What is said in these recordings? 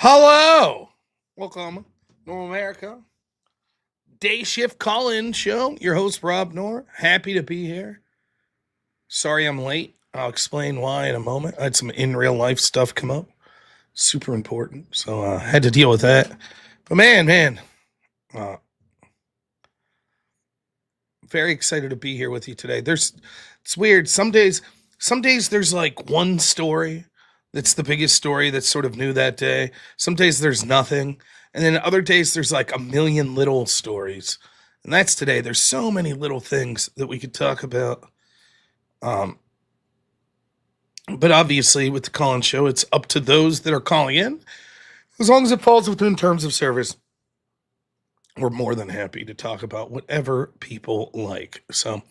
Hello. Welcome, Normal America. Day shift call-in show. Your host, robnoerr. Happy to be here. Sorry I'm late. I'll explain why in a moment. I had some in real life stuff come up. Super important. So I had to deal with that. But man, uh, very excited to be here with you today. It's weird. Some days there's like one story that's the biggest story that's sort of new that day. Some days there's nothing. And then other days there's like a million little stories. And that's today. There's so many little things that we could talk about. Um, but obviously with the call-in show, it's up to those that are calling in. As long as it falls within terms of service, we're more than happy to talk about whatever people like. So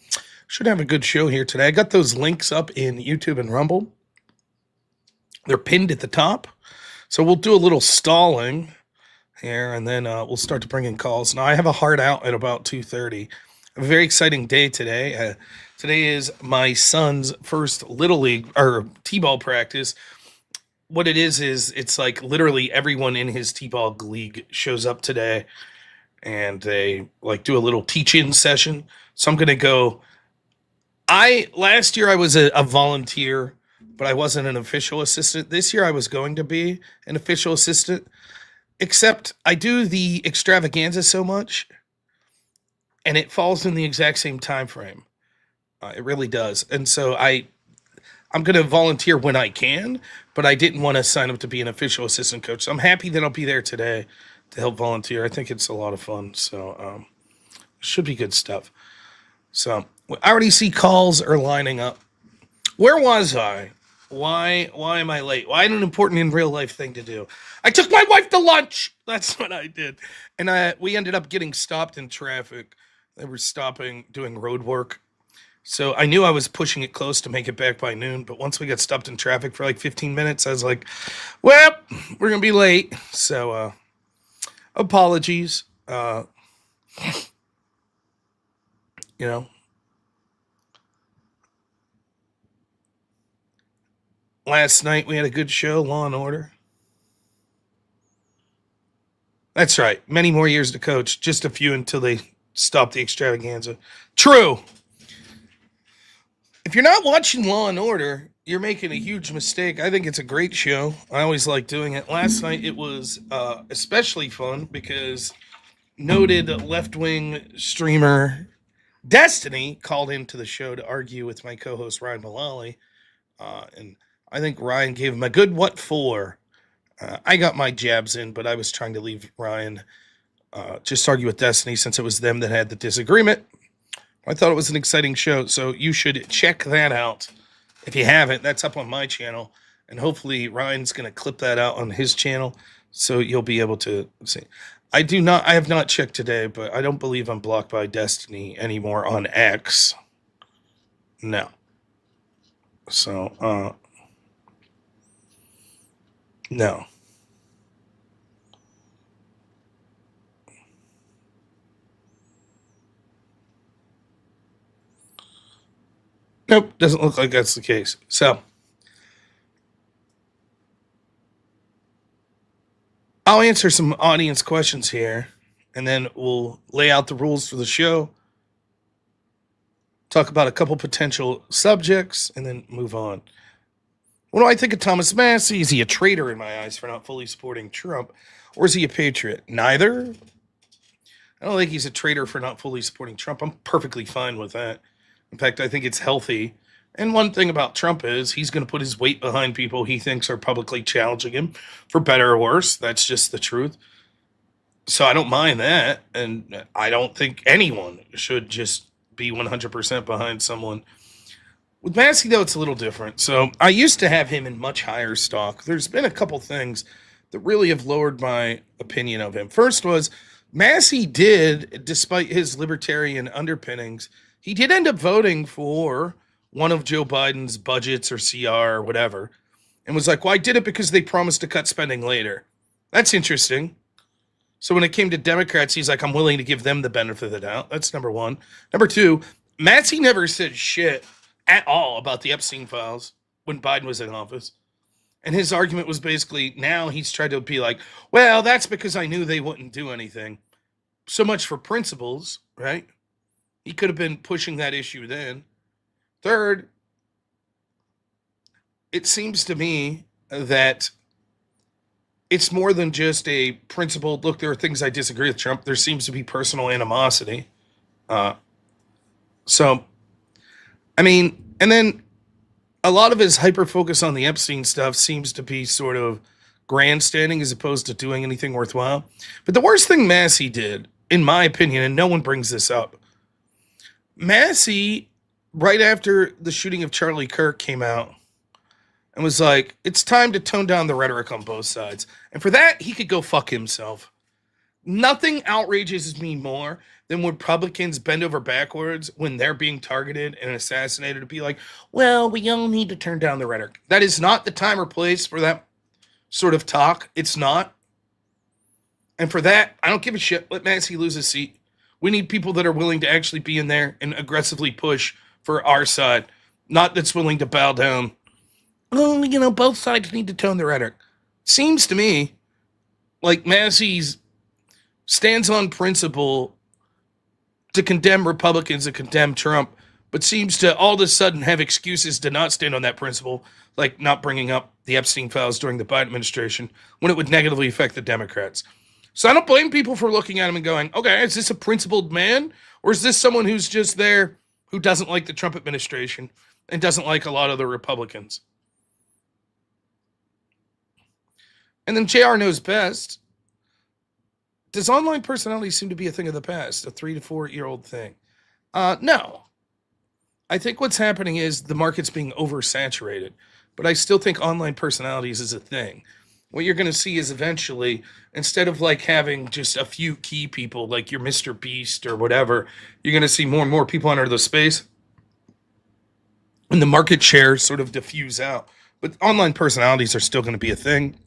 should have a good show here today. I got those links up in YouTube and Rumble. They're pinned at the top. So we'll do a little stalling here, and then we'll start to bring in calls. Now, I have a hard out at about 2:30. A very exciting day today. Today is my son's first Little League or T-ball practice. What it is it's like literally everyone in his T-ball league shows up today, and they like do a little teach-in session. So I'm going to go. Last year I was a volunteer, but I wasn't an official assistant. This year I was going to be an official assistant, except I do the extravaganza so much, and it falls in the exact same time frame. It really does. And so I'm going to volunteer when I can, but I didn't want to sign up to be an official assistant coach. So I'm happy that I'll be there today to help volunteer. I think it's a lot of fun. So should be good stuff. So I already see calls are lining up. Where was I? Why am I late? Why an important in real life thing to do? I took my wife to lunch. That's what I did. And we ended up getting stopped in traffic. They were stopping, doing road work. So I knew I was pushing it close to make it back by noon. But once we got stopped in traffic for like 15 minutes, I was like, well, we're going to be late. So apologies. You know, last night we had a good show, Law and Order. That's right. Many more years to coach. Just a few until they stop the extravaganza. True. If you're not watching Law and Order, you're making a huge mistake. I think it's a great show. I always like doing it. Last night it was especially fun because noted left-wing streamer Destiny called into the show to argue with my co-host Ryan Mullally. And I think Ryan gave him a good what for. I got my jabs in, but I was trying to leave Ryan just argue with Destiny since it was them that had the disagreement. I thought it was an exciting show, so you should check that out. If you haven't, that's up on my channel, and hopefully Ryan's going to clip that out on his channel, so you'll be able to see. I have not checked today, but I don't believe I'm blocked by Destiny anymore on X. No. So, no. Nope, doesn't look like that's the case. So, I'll answer some audience questions here, and then we'll lay out the rules for the show, talk about a couple potential subjects, and then move on. What do I think of Thomas Massey? Is he a traitor in my eyes for not fully supporting Trump, or is he a patriot? Neither. I don't think he's a traitor for not fully supporting Trump. I'm perfectly fine with that. In fact, I think it's healthy. And one thing about Trump is he's going to put his weight behind people he thinks are publicly challenging him, for better or worse. That's just the truth. So I don't mind that. And I don't think anyone should just be 100% behind someone. With Massey, though, it's a little different. So I used to have him in much higher stock. There's been a couple things that really have lowered my opinion of him. First was Massey did, despite his libertarian underpinnings, he did end up voting for one of Joe Biden's budgets or CR or whatever, and was like, well, I did it because they promised to cut spending later. That's interesting. So when it came to Democrats, he's like, I'm willing to give them the benefit of the doubt. That's number one. Number two, Massey never said shit at all about the Epstein files when Biden was in office. And his argument was basically now he's tried to be like, well, that's because I knew they wouldn't do anything. So much for principles, right? He could have been pushing that issue then. Third, it seems to me that it's more than just a principled look. There are things I disagree with Trump. There seems to be personal animosity. Uh, so, I mean, and then a lot of his hyper focus on the Epstein stuff seems to be sort of grandstanding as opposed to doing anything worthwhile. But the worst thing Massey did, in my opinion, and no one brings this up, Massey, right after the shooting of Charlie Kirk came out, and was like, it's time to tone down the rhetoric on both sides. And for that, he could go fuck himself. Nothing outrages me more than when Republicans bend over backwards when they're being targeted and assassinated to be like, well, we all need to turn down the rhetoric. That is not the time or place for that sort of talk. It's not. And for that, I don't give a shit. Let Massey lose his seat. We need people that are willing to actually be in there and aggressively push for our side, not that's willing to bow down. Oh, both sides need to tone the rhetoric. Seems to me like Massey's stands on principle to condemn Republicans and condemn Trump, but seems to all of a sudden have excuses to not stand on that principle, like not bringing up the Epstein files during the Biden administration when it would negatively affect the Democrats. So I don't blame people for looking at him and going, okay, is this a principled man? Or is this someone who's just there who doesn't like the Trump administration and doesn't like a lot of the Republicans? And then JR knows best. Does online personality seem to be a thing of the past, a 3 to 4 year old thing? No. I think what's happening is the market's being oversaturated, but I still think online personalities is a thing. What you're going to see is eventually, instead of like having just a few key people like your Mr. Beast or whatever, you're going to see more and more people enter the space and the market share sort of diffuse out. But online personalities are still going to be a thing.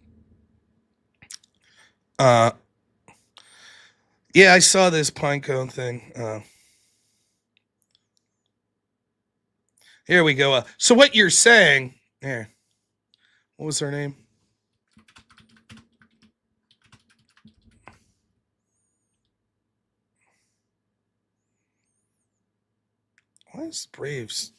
Yeah, I saw this Pinecone thing. Here we go. So what you're saying, here, what was her name? Why is Braves?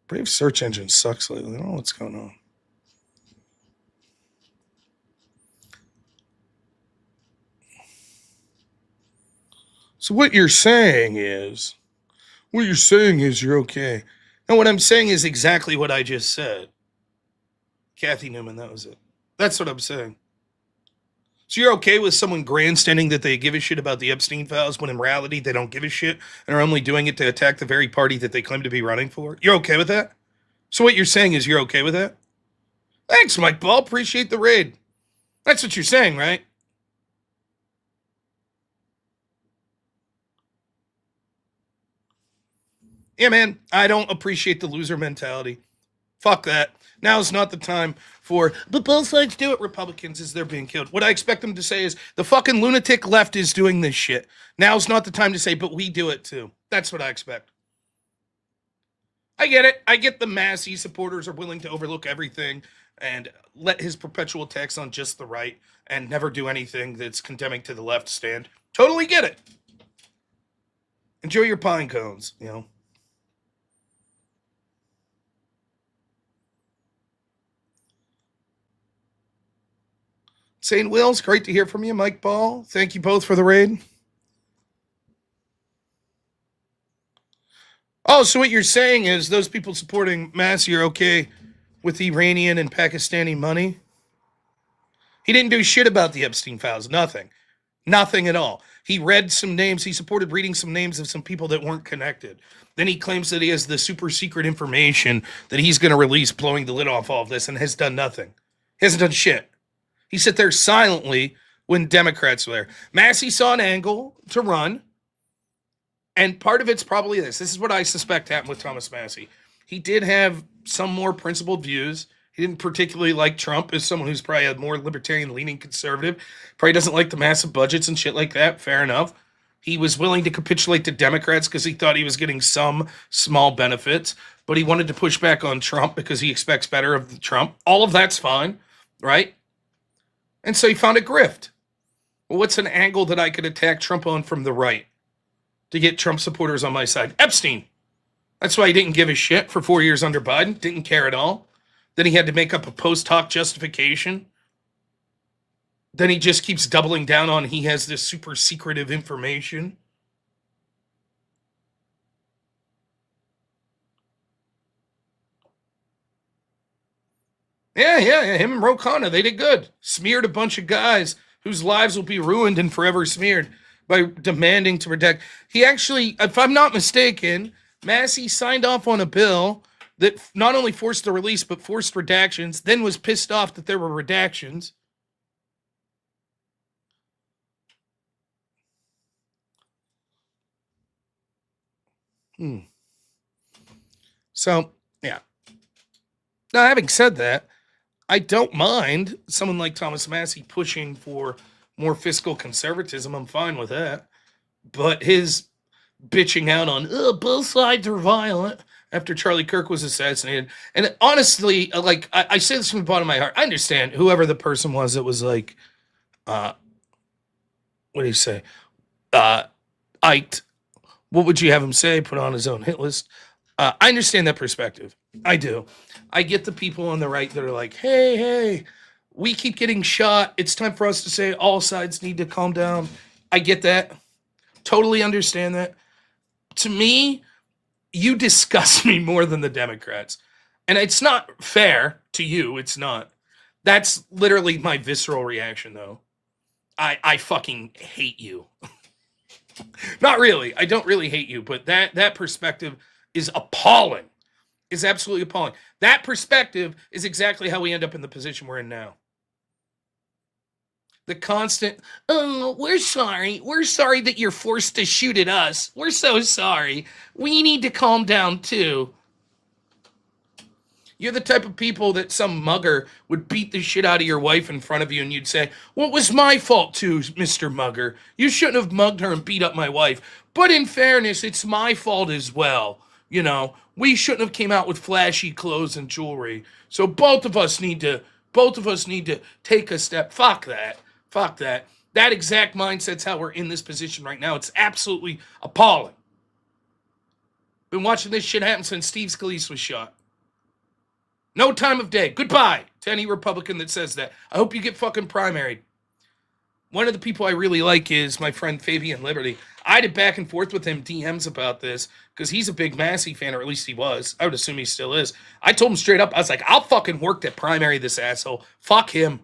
Braves search engine sucks lately. I don't know what's going on. So what you're saying is you're okay. And what I'm saying is exactly what I just said. Kathy Newman, that was it. That's what I'm saying. So you're okay with someone grandstanding that they give a shit about the Epstein files when in reality they don't give a shit and are only doing it to attack the very party that they claim to be running for? You're okay with that? So what you're saying is you're okay with that? Thanks, Mike Ball. Appreciate the raid. That's what you're saying, right? Yeah, man, I don't appreciate the loser mentality. Fuck that. Now's not the time for, but both sides do it, Republicans, as they're being killed. What I expect them to say is, the fucking lunatic left is doing this shit. Now's not the time to say, but we do it too. That's what I expect. I get it. I get the Massey supporters are willing to overlook everything and let his perpetual attacks on just the right and never do anything that's condemning to the left stand. Totally get it. Enjoy your pine cones, St. Will's, great to hear from you. Mike Ball, thank you both for the raid. Oh, so what you're saying is those people supporting Massey are okay with Iranian and Pakistani money? He didn't do shit about the Epstein files. Nothing. Nothing at all. He read some names. He supported reading some names of some people that weren't connected. Then he claims that he has the super secret information that he's going to release, blowing the lid off all of this, and has done nothing. He hasn't done shit. He sat there silently when Democrats were there. Massey saw an angle to run, and part of it's probably this. This is what I suspect happened with Thomas Massey. He did have some more principled views. He didn't particularly like Trump as someone who's probably a more libertarian-leaning conservative. Probably doesn't like the massive budgets and shit like that. Fair enough. He was willing to capitulate to Democrats because he thought he was getting some small benefits, but he wanted to push back on Trump because he expects better of Trump. All of that's fine, right? And so he found a grift. Well, what's an angle that I could attack Trump on from the right to get Trump supporters on my side? Epstein. That's why he didn't give a shit for 4 years under Biden, didn't care at all. Then he had to make up a post hoc justification. Then he just keeps doubling down on he has this super secretive information. Yeah. Him and Ro Khanna, they did good. Smeared a bunch of guys whose lives will be ruined and forever smeared by demanding to protect. He actually, if I'm not mistaken, Massey signed off on a bill that not only forced the release but forced redactions, then was pissed off that there were redactions. So, yeah. Now, having said that, I don't mind someone like Thomas Massey pushing for more fiscal conservatism. I'm fine with that. But his bitching out on both sides are violent after Charlie Kirk was assassinated. And honestly, like I say this from the bottom of my heart. I understand whoever the person was that was like, what do you say? Ike. What would you have him say? Put on his own hit list. I understand that perspective. I do. I get the people on the right that are like, hey, we keep getting shot. It's time for us to say all sides need to calm down. I get that. Totally understand that. To me, you disgust me more than the Democrats. And it's not fair to you. It's not. That's literally my visceral reaction, though. I fucking hate you. Not really. I don't really hate you, but that perspective is appalling. Is absolutely appalling. That perspective is exactly how we end up in the position we're in now. The constant, oh, we're sorry. We're sorry that you're forced to shoot at us. We're so sorry. We need to calm down too. You're the type of people that some mugger would beat the shit out of your wife in front of you and you'd say, well, it was my fault too, Mr. Mugger. You shouldn't have mugged her and beat up my wife. But in fairness, it's my fault as well. You know, we shouldn't have came out with flashy clothes and jewelry. So both of us need to take a step. Fuck that. Fuck that. That exact mindset's how we're in this position right now. It's absolutely appalling. Been watching this shit happen since Steve Scalise was shot. No time of day. Goodbye to any Republican that says that. I hope you get fucking primaried. One of the people I really like is my friend Fabian Liberty. I did back and forth with him DMs about this because he's a big Massey fan, or at least he was. I would assume he still is. I told him straight up, I was like, I'll fucking work to primary this asshole. Fuck him.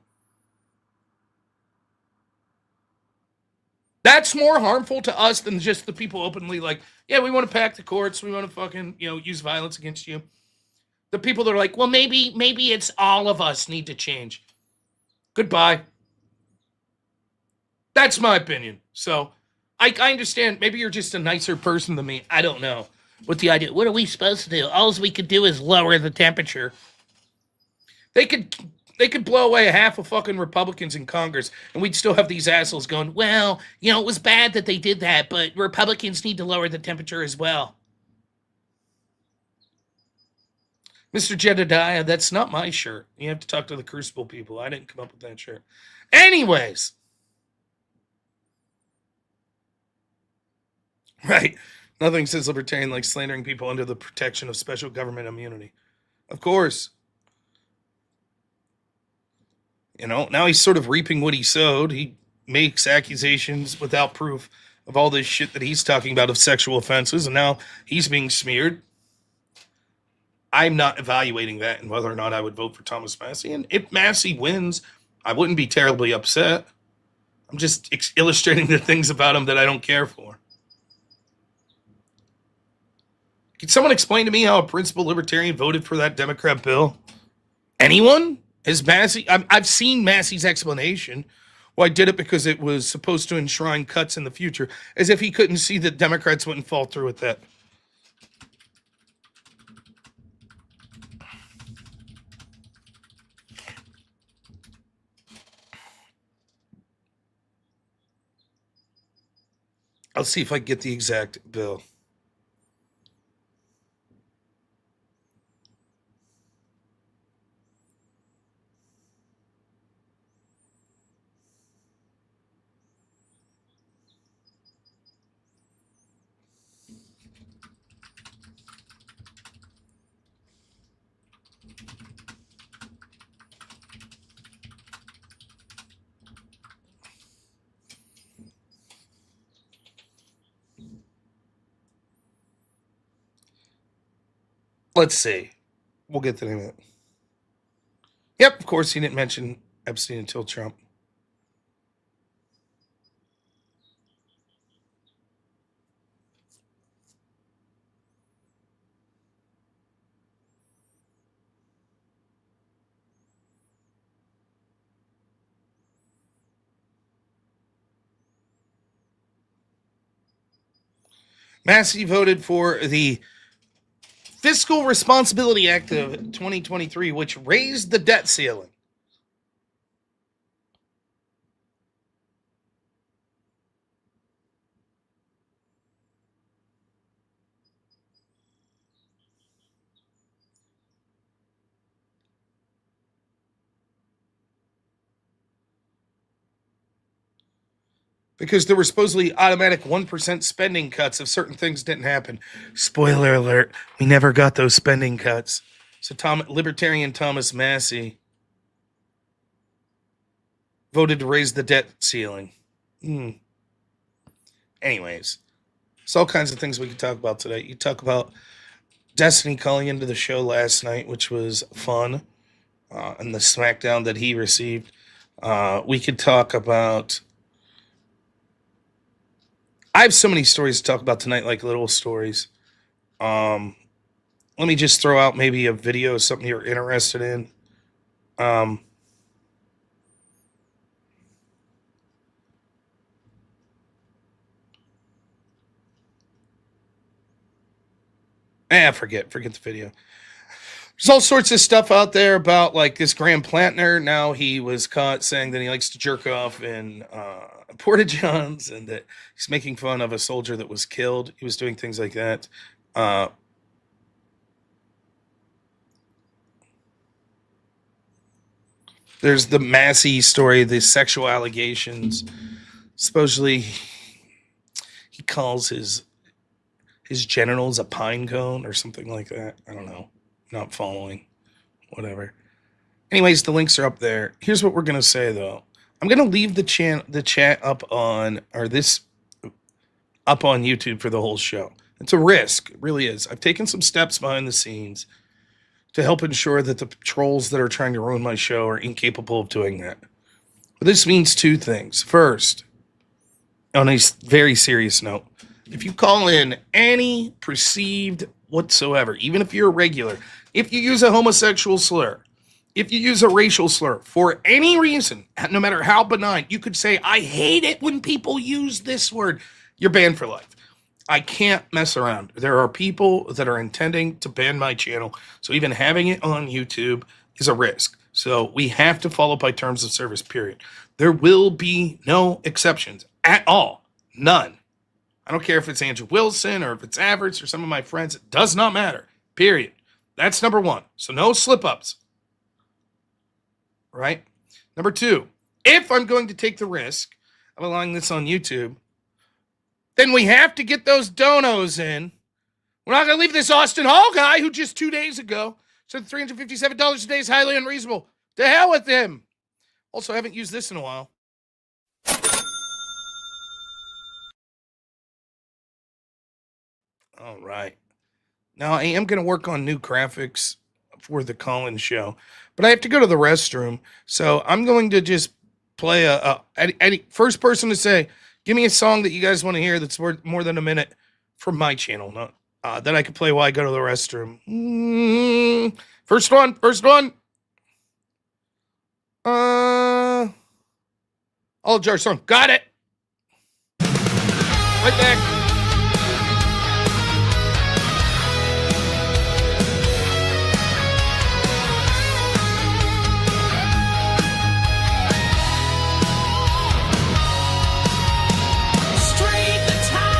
That's more harmful to us than just the people openly like, yeah, we want to pack the courts. We want to fucking, use violence against you. The people that are like, well, maybe it's all of us need to change. Goodbye. That's my opinion. So I understand. Maybe you're just a nicer person than me. I don't know. What the idea? What are we supposed to do? All we could do is lower the temperature. They could blow away half of fucking Republicans in Congress, and we'd still have these assholes going, well, it was bad that they did that, but Republicans need to lower the temperature as well. Mr. Jedediah, that's not my shirt. You have to talk to the Crucible people. I didn't come up with that shirt. Anyways. Right. Nothing says libertarian like slandering people under the protection of special government immunity. Of course. Now he's sort of reaping what he sowed. He makes accusations without proof of all this shit that he's talking about of sexual offenses, and now he's being smeared. I'm not evaluating that and whether or not I would vote for Thomas Massey. And if Massey wins, I wouldn't be terribly upset. I'm just illustrating the things about him that I don't care for. Can someone explain to me how a principled libertarian voted for that Democrat bill? Anyone? Is Massey? I've seen Massey's explanation. Well, I did it because it was supposed to enshrine cuts in the future, as if he couldn't see that Democrats wouldn't fall through with that. I'll see if I can get the exact bill. Let's see. We'll get the name of it. Yep, of course, he didn't mention Epstein until Trump. Massey voted for the Fiscal Responsibility Act of 2023, which raised the debt ceiling. Because there were supposedly automatic 1% spending cuts if certain things didn't happen. Spoiler alert, we never got those spending cuts. So Libertarian Thomas Massey voted to raise the debt ceiling. Anyways, there's all kinds of things we could talk about today. You talk about Destiny calling into the show last night, which was fun, and the smackdown that he received. We could talk about... I have so many stories to talk about tonight, like little stories. Let me just throw out maybe a video, something you're interested in. Forget the video. There's all sorts of stuff out there about like this Graham Plantner. Now he was caught saying that he likes to jerk off in Porta Johns and that he's making fun of a soldier that was killed. He was doing things like that. There's the Massey story, the sexual allegations. Supposedly, he calls his genitals a pine cone or something like that. I don't know. Not following. Whatever. Anyways, the links are up there. Here's what we're going to say, though. I'm going to leave the chat up on, or this up on YouTube for the whole show. It's a risk. It really is. I've taken some steps behind the scenes to help ensure that the trolls that are trying to ruin my show are incapable of doing that. But this means two things. First, on a very serious note, if you call in any perceived whatsoever, even if you're a regular, if you use a homosexual slur, if you use a racial slur for any reason, no matter how benign, you could say, I hate it when people use this word. You're banned for life. I can't mess around. There are people that are intending to ban my channel, so even having it on YouTube is a risk. So we have to follow by terms of service, period. There will be no exceptions at all. None. I don't care if it's Andrew Wilson or if it's Average or some of my friends. It does not matter, period. That's number one. So no slip-ups. Right? Number two, if I'm going to take the risk of allowing this on YouTube, then we have to get those donos in. We're not going to leave this Austin Hall guy who just 2 days ago said $357 a day is highly unreasonable. To hell with him. Also, I haven't used this in a while. All right. Now, I am going to work on new graphics for the call-in show, but I have to go to the restroom, so I'm going to just play any first person to say, give me a song that you guys want to hear that's worth more than a minute from my channel, that I can play while I go to the restroom. First one. All Jar song. Got it. Right back. Straight the time.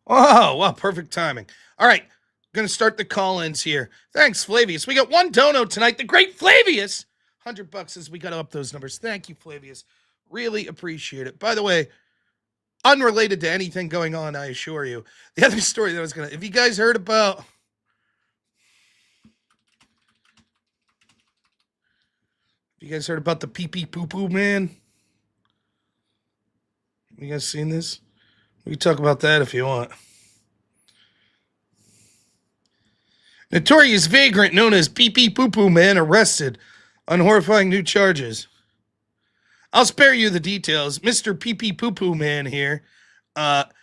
Oh, wow, perfect timing. All right, going to start the call-ins here. Thanks, Flavius. We got one dono tonight. The great Flavius. $100 as we got to up those numbers. Thank you, Flavius. Really appreciate it. By the way, unrelated to anything going on, I assure you. The other story that I was going to, have you guys heard about, have you guys heard about the pee pee poo poo man? You guys seen this? We can talk about that if you want. Notorious vagrant known as Pee Pee Poo Poo Man arrested on horrifying new charges. I'll spare you the details. Mr. Pee Pee Poo Poo Man here,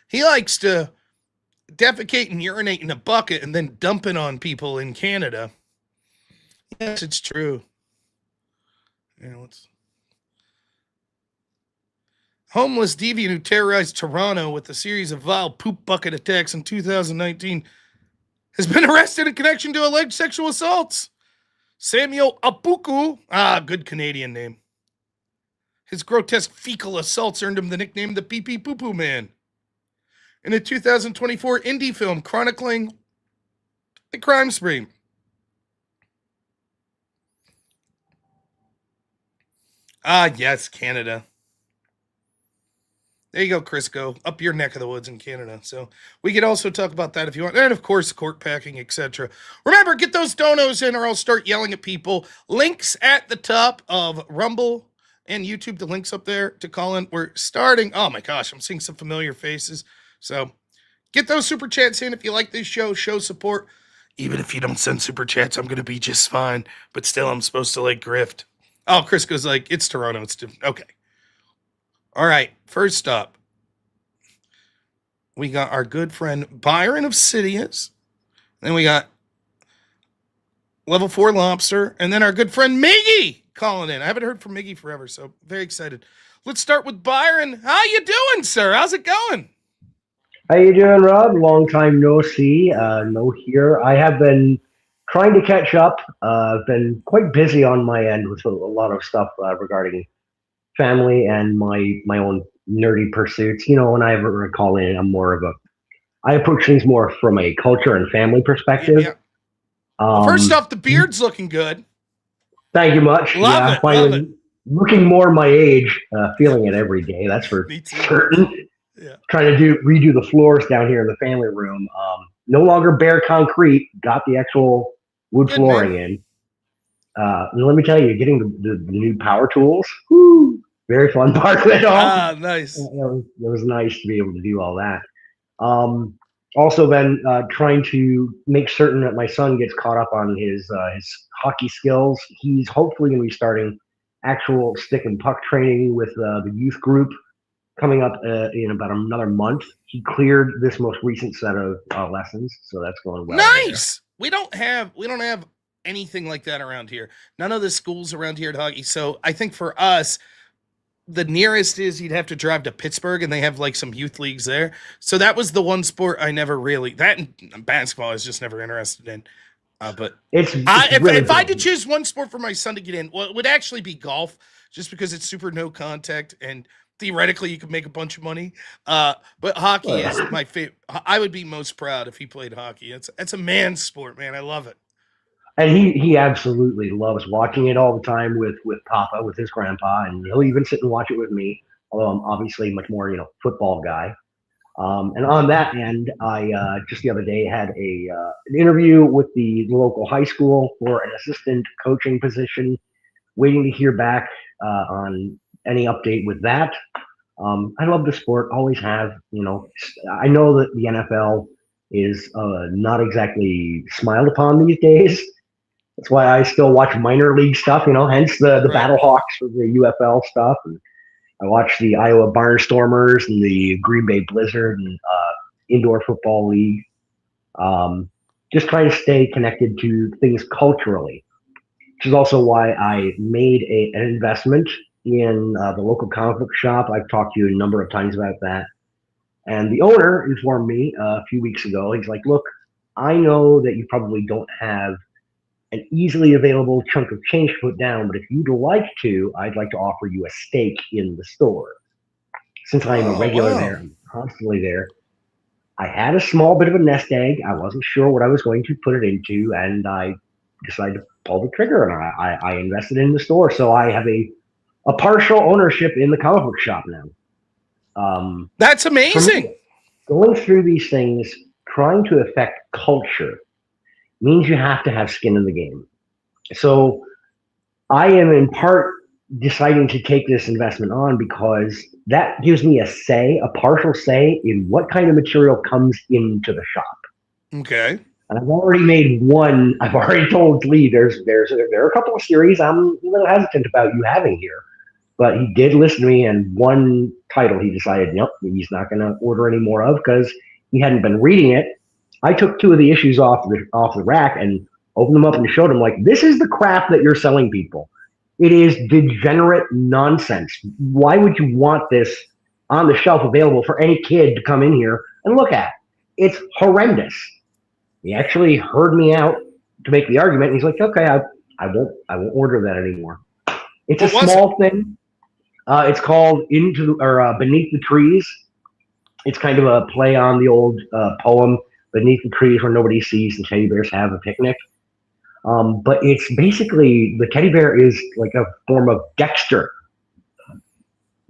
he likes to defecate and urinate in a bucket and then dump it on people in Canada. Yes, it's true. You know, it's homeless deviant who terrorized Toronto with a series of vile poop bucket attacks in 2019 has been arrested in connection to alleged sexual assaults. Samuel Apuku, good Canadian name. His grotesque fecal assaults earned him the nickname the Pee Pee Poo Poo Man. In a 2024 indie film chronicling the crime spree. Yes, Canada. There you go, Crisco, up your neck of the woods in Canada. So we could also talk about that if you want. And of course, court packing, etc. Remember, get those donos in or I'll start yelling at people. Links at the top of Rumble and YouTube. The links up there to call in. We're starting. Oh my gosh, I'm seeing some familiar faces. So get those super chats in if you like this show. Show support. Even if you don't send super chats, I'm going to be just fine. But still, I'm supposed to like grift. Oh, Crisco's like, it's Toronto. It's different. Okay. All right, first up, we got our good friend Byron of Sidious. Then we got Level 4 Lobster. And then our good friend Miggy calling in. I haven't heard from Miggy forever, so very excited. Let's start with Byron. How you doing, sir? How's it going? How you doing, Rob? Long time no see, no hear. I have been trying to catch up. I've been quite busy on my end with a lot of stuff regarding family and my own nerdy pursuits. You know, when I ever call in, I approach things more from a culture and family Yeah, perspective. yeah. Well, first off, the beard's looking good. Thank you much. Love Yeah, it, love it. finally looking more my age, feeling it every day. That's for Me too, me too. certain. Yeah. Trying to redo the floors down here in the family room. No longer bare concrete. Got the actual wood Good, man. flooring in. And let me tell you, getting the new power tools, whoo, very fun part of it all. Nice. It was nice to be able to do all that. Um, Also, been trying to make certain that my son gets caught up on his hockey skills. He's hopefully going to be starting actual stick and puck training with the youth group coming up in about another month. He cleared this most recent set of lessons, so that's going well there. Nice. We don't have anything like that around here. None of the schools around here at hockey. So I think for us, the nearest is you'd have to drive to Pittsburgh, and they have like some youth leagues there. So that was the one sport I never really that and basketball I was just never interested in. But It's really if I had to fun. choose one sport for my son to get in, well, it would actually be golf, just because it's super no contact and theoretically you could make a bunch of money. But hockey is my favorite. I would be most proud if he played hockey. It's a man's sport, man. I love it. And he absolutely loves watching it all the time with Papa, with his grandpa, and he'll even sit and watch it with me. Although I'm obviously much more football guy. And on that end, I just the other day had an interview with the local high school for an assistant coaching position. Waiting to hear back on any update with that. I love the sport, always have. I know that the NFL is not exactly smiled upon these days. That's why I still watch minor league stuff. Hence the Right. Battle Hawks for the UFL stuff. And I watch the Iowa Barnstormers and the Green Bay Blizzard and indoor football league. Just trying to stay connected to things culturally, which is also why I made an investment in the local comic book shop. I've talked to you a number of times about that. And the owner informed me a few weeks ago, he's like, look, I know that you probably don't have an easily available chunk of change to put down, but if you'd like to, I'd like to offer you a stake in the store. Since I am a Oh regular wow. there, I'm constantly there. I had a small bit of a nest egg. I wasn't sure what I was going to put it into, and I decided to pull the trigger, and I invested in the store. So I have a partial ownership in the comic book shop now. That's For me, amazing. going through these things, trying to affect culture means you have to have skin in the game. So I am in part deciding to take this investment on because that gives me a say, a partial say in what kind of material comes into the shop. Okay. And I've already made one. I've already told Lee there are a couple of series I'm a little hesitant about you having here, but he did listen to me, and one title he decided, nope, he's not going to order any more of because he hadn't been reading it. I took two of the issues off the rack and opened them up and showed him, like, this is the crap that you're selling people. It is degenerate nonsense. Why would you want this on the shelf available for any kid to come in here and look at? It's horrendous. He actually heard me out to make the argument, and he's like, okay, I won't order that anymore. It's a What was it? small thing. It's called Beneath the Trees. It's kind of a play on the old poem Beneath the Trees Where Nobody Sees the Teddy Bears Have a Picnic. But it's basically the teddy bear is like a form of Dexter,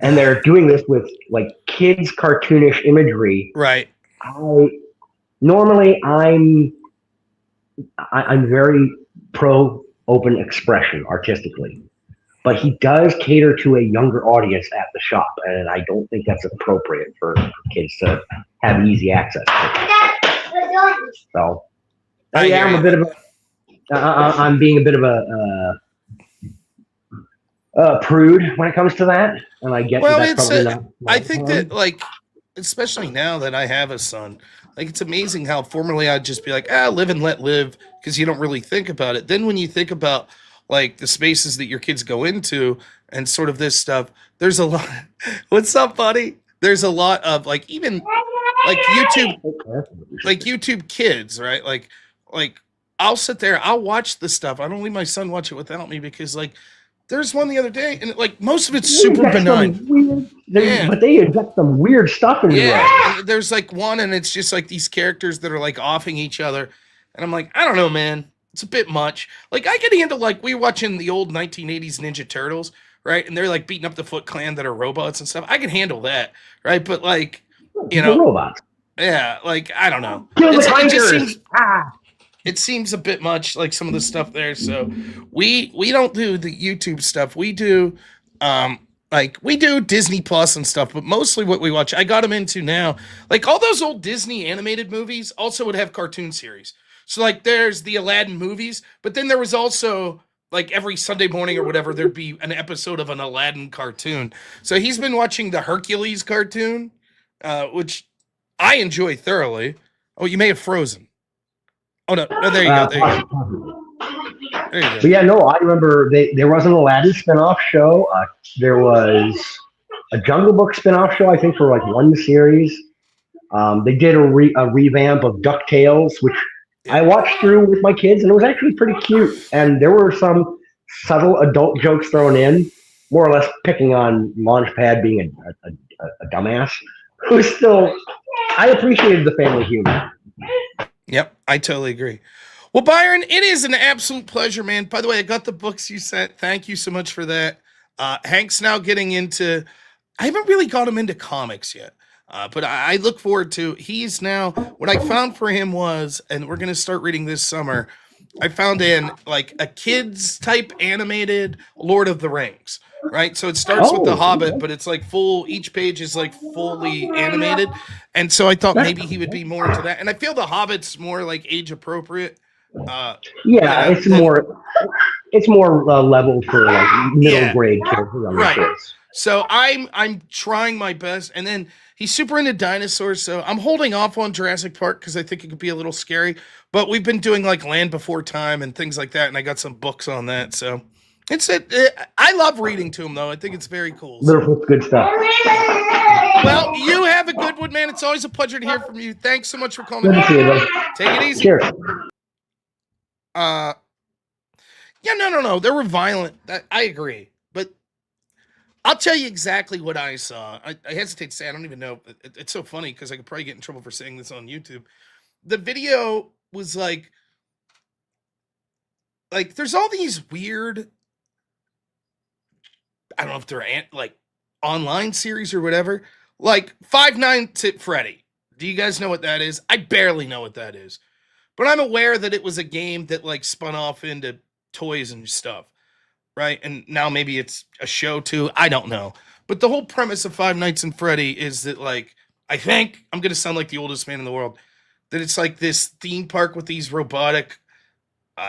and they're doing this with like kids cartoonish imagery. Right. I normally I'm very pro open expression artistically, but he does cater to a younger audience at the shop, and I don't think that's appropriate for kids to have easy access to. So I yeah, hear I'm a you. bit of a I'm being a bit of a prude when it comes to that, and I get that Well, that's it's probably not I my think time. that, like, especially now that I have a son, like, it's amazing how formerly I'd just be like, ah, live and let live, because you don't really think about it. Then when you think about like the spaces that your kids go into and sort of this stuff, there's a lot. What's up, buddy? There's a lot of like even like YouTube, like YouTube Kids, right? Like I'll sit there, I'll watch the stuff. I don't leave my son watch it without me because like there's one the other day and like most of it's They super inject benign. some weird, Yeah. but they inject some weird stuff into Yeah, there. and there's like one, and it's just like these characters that are like offing each other, and I'm like, I don't know, man, it's a bit much. Like I could handle like we were watching the old 1980s Ninja Turtles, right? And they're like beating up the Foot Clan that are robots and stuff. I can handle that, right? But like, you They're know, robots. yeah, like I don't know. Kill the It just clankers. seems Ah. it seems a bit much like some of the stuff there. So we don't do the YouTube stuff. We do like we do Disney Plus and stuff, but mostly what we watch, I got them into now. Like all those old Disney animated movies also would have cartoon series. So like there's the Aladdin movies, but then there was also like every Sunday morning or whatever, there'd be an episode of an Aladdin cartoon. So he's been watching the Hercules cartoon, which I enjoy thoroughly. Oh, you may have frozen. Oh no, no, there you go, there you go, Possibly. there you go. But yeah, no, I remember there was an Aladdin spinoff show. There was a Jungle Book spinoff show, I think, for like one series. They did a revamp of DuckTales, which I Yeah. watched through with my kids, and it was actually pretty cute. And there were some subtle adult jokes thrown in, more or less picking on Launchpad being a dumbass. Who's still, I appreciated the family humor. Yep, I totally agree. Well, Byron, it is an absolute pleasure, man. By the way, I got the books you sent. Thank you so much for that. Hank's now getting into. I haven't really got him into comics yet, but I look forward to. He's now. What I found for him was, and we're gonna start reading this summer. I found in like a kids type animated Lord of the Rings. Right, so it starts with the Oh, Hobbit, okay. but it's like full. Each page is like fully animated, and so I thought That's maybe he would cool. be more into that. And I feel the Hobbit's more like age appropriate, uh, Yeah, it's than more level for like middle yeah, grade kids, younger right. kids. So I'm trying my best, and then he's super into dinosaurs. So I'm holding off on Jurassic Park because I think it could be a little scary. But we've been doing like Land Before Time and things like that, and I got some books on that. So I love reading to him though. I think it's very cool. So Little good stuff. well, you have a good one, man. It's always a pleasure to hear from you. Thanks so much for calling Good to in. see you, buddy. Take it easy. Cheers. Uh, yeah, no. They were violent. I agree, but I'll tell you exactly what I saw. I hesitate to say I don't even know. It's so funny because I could probably get in trouble for saying this on YouTube. The video was like there's all these weird. I don't know if they're like online series or whatever. Like Five Nights at Freddy. Do you guys know what that is? I barely know what that is, but I'm aware that it was a game that like spun off into toys and stuff, right? And now maybe it's a show too. I don't know. But the whole premise of Five Nights at Freddy is that like I think I'm gonna sound like the oldest man in the world. That it's like this theme park with these robotic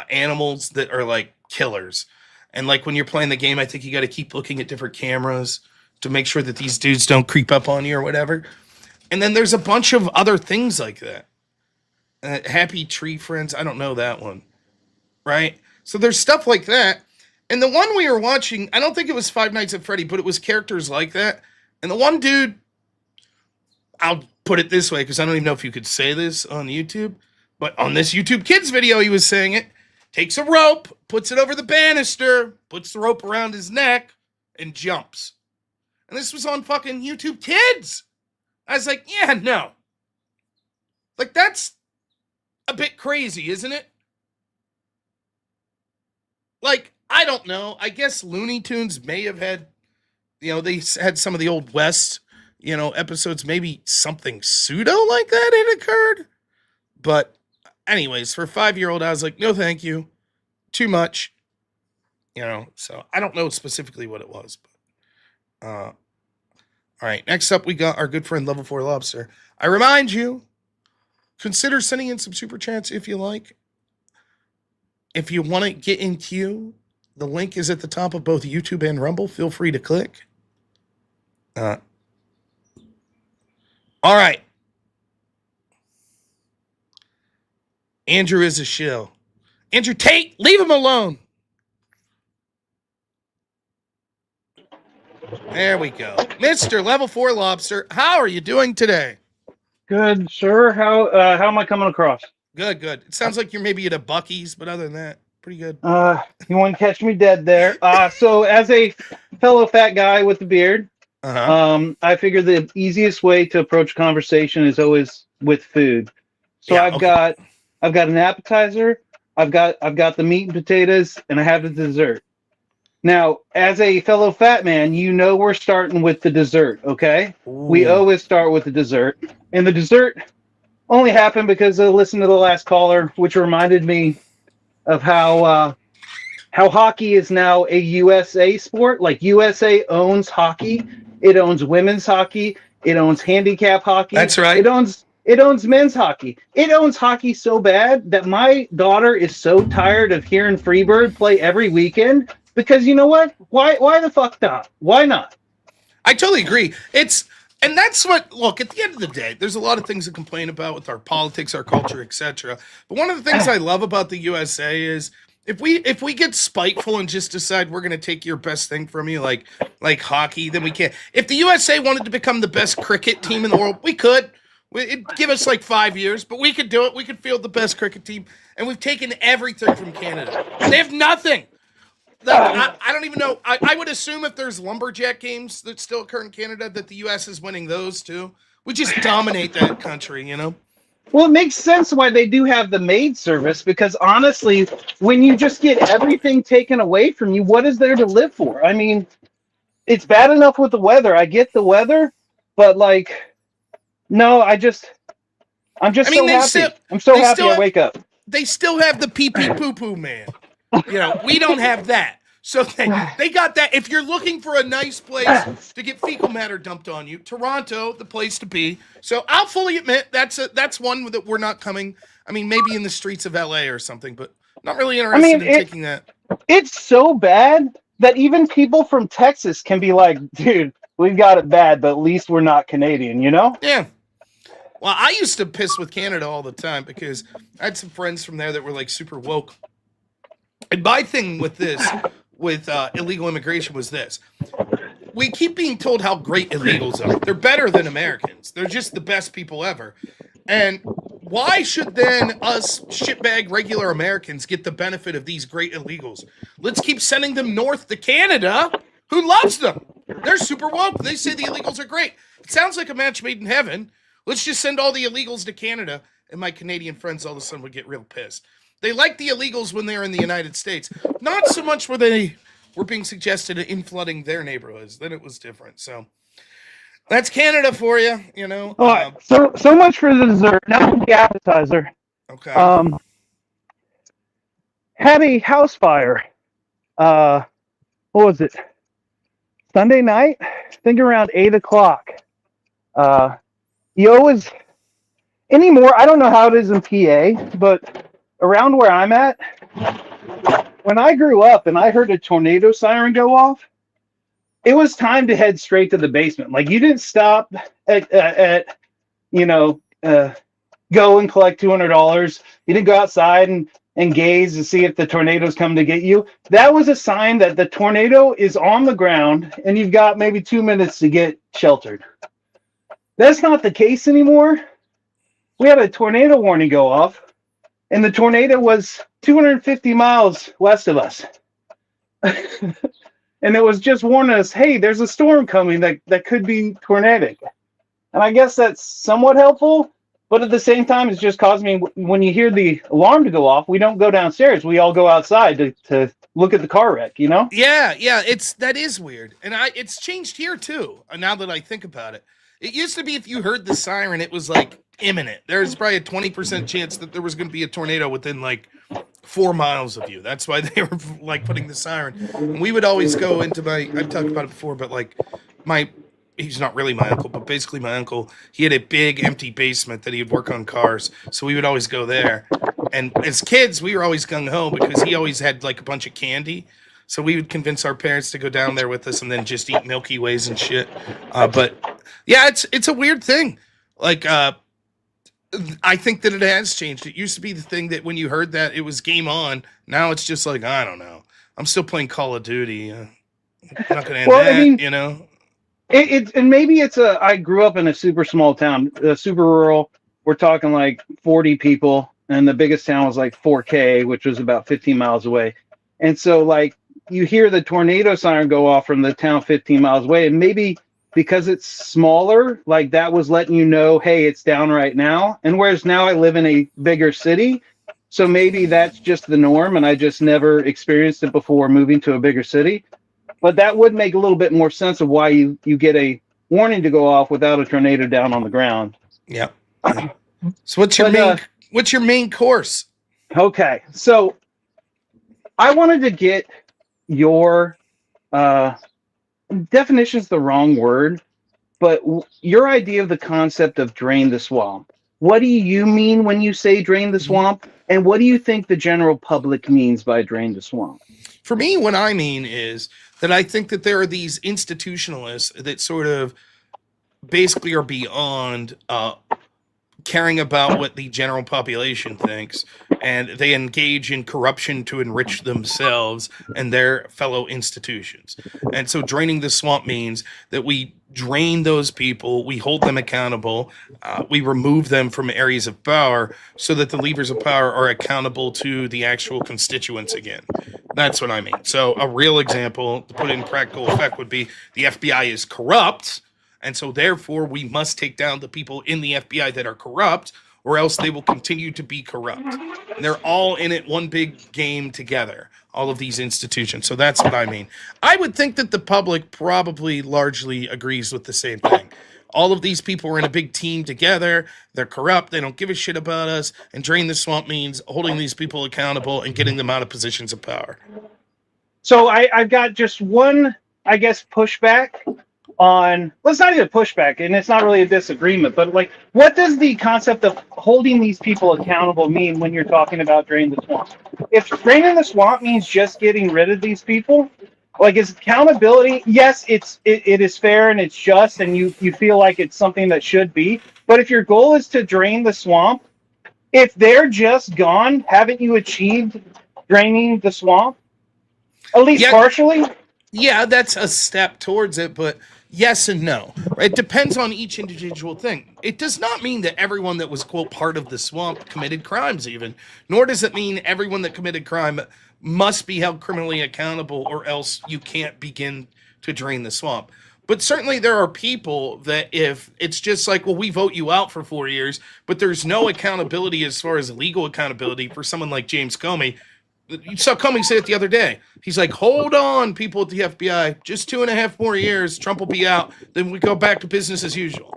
animals that are like killers. And like when you're playing the game, I think you got to keep looking at different cameras to make sure that these dudes don't creep up on you or whatever. And then there's a bunch of other things like that. Happy Tree Friends, I don't know that one, right? So there's stuff like that. And the one we were watching, I don't think it was Five Nights at Freddy, but it was characters like that. And the one dude, I'll put it this way because I don't even know if you could say this on YouTube, but on this YouTube Kids video, he was saying it. Takes a rope, puts it over the banister, puts the rope around his neck, and jumps. And this was on fucking YouTube Kids. I was like, yeah, no. Like, that's a bit crazy, isn't it? Like, I don't know. I guess Looney Tunes may have had, they had some of the Old West, episodes. Maybe something pseudo like that had occurred. But, anyways, for a 5-year-old, I was like, no, thank you. Too much. So I don't know specifically what it was. But, all right, next up, we got our good friend Level 4 Lobster. I remind you, consider sending in some super chats if you like. If you want to get in queue, the link is at the top of both YouTube and Rumble. Feel free to click. All right. Andrew is a shill. Andrew Tate, leave him alone. There we go. Mr. Level 4 Lobster, how are you doing today? Good, sir. How am I coming across? Good. It sounds like you're maybe at a Buc-ee's, but other than that, pretty good. You wouldn't catch me dead there. So as a fellow fat guy with a beard, I figure the easiest way to approach conversation is always with food. So Yeah, I've got an appetizer, I've got the meat and potatoes, and I have the dessert. Now, as a fellow fat man, we're starting with the dessert, okay? Ooh. We always start with the dessert. And the dessert only happened because I listened to the last caller, which reminded me of how hockey is now a USA sport. Like USA owns hockey. It owns women's hockey. It owns handicap hockey. That's right. It owns men's hockey. It owns hockey so bad that my daughter is so tired of hearing Freebird play every weekend. Because you know what? Why the fuck not? Why not? I totally agree. And that's what, look, at the end of the day, there's a lot of things to complain about with our politics, our culture, etc. But one of the things I love about the USA is if we get spiteful and just decide we're going to take your best thing from you, like hockey, then we can't. If the USA wanted to become the best cricket team in the world, we could. It'd give us like 5 years, but we could do it. We could field the best cricket team. And we've taken everything from Canada. They have nothing. I don't even know. I would assume if there's lumberjack games that still occur in Canada, that the U.S. is winning those too. We just dominate that country, Well, it makes sense why they do have the maid service, because honestly, when you just get everything taken away from you, what is there to live for? I mean, it's bad enough with the weather. I get the weather, but no, I'm just so happy. I'm so happy I wake up. They still have the pee-pee poo-poo man. We don't have that. So they got that. If you're looking for a nice place to get fecal matter dumped on you, Toronto, the place to be. So I'll fully admit that's one that we're not coming. I mean, maybe in the streets of LA or something, but not really interested in taking that. It's so bad that even people from Texas can be like, dude, we've got it bad, but at least we're not Canadian, Yeah. Well, I used to piss with Canada all the time because I had some friends from there that were like super woke. And my thing with illegal immigration was this. We keep being told how great illegals are. They're better than Americans. They're just the best people ever. And why should then us shitbag regular Americans get the benefit of these great illegals? Let's keep sending them north to Canada. Who loves them? They're super woke. They say the illegals are great. It sounds like a match made in heaven. Let's just send all the illegals to Canada, and my Canadian friends all of a sudden would get real pissed. They like the illegals when they're in the United States, not so much where they were being suggested in flooding their neighborhoods. Then it was different. So that's Canada for you, you know. All right, so much for the dessert. Now the appetizer. Okay. Had a house fire. What was it? Sunday night? I think around 8 o'clock. You always anymore. I don't know how it is in PA, but around where I'm at, when I grew up and I heard a tornado siren go off, it was time to head straight to the basement. Like you didn't stop at go and collect $200. You didn't go outside and gaze to see if the tornado's come to get you. That was a sign that the tornado is on the ground and you've got maybe 2 minutes to get sheltered. That's not the case anymore. We had a tornado warning go off, and the tornado was 250 miles west of us. And it was just warning us, hey, there's a storm coming that could be tornadic. And I guess that's somewhat helpful, but at the same time, it's just causing me, when you hear the alarm to go off, we don't go downstairs. We all go outside to look at the car wreck, you know? Yeah, that is weird. And it's changed here too, now that I think about it. It used to be if you heard the siren, it was like imminent. There's probably a 20% chance that there was going to be a tornado within like 4 miles of you. That's why they were like putting the siren. And we would always go into I've talked about it before, but like he's not really my uncle, but basically my uncle, he had a big empty basement that he would work on cars. So we would always go there. And as kids, we were always gung ho because he always had like a bunch of candy. So we would convince our parents to go down there with us and then just eat Milky Ways and shit. But yeah, it's a weird thing. Like, I think that it has changed. It used to be the thing that when you heard that, it was game on. Now it's just like, I don't know. I'm still playing Call of Duty. I'm not going to end that, you know? And maybe I grew up in a super small town, super rural. We're talking like 40 people, and the biggest town was like 4K, which was about 15 miles away. And so, like, you hear the tornado siren go off from the town 15 miles away, and maybe because it's smaller, like that was letting you know, hey, it's down right now. And whereas now I live in a bigger city, so maybe that's just the norm, and I just never experienced it before moving to a bigger city. But that would make a little bit more sense of why you get a warning to go off without a tornado down on the ground. Yeah. So what's your main course? Okay, so I wanted to get your definition is the wrong word, but your idea of the concept of drain the swamp. What do you mean when you say drain the swamp? And what do you think the general public means by drain the swamp? For me, what I mean is that I think that there are these institutionalists that sort of basically are beyond caring about what the general population thinks, and they engage in corruption to enrich themselves and their fellow institutions. And so draining the swamp means that we drain those people, we hold them accountable, we remove them from areas of power so that the levers of power are accountable to the actual constituents again. That's what I mean. So a real example to put it in practical effect would be the FBI is corrupt, and so therefore we must take down the people in the FBI that are corrupt, or else they will continue to be corrupt. And they're all in it one big game together, all of these institutions. So that's what I mean. I would think that the public probably largely agrees with the same thing. All of these people are in a big team together. They're corrupt. They don't give a shit about us. And drain the swamp means holding these people accountable and getting them out of positions of power. So I've got just one, I guess, pushback on, well, it's not even a pushback, and it's not really a disagreement, but like, what does the concept of holding these people accountable mean when you're talking about draining the swamp? If draining the swamp means just getting rid of these people, like, is accountability, yes, it is fair and it's just, and you feel like it's something that should be, but if your goal is to drain the swamp, if they're just gone, haven't you achieved draining the swamp? At least partially? Yeah, that's a step towards it, but yes and no. It depends on each individual thing. It does not mean that everyone that was, quote, part of the swamp committed crimes even, nor does it mean everyone that committed crime must be held criminally accountable, or else you can't begin to drain the swamp. But certainly there are people that if it's just like, well, we vote you out for 4 years, but there's no accountability as far as legal accountability for someone like James Comey. You saw Comey say it the other day. He's like, hold on, people at the FBI, just 2.5 more years, Trump will be out. Then we go back to business as usual.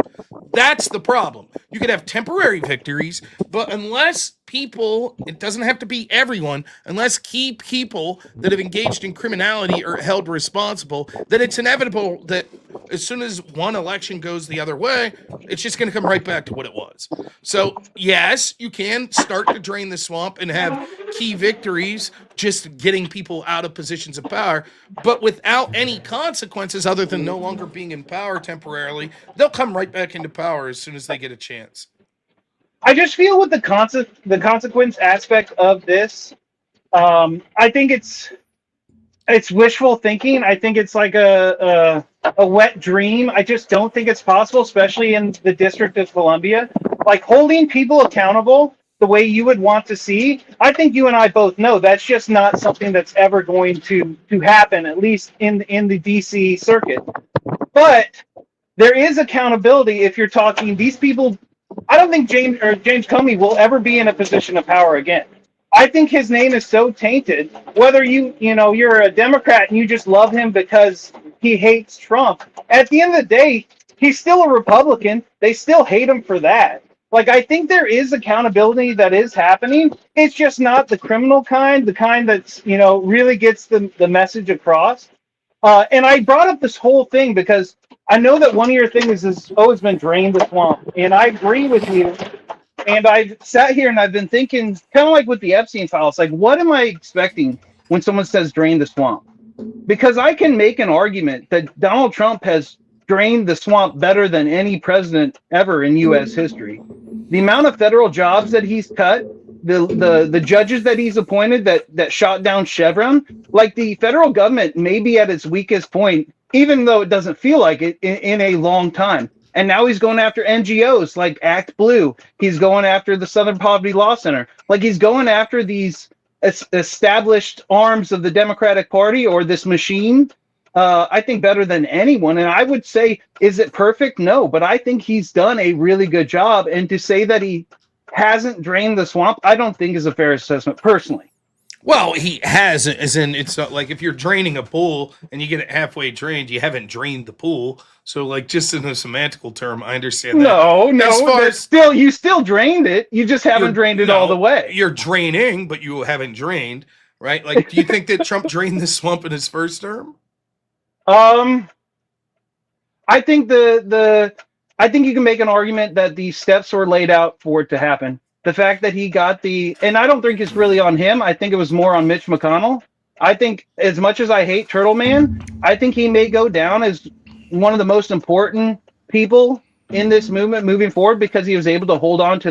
That's the problem. You could have temporary victories, but unless people, it doesn't have to be everyone, unless key people that have engaged in criminality are held responsible, then it's inevitable that as soon as one election goes the other way, it's just going to come right back to what it was. So, yes, you can start to drain the swamp and have key victories, just getting people out of positions of power, but without any consequences other than no longer being in power temporarily, they'll come right back into power as soon as they get a chance. I just feel with the consequence aspect of this, I think it's wishful thinking. I think it's like a wet dream. I just don't think it's possible, especially in the District of Columbia. Like holding people accountable the way you would want to see. I think you and I both know that's just not something that's ever going to happen, at least in the DC circuit. But there is accountability if you're talking these people. I don't think James Comey will ever be in a position of power again. I think his name is so tainted. Whether you're a Democrat and you just love him because he hates Trump, at the end of the day, he's still a Republican. They still hate him for that. Like, I think there is accountability that is happening. It's just not the criminal kind, the kind that's, really gets the message across. And I brought up this whole thing because I know that one of your things has always been drain the swamp. And I agree with you. And I've sat here and I've been thinking, kind of like with the Epstein files, like, what am I expecting when someone says drain the swamp? Because I can make an argument that Donald Trump has drained the swamp better than any president ever in U.S. history. The amount of federal jobs that he's cut, the judges that he's appointed that shot down Chevron, like the federal government may be at its weakest point, even though it doesn't feel like it in a long time. And now he's going after NGOs like Act Blue. He's going after the Southern Poverty Law Center. Like he's going after these established arms of the Democratic Party or this machine, I think better than anyone. And I would say, is it perfect? No, but I think he's done a really good job. And to say that he hasn't drained the swamp, I don't think is a fair assessment personally. Well, he has, as in, it's not like if you're draining a pool and you get it halfway drained, you haven't drained the pool. So, like, just in a semantical term, I understand that. No, you still drained it. You just haven't drained it all the way. You're draining, but you haven't drained, right? Like, do you think that Trump drained the swamp in his first term? I think I think you can make an argument that the steps were laid out for it to happen. The fact that he got and I don't think it's really on him. I think it was more on Mitch McConnell. I think as much as I hate Turtle Man, I think he may go down as one of the most important people in this movement moving forward because he was able to hold on to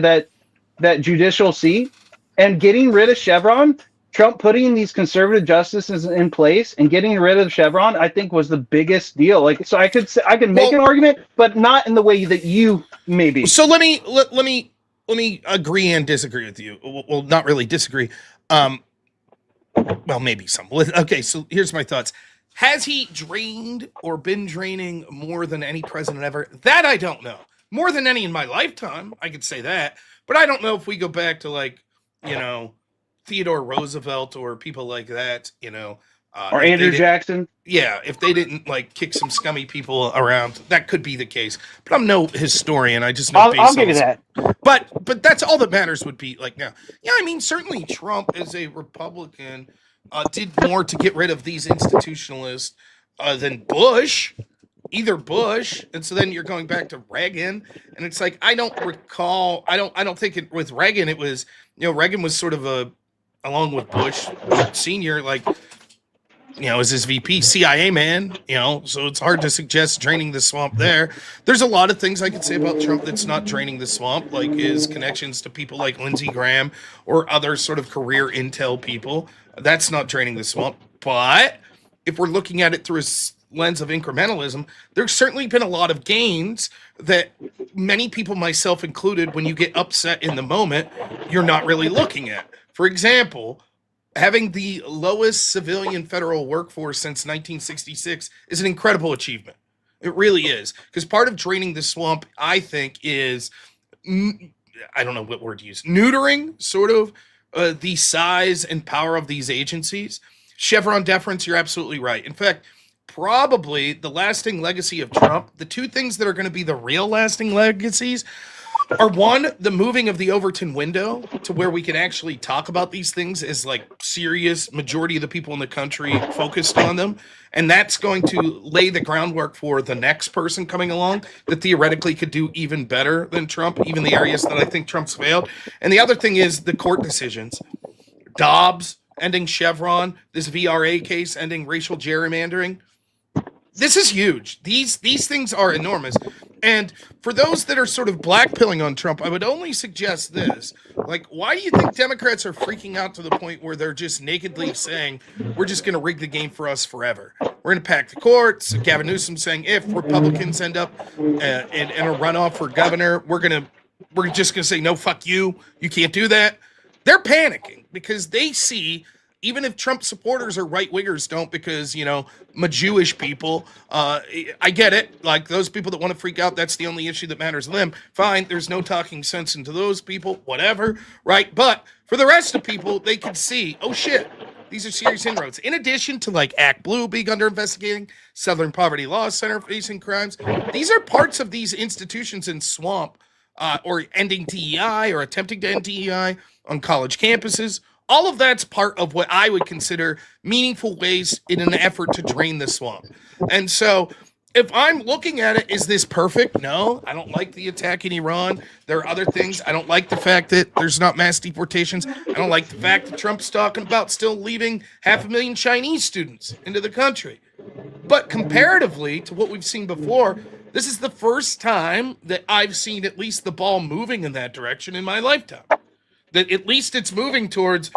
that judicial seat and getting rid of Chevron. Trump putting these conservative justices in place and getting rid of Chevron, I think, was the biggest deal. Like, so I can make an argument, but not in the way that you maybe. So let me agree and disagree with you. Well, not really disagree. Well, maybe some. Okay, so here's my thoughts. Has he drained or been draining more than any president ever? That I don't know. More than any in my lifetime, I could say that. But I don't know if we go back to Theodore Roosevelt or people like that, or Andrew Jackson. Yeah, if they didn't kick some scummy people around, that could be the case. But I'm no historian. I just know. I'll give you that. But that's all that matters would be now. Yeah, I mean, certainly Trump as a Republican did more to get rid of these institutionalists than Bush. Either Bush, and so then you're going back to Reagan, and it's like I don't recall. I don't think with Reagan it was Reagan was sort of along with Bush Senior as his VP, CIA man, so it's hard to suggest draining the swamp there. There's a lot of things I could say about Trump that's not draining the swamp, like his connections to people like Lindsey Graham or other sort of career intel people. That's not draining the swamp. But if we're looking at it through a lens of incrementalism, there's certainly been a lot of gains that many people, myself included, when you get upset in the moment, you're not really looking at. For example, having the lowest civilian federal workforce since 1966 is an incredible achievement. It really is. Because part of draining the swamp, I think, is I don't know what word to use, neutering sort of the size and power of these agencies. Chevron deference, you're absolutely right. In fact, probably the lasting legacy of Trump, the two things that are going to be the real lasting legacies are one, the moving of the Overton window to where we can actually talk about these things as like serious majority of the people in the country focused on them. And that's going to lay the groundwork for the next person coming along that theoretically could do even better than Trump, even the areas that I think Trump's failed. And the other thing is the court decisions. Dobbs ending Chevron, this VRA case ending racial gerrymandering. This is huge. These things are enormous. And for those that are sort of blackpilling on Trump, I would only suggest this. Like, why do you think Democrats are freaking out to the point where they're just nakedly saying, we're just going to rig the game for us forever? We're going to pack the courts. Gavin Newsom saying, if Republicans end up in a runoff for governor, we're just going to say, no, fuck you. You can't do that. They're panicking because they see, even if Trump supporters or right wingers don't, because, my Jewish people, I get it. Like those people that want to freak out, that's the only issue that matters to them. Fine, there's no talking sense into those people, whatever, right? But for the rest of people, they can see, oh shit, these are serious inroads. In addition to like Act Blue being under investigating, Southern Poverty Law Center facing crimes, these are parts of these institutions in swamp, or ending DEI or attempting to end DEI on college campuses. All of that's part of what I would consider meaningful ways in an effort to drain the swamp. And so if I'm looking at it, is this perfect? No, I don't like the attack in Iran. There are other things. I don't like the fact that there's not mass deportations. I don't like the fact that Trump's talking about still leaving 500,000 Chinese students into the country. But comparatively to what we've seen before, this is the first time that I've seen at least the ball moving in that direction in my lifetime. That at least it's moving towards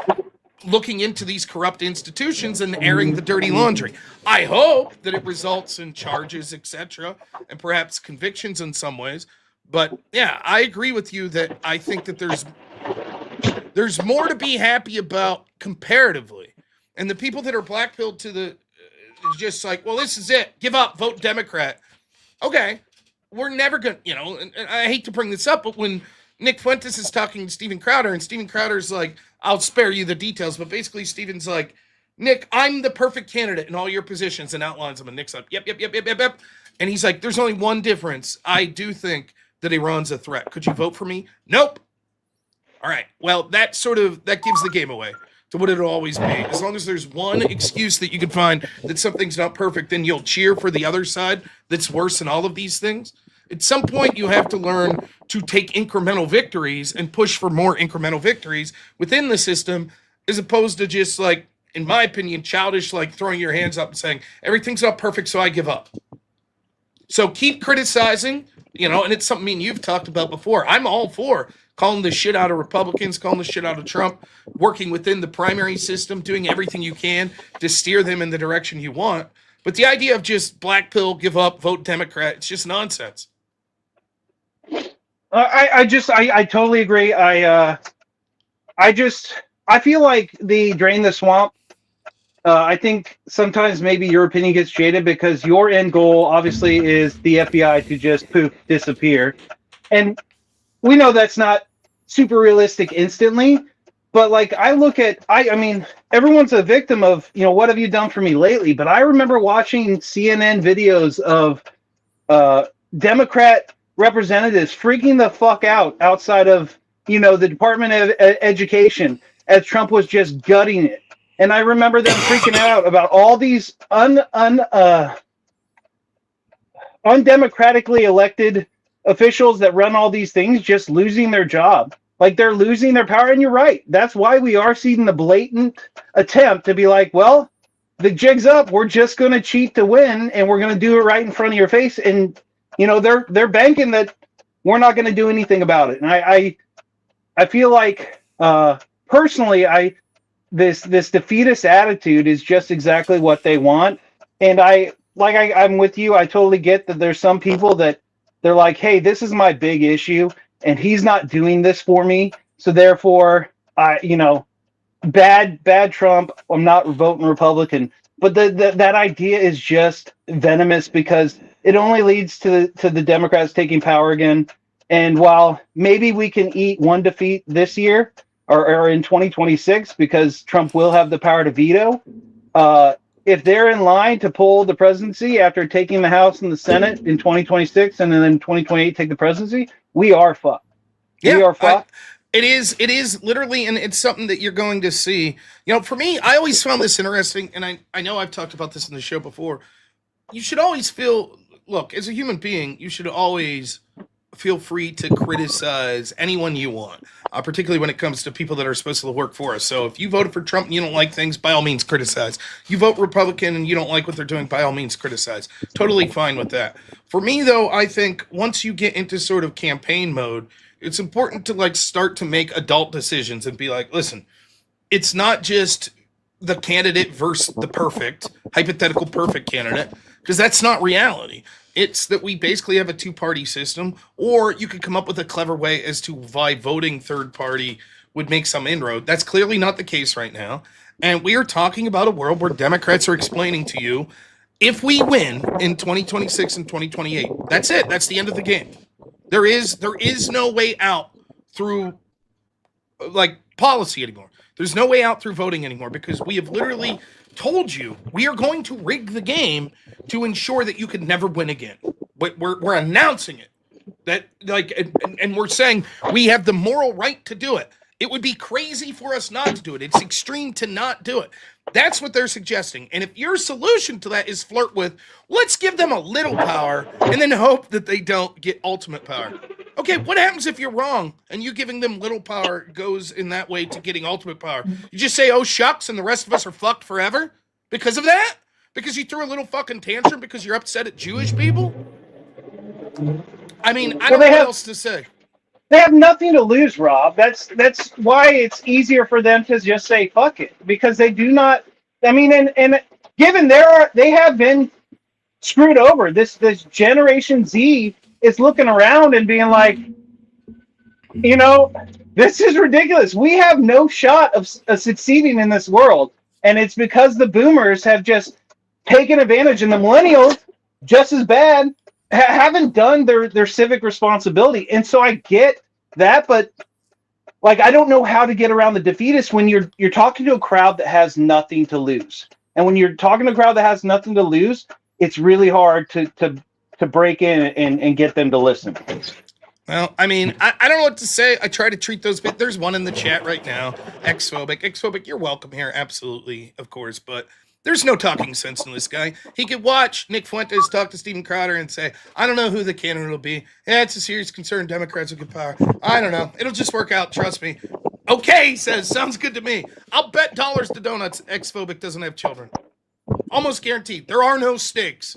looking into these corrupt institutions and airing the dirty laundry. I hope that it results in charges, etc., and perhaps convictions in some ways. But yeah, I agree with you that I think that there's more to be happy about comparatively. And the people that are blackpilled to the just like, well, this is it. Give up, vote Democrat. Okay, we're never going to, and I hate to bring this up, but when Nick Fuentes is talking to Steven Crowder, and Steven Crowder's like, I'll spare you the details, but basically Steven's like, Nick, I'm the perfect candidate in all your positions, and outlines them, and Nick's like, yep. And he's like, there's only one difference. I do think that Iran's a threat. Could you vote for me? Nope. All right. Well, that gives the game away to what it'll always be. As long as there's one excuse that you can find that something's not perfect, then you'll cheer for the other side that's worse than all of these things. At some point, you have to learn to take incremental victories and push for more incremental victories within the system, as opposed to just like, in my opinion, childish, like throwing your hands up and saying, everything's not perfect, so I give up. So keep criticizing, and it's something me and you've talked about before. I'm all for calling the shit out of Republicans, calling the shit out of Trump, working within the primary system, doing everything you can to steer them in the direction you want. But the idea of just black pill, give up, vote Democrat, it's just nonsense. I totally agree. I feel like the drain the swamp. I think sometimes maybe your opinion gets jaded because your end goal obviously is the FBI to just poof disappear, and we know that's not super realistic instantly. But like I look at, I mean, everyone's a victim of what have you done for me lately? But I remember watching CNN videos of Democrat representatives freaking the fuck out outside of the Department of Education as Trump was just gutting it, and I remember them freaking out about all these undemocratically elected officials that run all these things just losing their job, like they're losing their power. And you're right, that's why we are seeing the blatant attempt to be like, well, the jig's up, we're just going to cheat to win, and we're going to do it right in front of your face. And they're banking that we're not going to do anything about it. And I feel like personally, this defeatist attitude is just exactly what they want. And I'm with you. I totally get that there's some people that they're like, hey, this is my big bad Trump. I'm not voting Republican, but that idea is just venomous because it only leads to the Democrats taking power again. And while maybe we can eat one defeat this year or in 2026 because Trump will have the power to veto, if they're in line to pull the presidency after taking the House and the Senate in 2026 and then in 2028 take the presidency, we are fucked. Yeah, we are fucked. it is literally, and it's something that you're going to see. You know, for me, I always found this interesting, and I know I've talked about this in the show before. You should always look, as a human being, you should always feel free to criticize anyone you want, particularly when it comes to people that are supposed to work for us. So if you voted for Trump and you don't like things, by all means, criticize. You vote Republican and you don't like what they're doing, by all means, criticize. Totally fine with that. For me, though, I think once you get into sort of campaign mode, it's important to like start to make adult decisions and be like, listen, it's not just the candidate versus the perfect, hypothetical perfect candidate, because that's not reality. It's that we basically have a two-party system, or you could come up with a clever way as to why voting third party would make some inroad. That's clearly not the case right now. And we are talking about a world where Democrats are explaining to you, if we win in 2026 and 2028, that's it. That's the end of the game. There is no way out through like policy anymore. There's no way out through voting anymore because we have literally told you we are going to rig the game to ensure that you can never win again. We're announcing it that like, and we're saying we have the moral right to do it. It would be crazy for us not to do it. It's extreme to not do it. That's what they're suggesting. And if your solution to that is flirt with, let's give them a little power and then hope that they don't get ultimate power. Okay, what happens if you're wrong and you giving them little power goes in that way to getting ultimate power? You just say, oh, shucks, and the rest of us are fucked forever because of that? Because you threw a little fucking tantrum because you're upset at Jewish people? I mean, I don't know what else to say. They have nothing to lose, Rob. That's why it's easier for them to just say fuck it, because they do not. I mean, and given they have been screwed over. This Generation Z is looking around and being like, you know, this is ridiculous. We have no shot of succeeding in this world, and it's because the boomers have just taken advantage, and the millennials just as bad haven't done their civic responsibility. And so I get that, but like, I don't know how to get around the defeatist when you're talking to a crowd that has nothing to lose. And when you're talking to a crowd that has nothing to lose, it's really hard to break in and get them to listen. Well, I mean, I don't know what to say. I try to treat those, but there's one in the chat right now. Xphobic, you're welcome here. Absolutely, of course, but there's no talking sense in this guy. He could watch Nick Fuentes talk to Steven Crowder and say, I don't know who the candidate will be. Yeah, it's a serious concern. Democrats will get power. I don't know. It'll just work out. Trust me. Okay, he says. Sounds good to me. I'll bet dollars to donuts Xphobic doesn't have children. Almost guaranteed. There are no stakes.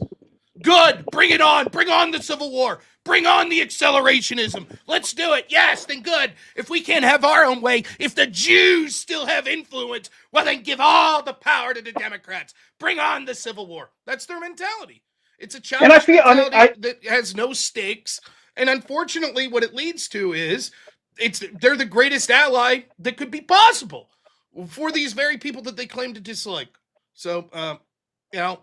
Good. Bring it on. Bring on the Civil War. Bring on the accelerationism. Let's do it. Yes, then good. If we can't have our own way, if the Jews still have influence, well, then give all the power to the Democrats. Bring on the Civil War. That's their mentality. It's a childish mentality that has no stakes. And unfortunately, what it leads to is they're the greatest ally that could be possible for these very people that they claim to dislike. So, you know.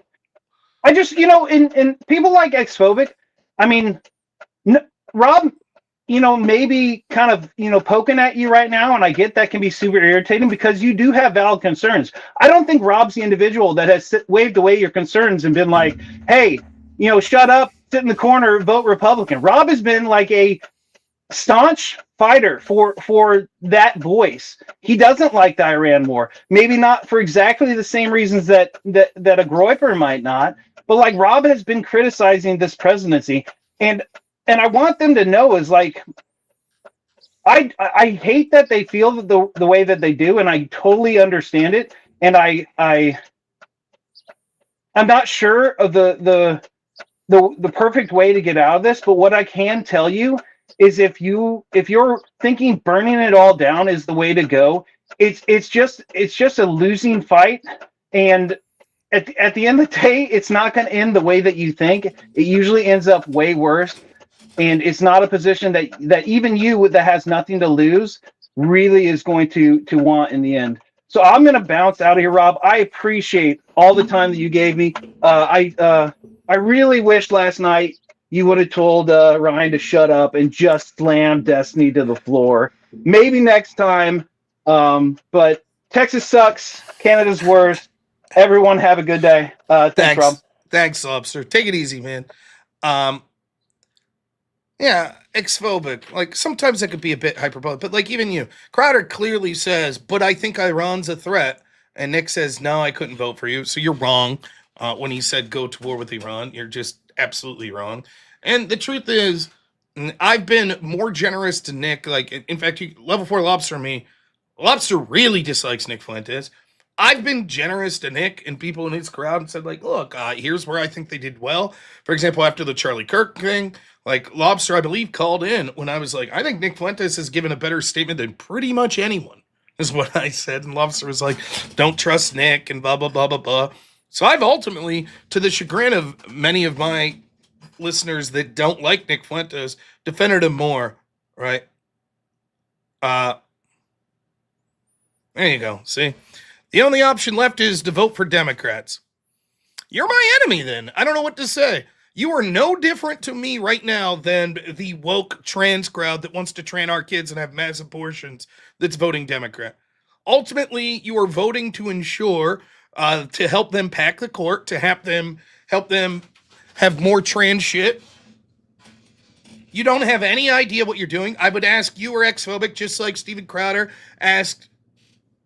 I just, in people like Xphobic, I mean, Rob, maybe kind of, poking at you right now, and I get that can be super irritating because you do have valid concerns. I don't think Rob's the individual that has waved away your concerns and been like, hey, shut up, sit in the corner, vote Republican. Rob has been like a staunch fighter for that voice. He doesn't like the Iran war. Maybe not for exactly the same reasons that a Groyper might not, but like Rob has been criticizing this presidency, and I want them to know is like, I hate that they feel the way that they do, and I totally understand it. And I'm not sure of the perfect way to get out of this, but what I can tell you is if you're thinking burning it all down is the way to go, it's just a losing fight, and at the end of the day, it's not going to end the way that you think. It usually ends up way worse. And it's not a position that even you that has nothing to lose really is going to want in the end. So I'm going to bounce out of here, Rob. I appreciate all the time that you gave me. I really wish last night you would have told Ryan to shut up and just slam Destiny to the floor. Maybe next time. But Texas sucks. Canada's worse. Everyone have a good day. Thanks, Rob. Thanks, Lobster. Take it easy, man. Um, yeah, ex-phobic. Like, sometimes it could be a bit hyperbolic, but like even you, Crowder clearly says, but I think Iran's a threat. And Nick says, no, I couldn't vote for you. So you're wrong. When he said go to war with Iran, you're just absolutely wrong. And the truth is, I've been more generous to Nick. Like, in fact, level 4 Lobster me. Lobster really dislikes Nick Fuentes. I've been generous to Nick and people in his crowd and said, like, look, here's where I think they did well. For example, after the Charlie Kirk thing, like Lobster, I believe, called in when I was like, I think Nick Fuentes has given a better statement than pretty much anyone, is what I said. And Lobster was like, don't trust Nick and blah, blah, blah, blah, blah. So I've ultimately, to the chagrin of many of my listeners that don't like Nick Fuentes, defended him more, right? There you go. See? The only option left is to vote for Democrats. You're my enemy then. I don't know what to say. You are no different to me right now than the woke trans crowd that wants to train our kids and have mass abortions that's voting Democrat. Ultimately, you are voting to ensure to help them pack the court, to help them have more trans shit. You don't have any idea what you're doing. I would ask you are ex-phobic, just like Steven Crowder asked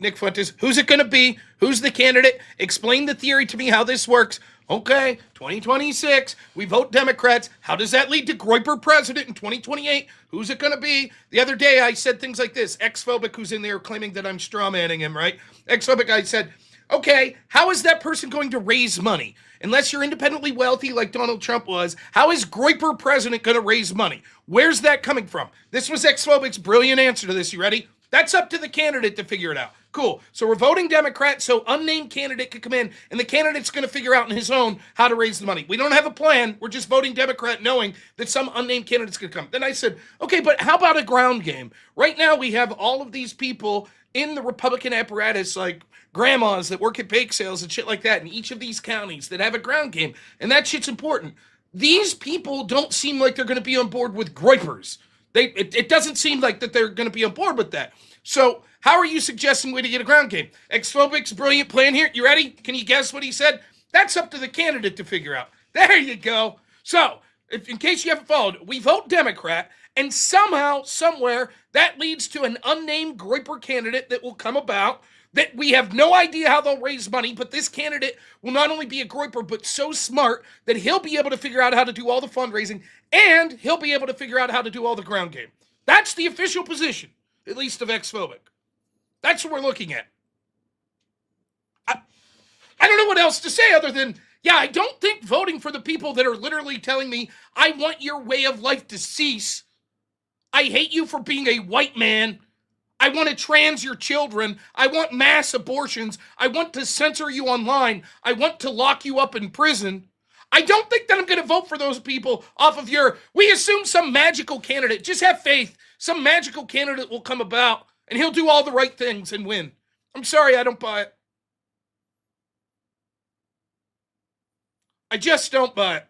Nick Fuentes, who's it going to be? Who's the candidate? Explain the theory to me how this works. Okay, 2026, we vote Democrats. How does that lead to Groyper president in 2028? Who's it going to be? The other day I said things like this. Ex-phobic who's in there claiming that I'm strawmanning him, right? Ex-phobic, I said, okay, how is that person going to raise money? Unless you're independently wealthy like Donald Trump was, how is Groyper president going to raise money? Where's that coming from? This was ex-phobic's brilliant answer to this. You ready? That's up to the candidate to figure it out. Cool. So we're voting Democrat so unnamed candidate could come in and the candidate's going to figure out on his own how to raise the money. We don't have a plan. We're just voting Democrat knowing that some unnamed candidate's going to come. Then I said, okay, but how about a ground game? Right now we have all of these people in the Republican apparatus like grandmas that work at bake sales and shit like that in each of these counties that have a ground game. And that shit's important. These people don't seem like they're going to be on board with Groypers. It doesn't seem like that they're going to be on board with that. So how are you suggesting way to get a ground game? Ex-phobic's brilliant plan here. You ready? Can you guess what he said? That's up to the candidate to figure out. There you go. So, in case you haven't followed, we vote Democrat, and somehow, somewhere, that leads to an unnamed Groyper candidate that will come about that we have no idea how they'll raise money, but this candidate will not only be a Groyper, but so smart that he'll be able to figure out how to do all the fundraising, and he'll be able to figure out how to do all the ground game. That's the official position, at least of ex-phobic. That's what we're looking at. I don't know what else to say other than, yeah, I don't think voting for the people that are literally telling me, I want your way of life to cease. I hate you for being a white man. I want to trans your children. I want mass abortions. I want to censor you online. I want to lock you up in prison. I don't think that I'm going to vote for those people off of we assume some magical candidate. Just have faith. Some magical candidate will come about and he'll do all the right things and win. I'm sorry, I don't buy it. I just don't buy it.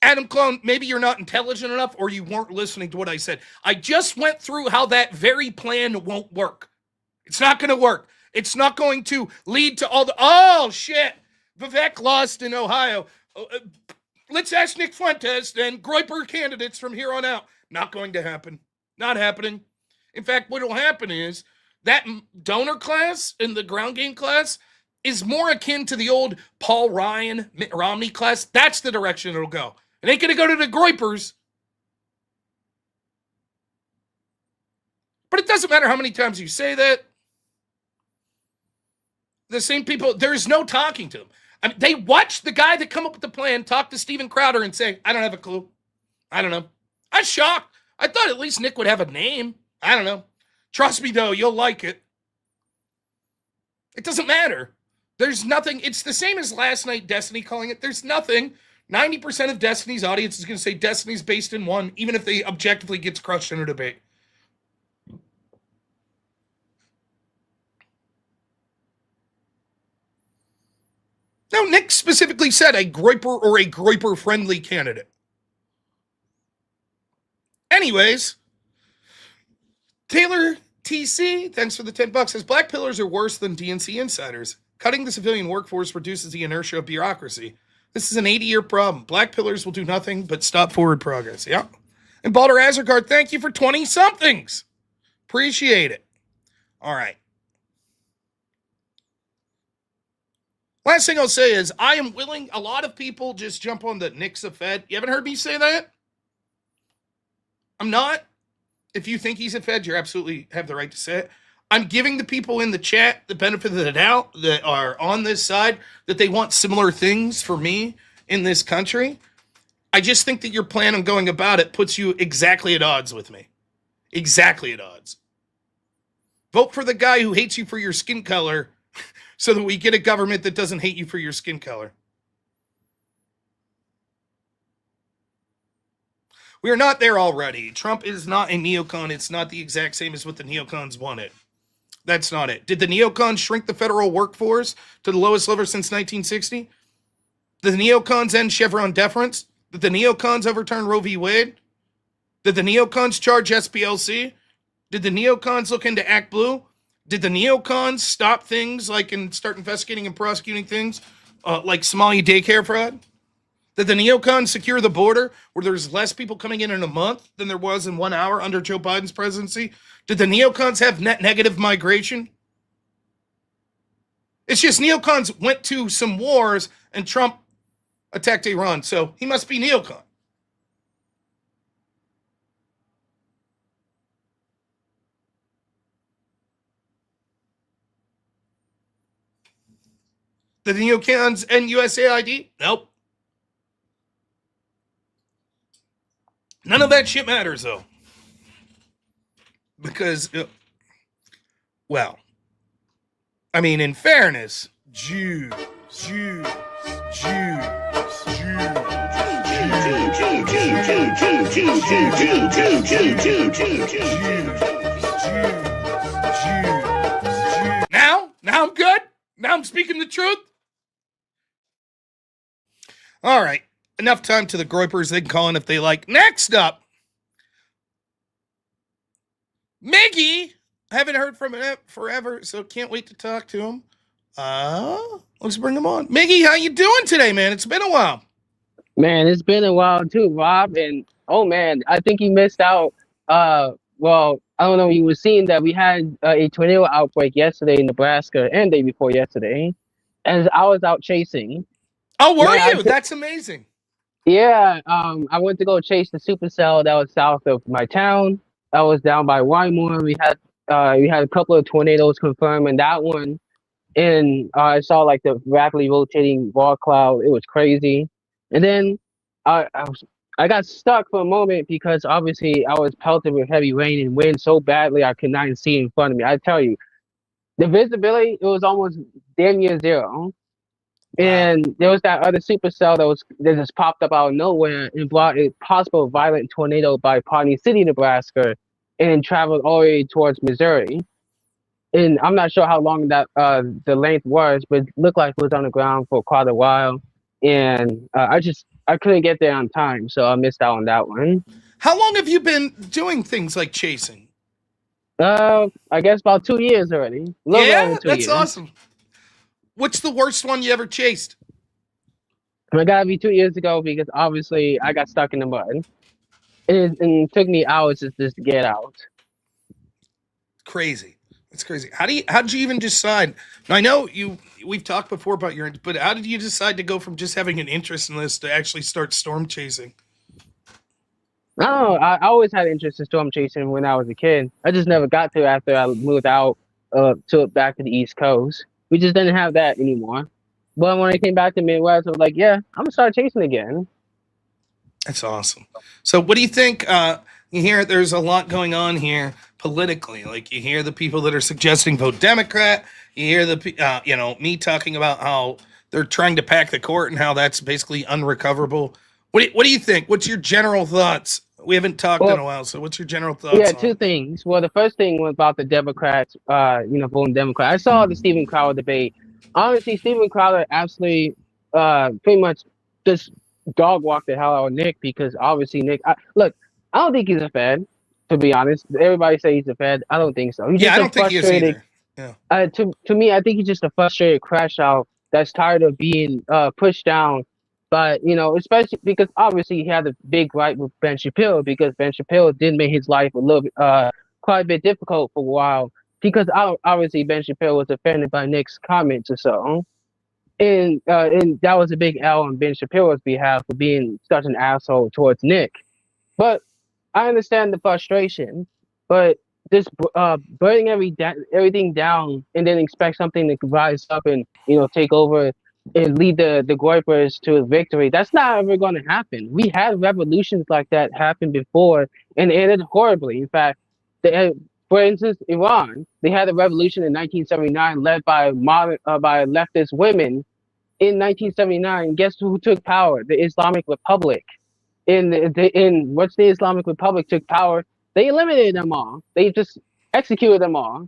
Adam Clone, maybe you're not intelligent enough or you weren't listening to what I said. I just went through how that very plan won't work. It's not going to work. It's not going to lead to all the... Oh, shit. Vivek lost in Ohio. Let's ask Nick Fuentes, then Groyper candidates from here on out. Not going to happen. Not happening. In fact, what will happen is that donor class in the ground game class is more akin to the old Paul Ryan, Mitt Romney class. That's the direction it'll go. It ain't going to go to the Groypers. But it doesn't matter how many times you say that. The same people, there's no talking to them. I mean, they watch the guy that come up with the plan talk to Steven Crowder and say, I don't have a clue. I don't know. I'm shocked. I thought at least Nick would have a name. I don't know. Trust me, though, you'll like it. It doesn't matter. There's nothing. It's the same as last night, Destiny calling it. There's nothing. 90% of Destiny's audience is going to say Destiny's based in one, even if they objectively gets crushed in a debate. No, Nick specifically said a Groiper or a Groiper-friendly candidate. Anyways, Taylor TC, thanks for the $10, says black pillars are worse than DNC insiders. Cutting the civilian workforce reduces the inertia of bureaucracy. This is an 80-year problem. Black pillars will do nothing but stop forward progress. Yeah. And Balder Azargard, thank you for 20-somethings. Appreciate it. All right. Last thing I'll say is I am willing, a lot of people just jump on the Nick's a Fed. You haven't heard me say that? I'm not. If you think he's a Fed, you absolutely have the right to say it. I'm giving the people in the chat the benefit of the doubt that are on this side that they want similar things for me in this country. I just think that your plan on going about it puts you exactly at odds with me. Exactly at odds. Vote for the guy who hates you for your skin color so that we get a government that doesn't hate you for your skin color. We are not there already. Trump is not a neocon. It's not the exact same as what the neocons wanted. That's not it. Did the neocons shrink the federal workforce to the lowest level since 1960? Did the neocons end Chevron deference? Did the neocons overturn Roe v. Wade? Did the neocons charge SPLC? Did the neocons look into Act Blue? Did the neocons stop things like and start investigating and prosecuting things like Somali daycare fraud? Did the neocons secure the border where there's less people coming in a month than there was in 1 hour under Joe Biden's presidency? Did the neocons have net negative migration? It's just neocons went to some wars and Trump attacked Iran, so he must be neocon. Did the neocons end USAID? Nope. None of that shit matters, though. Because, well, I mean, in fairness, Jews. Now I'm good. Now I'm speaking the truth. All right. Enough time to the Groipers. They can call in if they like. Next up, Miggy. I haven't heard from him forever, so can't wait to talk to him. Let's bring him on. Miggy, how you doing today, man? It's been a while. Man, it's been a while too, Rob. And oh man, I think you missed out. Well, I don't know. You were seeing that we had a tornado outbreak yesterday in Nebraska and day before yesterday, and I was out chasing. Oh, were you? That's amazing. Yeah. I went to go chase the supercell that was south of my town. I was down by Wymore. We had a couple of tornadoes confirmed, and that one, and I saw like the rapidly rotating raw cloud. It was crazy. And then I got stuck for a moment because obviously I was pelted with heavy rain and wind so badly I could not even see in front of me. I tell you, the visibility, it was almost damn near zero. And there was that other supercell that just popped up out of nowhere and brought a possible violent tornado by Pawnee City, Nebraska, and traveled all the way towards Missouri. And I'm not sure how long that the length was, but it looked like it was on the ground for quite a while. And I couldn't get there on time, so I missed out on that one. How long have you been doing things like chasing? I guess about 2 years already. Yeah, that's awesome. What's the worst one you ever chased? It gotta be 2 years ago because obviously I got stuck in the mud. And it took me hours just to get out. Crazy. It's crazy. How did you even decide? Now, I know we've talked before about but how did you decide to go from just having an interest in this to actually start storm chasing? No, I always had interest in storm chasing when I was a kid. I just never got to after I moved out back to the East Coast. We just didn't have that anymore. But when I came back to Midwest, I was like, yeah, I'm gonna start chasing again. That's awesome. So what do you think? You hear there's a lot going on here politically. Like you hear the people that are suggesting vote Democrat. You hear the me talking about how they're trying to pack the court and how that's basically unrecoverable. What do you think? What's your general thoughts? We haven't talked in a while, so what's your general thoughts? Yeah, two things. Well, the first thing was about the Democrats, voting Democrat. I saw the Steven Crowder debate. Honestly, Steven Crowder absolutely pretty much just dog walk the hell out of Nick because obviously Nick. Look, I don't think he's a Fed. To be honest, everybody say he's a Fed. I don't think so. He's Yeah, just I a don't think he is frustrated. either. Yeah. To me, I think he's just a frustrated crash out that's tired of being pushed down. But especially because obviously he had a big fight with Ben Shapiro because Ben Shapiro did make his life a little bit, quite a bit difficult for a while because obviously Ben Shapiro was offended by Nick's comments or so. And that was a big L on Ben Shapiro's behalf for being such an asshole towards Nick. But I understand the frustration, but just burning everything down and then expect something to rise up and take over and lead the Goipers to a victory. That's not ever going to happen. We had revolutions like that happen before and it ended horribly. In fact, for instance, Iran, they had a revolution in 1979 led by by leftist women. In 1979, guess who took power? The Islamic Republic. Once the Islamic Republic took power, they eliminated them all. They just executed them all.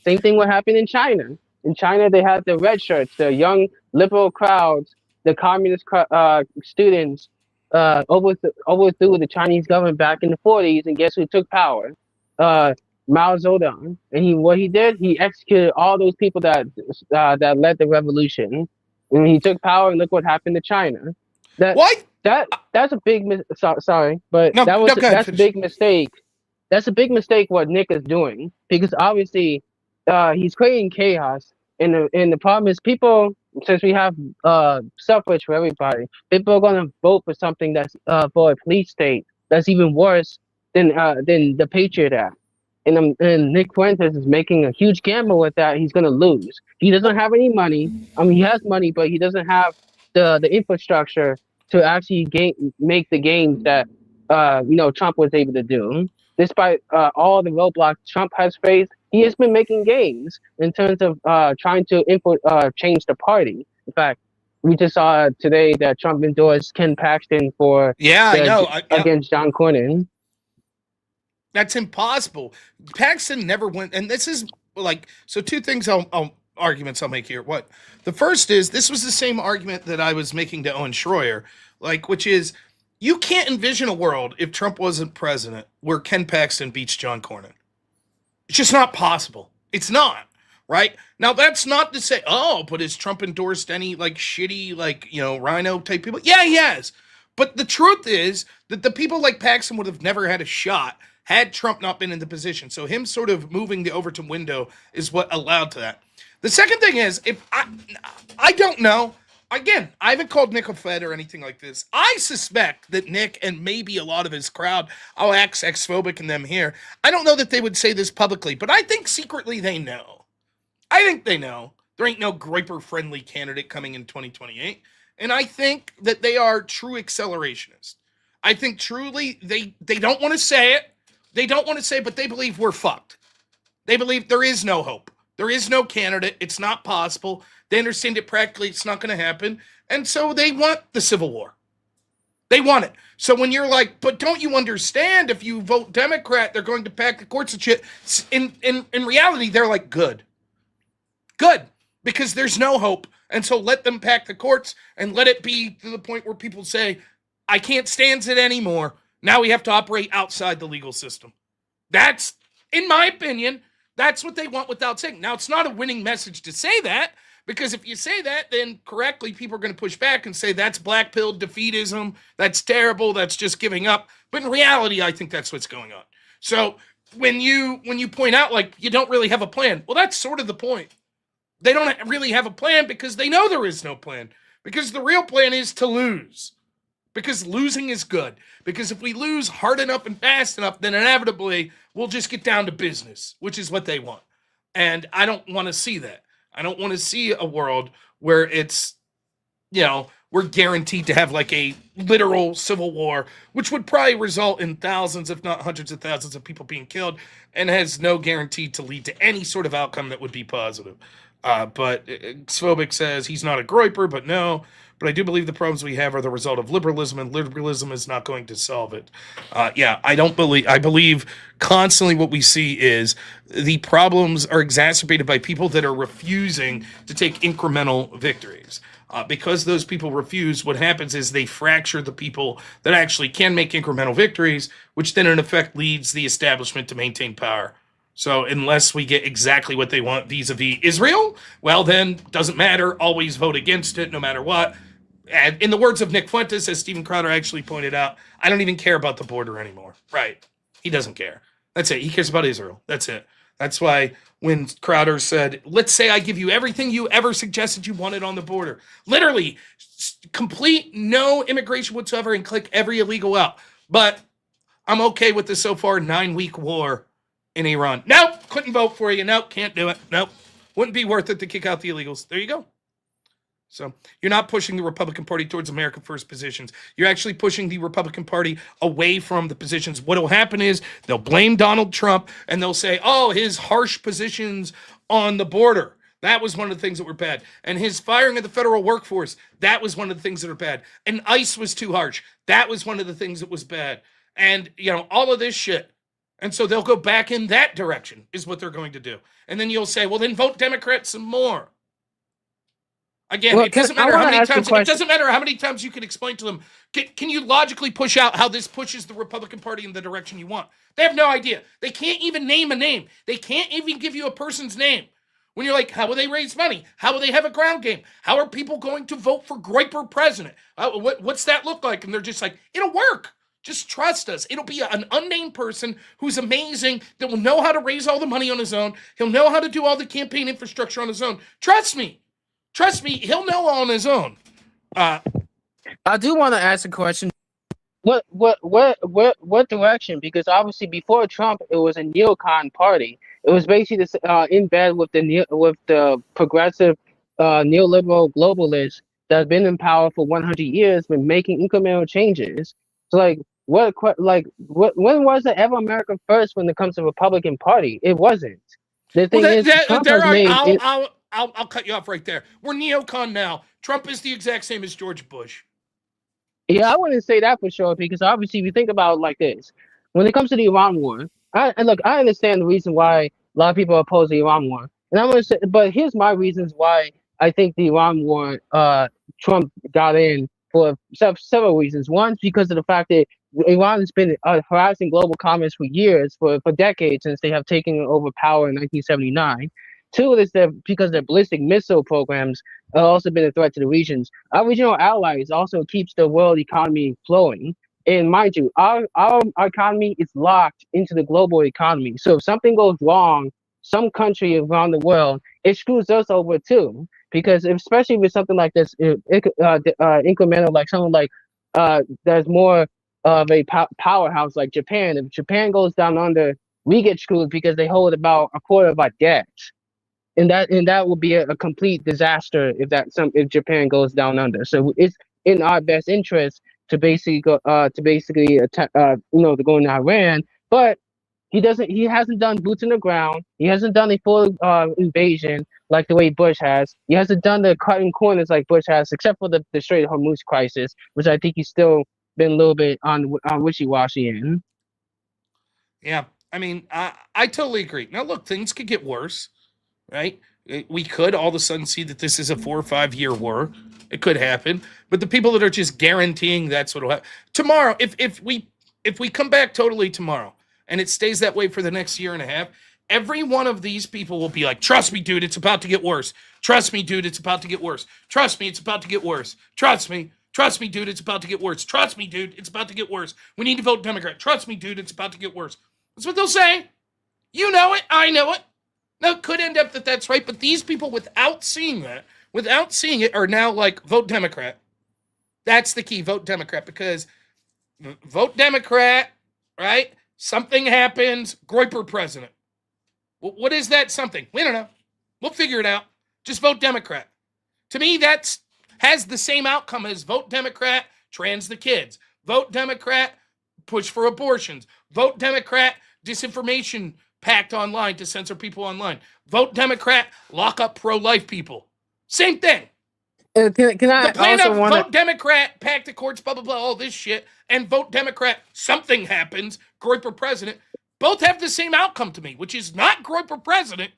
Same thing what happened in China. In China, they had the red shirts, the young liberal crowds, the communist students overthrew the Chinese government back in the 40s, and guess who took power? Uh, Mao Zedong. And what he did, he executed all those people that led the revolution. And he took power, and look what happened to China. That What? that's a big sorry, but No, no, go ahead, that's a finish. big mistake. That's a big mistake what Nick is doing because obviously he's creating chaos and the problem is people since we have suffrage for everybody, people are gonna vote for something that's for a police state that's even worse than the Patriot Act. And Nick Fuentes is making a huge gamble with that. He's gonna lose. He doesn't have any money. I mean, he has money, but he doesn't have the infrastructure to actually make the gains that Trump was able to do. Despite all the roadblocks Trump has faced, he has been making gains in terms of trying to change the party. In fact, we just saw today that Trump endorsed Ken Paxton for Yeah, I know. against John Cornyn. That's impossible. Paxton never went, and this is like so. Two things arguments I'll make here. What the first is this was the same argument that I was making to Owen Schroyer, which is you can't envision a world if Trump wasn't president where Ken Paxton beats John Cornyn. It's just not possible. It's not. Right? Now that's not to say, but has Trump endorsed any shitty rhino type people? Yeah, he has. But the truth is that the people like Paxton would have never had a shot had Trump not been in the position. So him sort of moving the Overton window is what allowed to that. The second thing is, if I don't know. Again, I haven't called Nick a Fed or anything like this. I suspect that Nick and maybe a lot of his crowd, I'll act ex-phobic in them here. I don't know that they would say this publicly, but I think secretly they know. I think they know. There ain't no Groiper-friendly candidate coming in 2028. And I think that they are true accelerationists. I think truly they don't want to say it. They don't want to say, but they believe we're fucked. They believe there is no hope. There is no candidate. It's not possible. They understand it practically. It's not going to happen. And so they want the Civil War. They want it. So when you're like, but don't you understand if you vote Democrat, they're going to pack the courts and shit. In reality, they're like, good. Good. Because there's no hope. And so let them pack the courts and let it be to the point where people say, I can't stand it anymore. Now we have to operate outside the legal system. That's, in my opinion, that's what they want without saying. Now, it's not a winning message to say that, because if you say that, then correctly, people are going to push back and say that's black pill defeatism, that's terrible, that's just giving up. But in reality, I think that's what's going on. So when you point out, you don't really have a plan, well, that's sort of the point. They don't really have a plan because they know there is no plan. Because the real plan is to lose. Because losing is good. Because if we lose hard enough and fast enough, then inevitably we'll just get down to business, which is what they want. And I don't want to see that. I don't want to see a world where it's, we're guaranteed to have a literal civil war, which would probably result in thousands, if not hundreds of thousands of people being killed and has no guarantee to lead to any sort of outcome that would be positive. But Svoboc says he's not a Groiper, but no. but I do believe the problems we have are the result of liberalism, and liberalism is not going to solve it. I believe constantly what we see is the problems are exacerbated by people that are refusing to take incremental victories. Because those people refuse, what happens is they fracture the people that actually can make incremental victories, which then in effect leads the establishment to maintain power. So unless we get exactly what they want vis-a-vis Israel, well then, doesn't matter, always vote against it no matter what. And in the words of Nick Fuentes, as Steven Crowder actually pointed out, I don't even care about the border anymore. Right. He doesn't care. That's it. He cares about Israel. That's it. That's why when Crowder said, let's say I give you everything you ever suggested you wanted on the border, literally complete no immigration whatsoever and click every illegal out. But I'm okay with the so far 9-week war in Iran. Nope, couldn't vote for you. Nope, can't do it. Nope, wouldn't be worth it to kick out the illegals. There you go. So you're not pushing the Republican Party towards America First positions. You're actually pushing the Republican Party away from the positions. What will happen is they'll blame Donald Trump and they'll say, oh, his harsh positions on the border. That was one of the things that were bad. And his firing of the federal workforce, that was one of the things that are bad. And ICE was too harsh. That was one of the things that was bad. And, all of this shit. And so they'll go back in that direction is what they're going to do. And then you'll say, well, then vote Democrat some more. Again, it doesn't matter how many times. It doesn't matter how many times you can explain to them. Can you logically push out how this pushes the Republican Party in the direction you want? They have no idea. They can't even name a name. They can't even give you a person's name. When you're like, how will they raise money? How will they have a ground game? How are people going to vote for Groyper president? What's that look like? And they're just like, it'll work. Just trust us. It'll be an unnamed person who's amazing that will know how to raise all the money on his own. He'll know how to do all the campaign infrastructure on his own. Trust me. Trust me, he'll know on his own. I do want to ask a question. What direction? Because obviously before Trump, it was a neocon party. It was basically this, in bed with the progressive neoliberal globalists that have been in power for 100 years, been making incremental changes. So when was it ever America first when it comes to Republican Party? It wasn't. The thing is, Trump has made. I'll cut you off right there. We're neocon now. Trump is the exact same as George Bush. Yeah, I wouldn't say that for sure, because obviously, if you think about it like this, when it comes to the Iran war, I understand the reason why a lot of people oppose the Iran war, and I'm gonna say, but here's my reasons why I think the Iran war, Trump got in for several reasons. One, because of the fact that Iran has been harassing global commerce for years, for decades, since they have taken over power in 1979. Two is that because their ballistic missile programs have also been a threat to the regions. Our regional allies also keeps the world economy flowing. And mind you, our economy is locked into the global economy. So if something goes wrong, some country around the world, it screws us over too. Because especially with something like this, incremental, like something like there's more of a powerhouse like Japan. If Japan goes down under, we get screwed because they hold about a quarter of our debt. And that will be a complete disaster if Japan goes down under. So it's in our best interest to basically attack, to go into Iran. But he hasn't done boots on the ground. He hasn't done a full invasion like the way Bush has. He hasn't done the cutting corners like Bush has, except for the Strait of Hormuz crisis, which I think he's still been a little bit on wishy-washy in. Yeah, I mean, I totally agree. Now, look, things could get worse. Right? We could all of a sudden see that this is a 4 or 5 year war. It could happen. But the people that are just guaranteeing that's what will happen tomorrow, if we come back totally tomorrow and it stays that way for the next year and a half, every one of these people will be like, trust me, dude, it's about to get worse. Trust me, dude, it's about to get worse. Trust me, it's about to get worse. Trust me, dude, it's about to get worse. Trust me, dude, it's about to get worse. We need to vote Democrat. Trust me, dude, it's about to get worse. That's what they'll say. You know it. I know it. Now, it could end up that that's right, but these people, without seeing it, are now like, vote Democrat. That's the key, vote Democrat, because vote Democrat, right? Something happens, Groyper president. What is that something? We don't know. We'll figure it out. Just vote Democrat. To me, that has the same outcome as vote Democrat, trans the kids. Vote Democrat, push for abortions. Vote Democrat, disinformation packed online to censor people online. Vote Democrat, lock up pro-life people. Same thing. Can I The plan also of want vote Democrat, pack the courts, blah, blah, blah, all this shit, and vote Democrat, something happens, Groyper president, both have the same outcome to me, which is not Groyper president.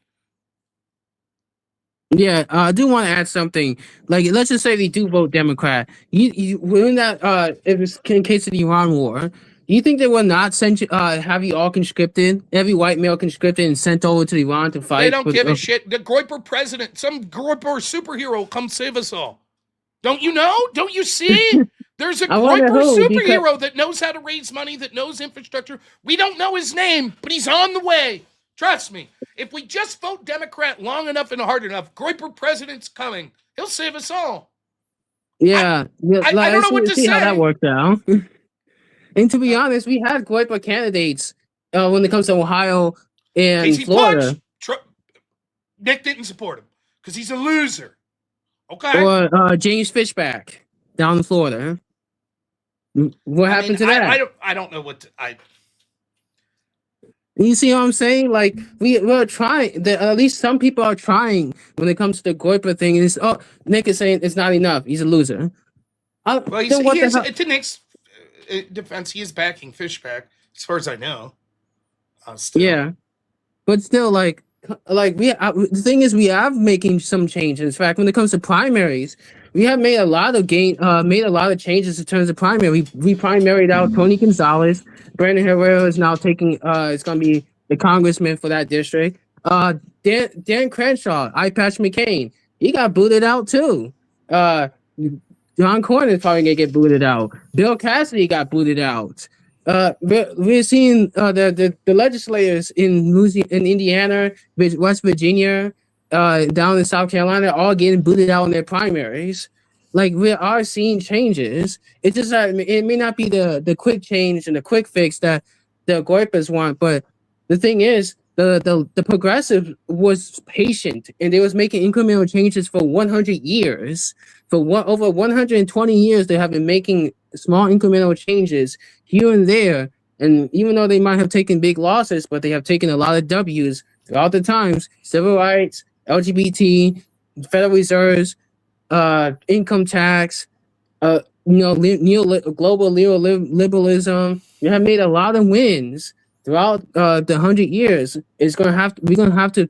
Yeah, I do want to add something. Like, let's just say they do vote Democrat. You when that if it's in case of the Iran war, you think they will not send you have you all conscripted, every white male conscripted and sent over to Iran to They fight? don't give a shit. The Groyper president, some Groyper superhero will come save us all. Don't you know? Don't you see? There's a I wonder Groyper who, because superhero that knows how to raise money, that knows infrastructure. We don't know his name, but he's on the way. Trust me. If we just vote Democrat long enough and hard enough, Groyper president's coming. He'll save us all. yeah, I like, don't know what to see how that say. worked out. And to be honest, we had Groyper candidates when it comes to Ohio and Casey Florida, Punch, Nick didn't support him because he's a loser. Okay? or James Fishback down in Florida. What happened to that? I don't know what to... You see what I'm saying? Like we're trying. At least some people are trying when it comes to the Groyper thing. And Nick is saying it's not enough. He's a loser. Well, then what the hell? to Nick's defense, he is backing Fishback, as far as I know. Still. Yeah, but still, like the thing is, we have making some changes. In fact, when it comes to primaries, we have made a lot of changes in terms of primary. We primaried out Tony Gonzalez. Brandon Herrera is now taking. It's going to be the congressman for that district. Dan Crenshaw, Eye Patch McCain, he got booted out too. John Cornyn is probably gonna get booted out. Bill Cassidy got booted out. We're seeing the legislators in Indiana, West Virginia, down in South Carolina, all getting booted out in their primaries. Like, we are seeing changes. It's just that it may not be the quick change and the quick fix that the Groypers want, but the thing is, the progressive was patient and they was making incremental changes for 100 years. Over 120 years, they have been making small incremental changes here and there. And even though they might have taken big losses, but they have taken a lot of W's throughout the times: civil rights, LGBT, Federal Reserves, income tax, global neoliberalism. You have made a lot of wins throughout the 100 years. We're gonna have to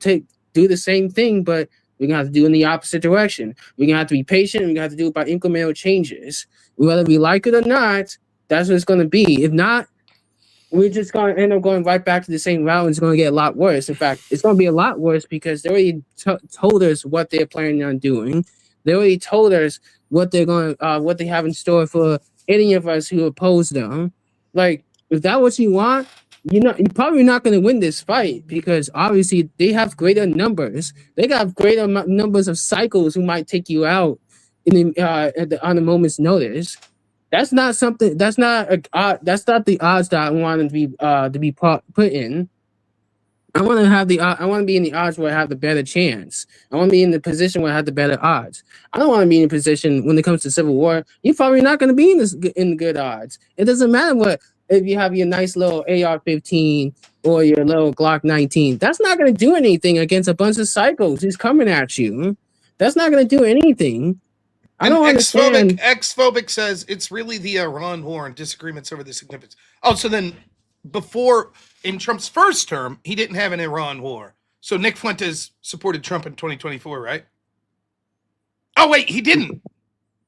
do the same thing, but we're gonna have to do it in the opposite direction. We're gonna have to be patient. We're gonna have to do it by incremental changes. Whether we like it or not, that's what it's gonna be. If not, we're just gonna end up going right back to the same route, and it's gonna get a lot worse. In fact, it's gonna be a lot worse because they already told us what they're planning on doing. They already told us what they have in store for any of us who oppose them. Like, if that's what you want, you're probably not going to win this fight because obviously they have greater numbers. They got greater numbers of cycles who might take you out on a moment's notice. That's not something. That's not the odds that I want to be put in. I want to be in the odds where I have the better chance. I want to be in the position where I have the better odds. I don't want to be in a position when it comes to civil war. You're probably not going to be in good odds. It doesn't matter if you have your nice little AR-15 or your little Glock 19. That's not going to do anything against a bunch of psychos who's coming at you. That's not going to do anything. I don't understand. Xphobic says it's really the Iran war and disagreements over the significance. Oh, so then before, in Trump's first term, he didn't have an Iran war. So Nick Fuentes supported Trump in 2024, right? Oh, wait, he didn't.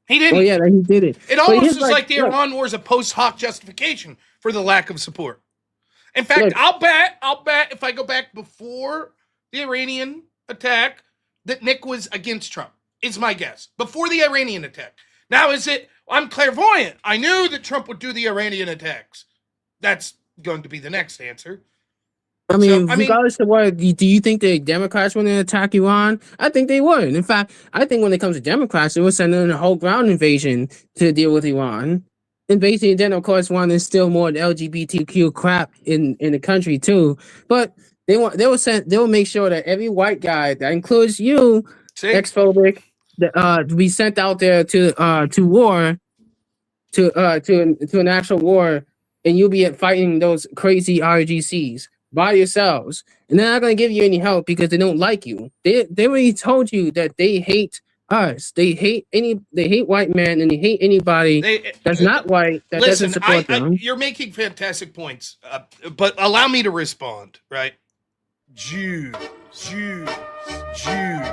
He didn't. Oh, yeah, he did it. It almost is like the Iran war is a post hoc justification for the lack of support. In fact, I'll bet if I go back before the Iranian attack that Nick was against Trump, is my guess. Before the Iranian attack. Now, I'm clairvoyant. I knew that Trump would do the Iranian attacks. That's going to be the next answer. I mean, regardless of what, do you think the Democrats want to attack Iran? I think they would. In fact, I think when it comes to Democrats, they would send in a whole ground invasion to deal with Iran. And basically, then, of course, want to instill more LGBTQ crap in the country, too. But they will make sure that every white guy, that includes you, Xphobic, be sent out there to war, to an actual war, and you'll be fighting those crazy RGCs by yourselves, and they're not going to give you any help because they don't like you. They already told you that they hate us. They hate white men, and they hate anybody They that's not white that doesn't listen. support them. You're making fantastic points, but allow me to respond. Right? Jews, Jews, Jews,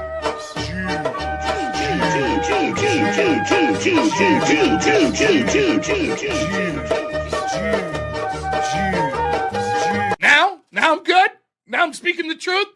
Now I'm good. Now I'm speaking the truth.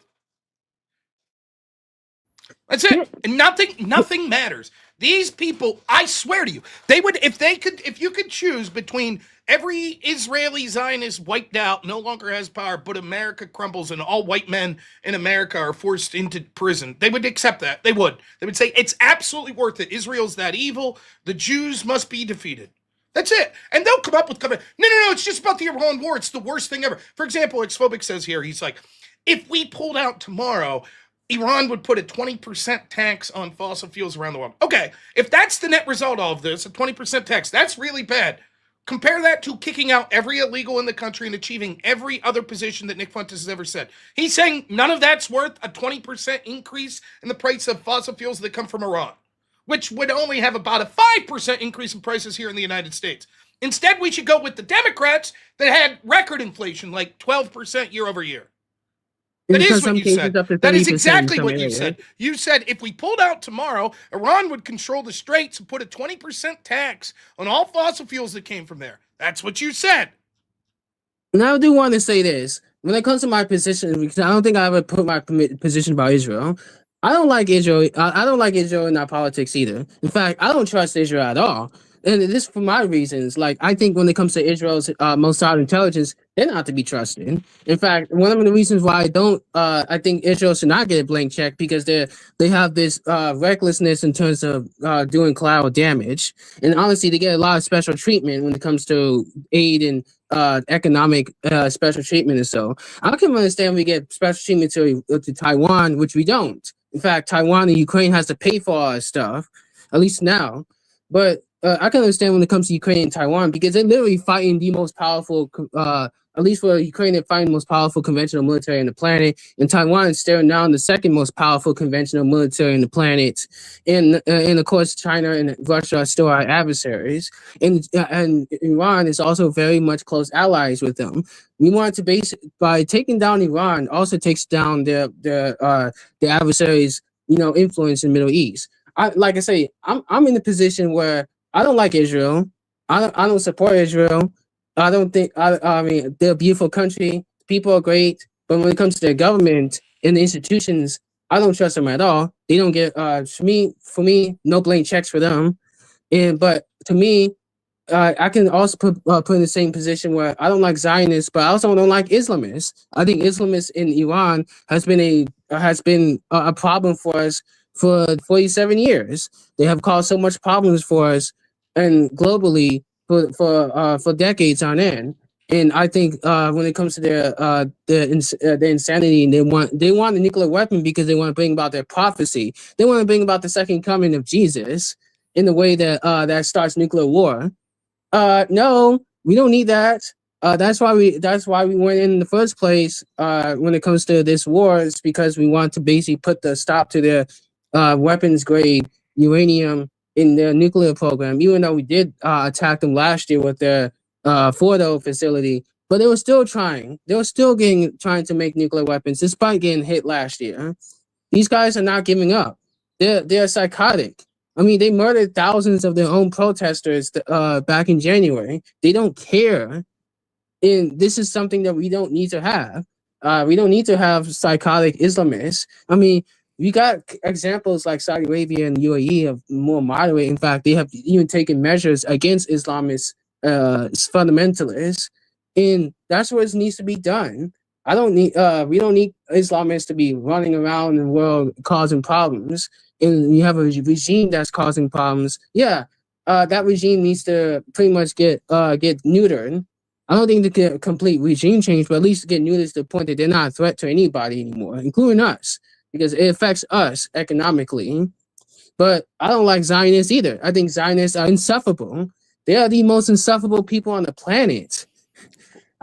That's it. And nothing matters. These people, I swear to you, they would if you could choose between every Israeli Zionist wiped out, no longer has power, but America crumbles and all white men in America are forced into prison, they would accept that. They would say it's absolutely worth it. Israel's that evil. The Jews must be defeated. That's it. And they'll come up with no, it's just about the Iran war. It's the worst thing ever. For example, Xphobic says here, he's like, if we pulled out tomorrow, Iran would put a 20% tax on fossil fuels around the world. Okay, if that's the net result of this, a 20% tax, that's really bad. Compare that to kicking out every illegal in the country and achieving every other position that Nick Fuentes has ever said. He's saying none of that's worth a 20% increase in the price of fossil fuels that come from Iran, which would only have about a 5% increase in prices here in the United States. Instead, we should go with the Democrats that had record inflation, like 12% year over year. That is what you said. That is exactly what you said. You said if we pulled out tomorrow, Iran would control the straits and put a 20% tax on all fossil fuels that came from there. That's what you said. Now, I do want to say this. When it comes to my position, because I don't think I ever put my position about Israel, I don't like Israel. I don't like Israel in our politics either. In fact, I don't trust Israel at all. And this for my reasons. Like, I think when it comes to Israel's Mossad intelligence, they're not to be trusted. In fact, one of the reasons why I think Israel should not get a blank check because they have this recklessness in terms of doing collateral damage. And honestly, they get a lot of special treatment when it comes to aid and economic special treatment and so. I can understand we get special treatment to Taiwan, which we don't. In fact, Taiwan and Ukraine has to pay for all this stuff, at least now. But I can understand when it comes to Ukraine and Taiwan because they're literally fighting the most powerful, at least for Ukraine, they're fighting the most powerful conventional military on the planet. And Taiwan is staring down the second most powerful conventional military on the planet. And of course, China and Russia are still our adversaries. And Iran is also very much close allies with them. We want to by taking down Iran also takes down their adversaries, influence in the Middle East. Like I say, I'm in a position where I don't like Israel. I don't support Israel. I don't think I mean they're a beautiful country. People are great, but when it comes to their government and the institutions, I don't trust them at all. They don't get for me no blank checks for them. But to me, I can also put in the same position where I don't like Zionists, but I also don't like Islamists. I think Islamists in Iran has been a problem for us for 47 years. They have caused so much problems for us and globally for decades on end. And I think when it comes to their insanity, they want a nuclear weapon because they want to bring about their prophecy. They want to bring about the second coming of Jesus in the way that that starts nuclear war. No, we don't need that. That's why we went in the first place. When it comes to this war, it's because we want to basically put the stop to their weapons grade uranium in their nuclear program. Even though we did attack them last year with their Fordo facility, but they were still trying. They were still trying to make nuclear weapons despite getting hit last year. These guys are not giving up. They're psychotic. I mean, they murdered thousands of their own protesters back in January. They don't care. And this is something that we don't need to have. We don't need to have psychotic Islamists. I mean, we got examples like Saudi Arabia and UAE of more moderate. In fact, they have even taken measures against Islamist fundamentalists. And that's what needs to be done. We don't need Islamists to be running around in the world causing problems. And you have a regime that's causing problems. Yeah, that regime needs to pretty much get neutered. I don't think to get a complete regime change, but at least get neutered to the point that they're not a threat to anybody anymore, including us, because it affects us economically. But I don't like Zionists either. I think Zionists are insufferable. They are the most insufferable people on the planet.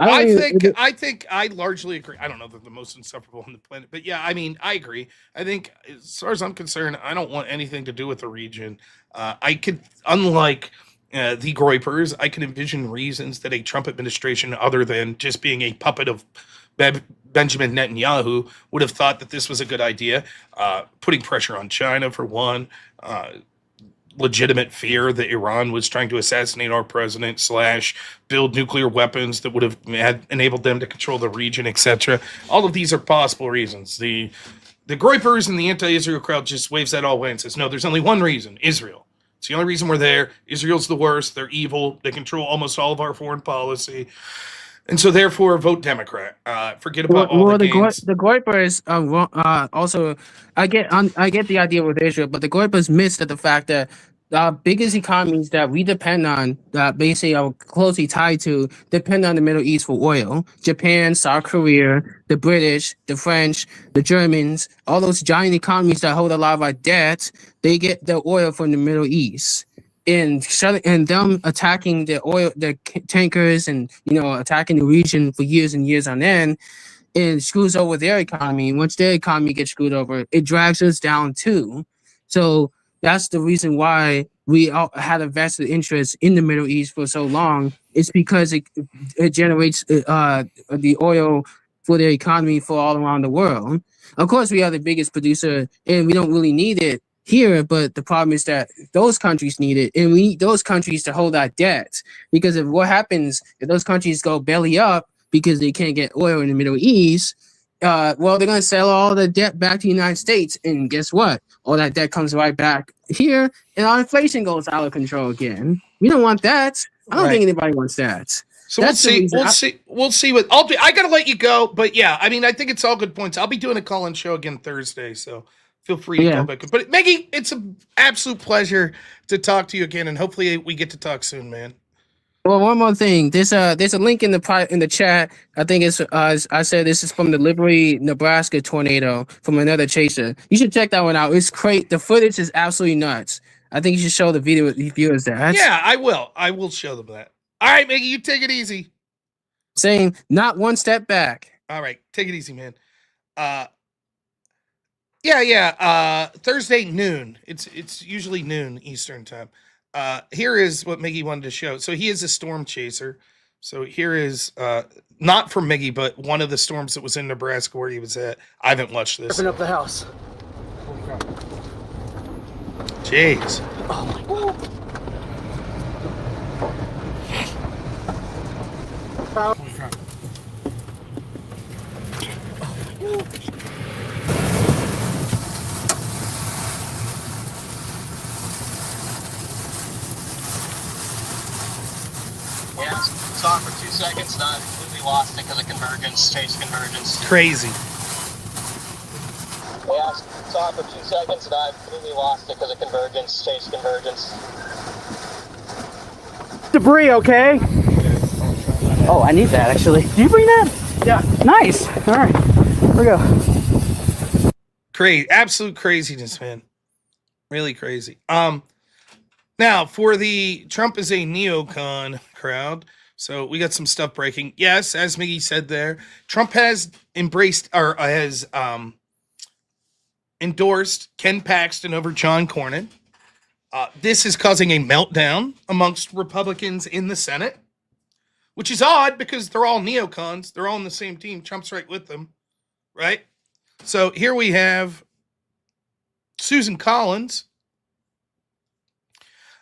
I don't even, I largely agree. I don't know if they're the most insufferable on the planet, but yeah, I mean, I agree. I think, as far as I'm concerned, I don't want anything to do with the region. I could, unlike the Groypers, I can envision reasons that a Trump administration, other than just being a puppet of Benjamin Netanyahu, would have thought that this was a good idea. Putting pressure on China, for one. Legitimate fear that Iran was trying to assassinate our president slash build nuclear weapons that would have enabled them to control the region, etc. All of these are possible reasons. The Groypers and the anti-Israel crowd just waves that all away and says, no, there's only one reason: Israel. It's the only reason we're there. Israel's the worst. They're evil. They control almost all of our foreign policy. And so, therefore, vote Democrat. Forget about all the gains. The Groypers also, I get the idea with Israel, but the Groypers missed the fact that the biggest economies that we depend on, that basically are closely tied to, depend on the Middle East for oil. Japan, South Korea, the British, the French, the Germans, all those giant economies that hold a lot of our debt, they get their oil from the Middle East. And them attacking the tankers, and attacking the region for years and years on end, and screws over their economy. Once their economy gets screwed over, it drags us down too. So that's the reason why we all had a vested interest in the Middle East for so long. It's because it generates the oil for their economy for all around the world. Of course, we are the biggest producer, and we don't really need it here, but the problem is that those countries need it, and we need those countries to hold our debt. Because if those countries go belly up because they can't get oil in the Middle East, they're going to sell all the debt back to the United States, and guess what? All that debt comes right back here, and our inflation goes out of control again. We don't want that. I don't think anybody wants that. So we'll see. We'll see what I'll do. I got to let you go, but yeah, I mean, I think it's all good points. I'll be doing a call-in show again Thursday, so feel free to call back. But Maggie, it's an absolute pleasure to talk to you again, and hopefully we get to talk soon, man. Well, one more thing. There's a link in the chat. I think it's I said this is from the Liberty, Nebraska tornado from another chaser. You should check that one out. It's great. The footage is absolutely nuts. I think you should show the viewers that. Yeah, I will. I will show them that. All right, Maggie, you take it easy. Saying not one step back. All right, take it easy, man. Yeah. Thursday noon. It's usually noon Eastern time. Here is what Miggy wanted to show. So he is a storm chaser. So here is not from Miggy, but one of the storms that was in Nebraska where he was at. I haven't watched this. Open up the house. Jeez. Oh my god. Yeah, saw it for 2 seconds, and I completely lost it because of convergence, chase convergence. Crazy. Yeah, saw it for 2 seconds, and I completely lost it because of convergence, chase convergence. Debris, okay? Oh, I need that actually. Do you bring that? Yeah. Nice. All right. Here we go. Absolute craziness, man. Really crazy. Now for the Trump is a neocon crowd. So we got some stuff breaking. Yes, as Miggy said there, Trump has endorsed Ken Paxton over John Cornyn. This is causing a meltdown amongst Republicans in the Senate, which is odd because they're all neocons. They're all on the same team. Trump's right with them, right? So here we have Susan Collins.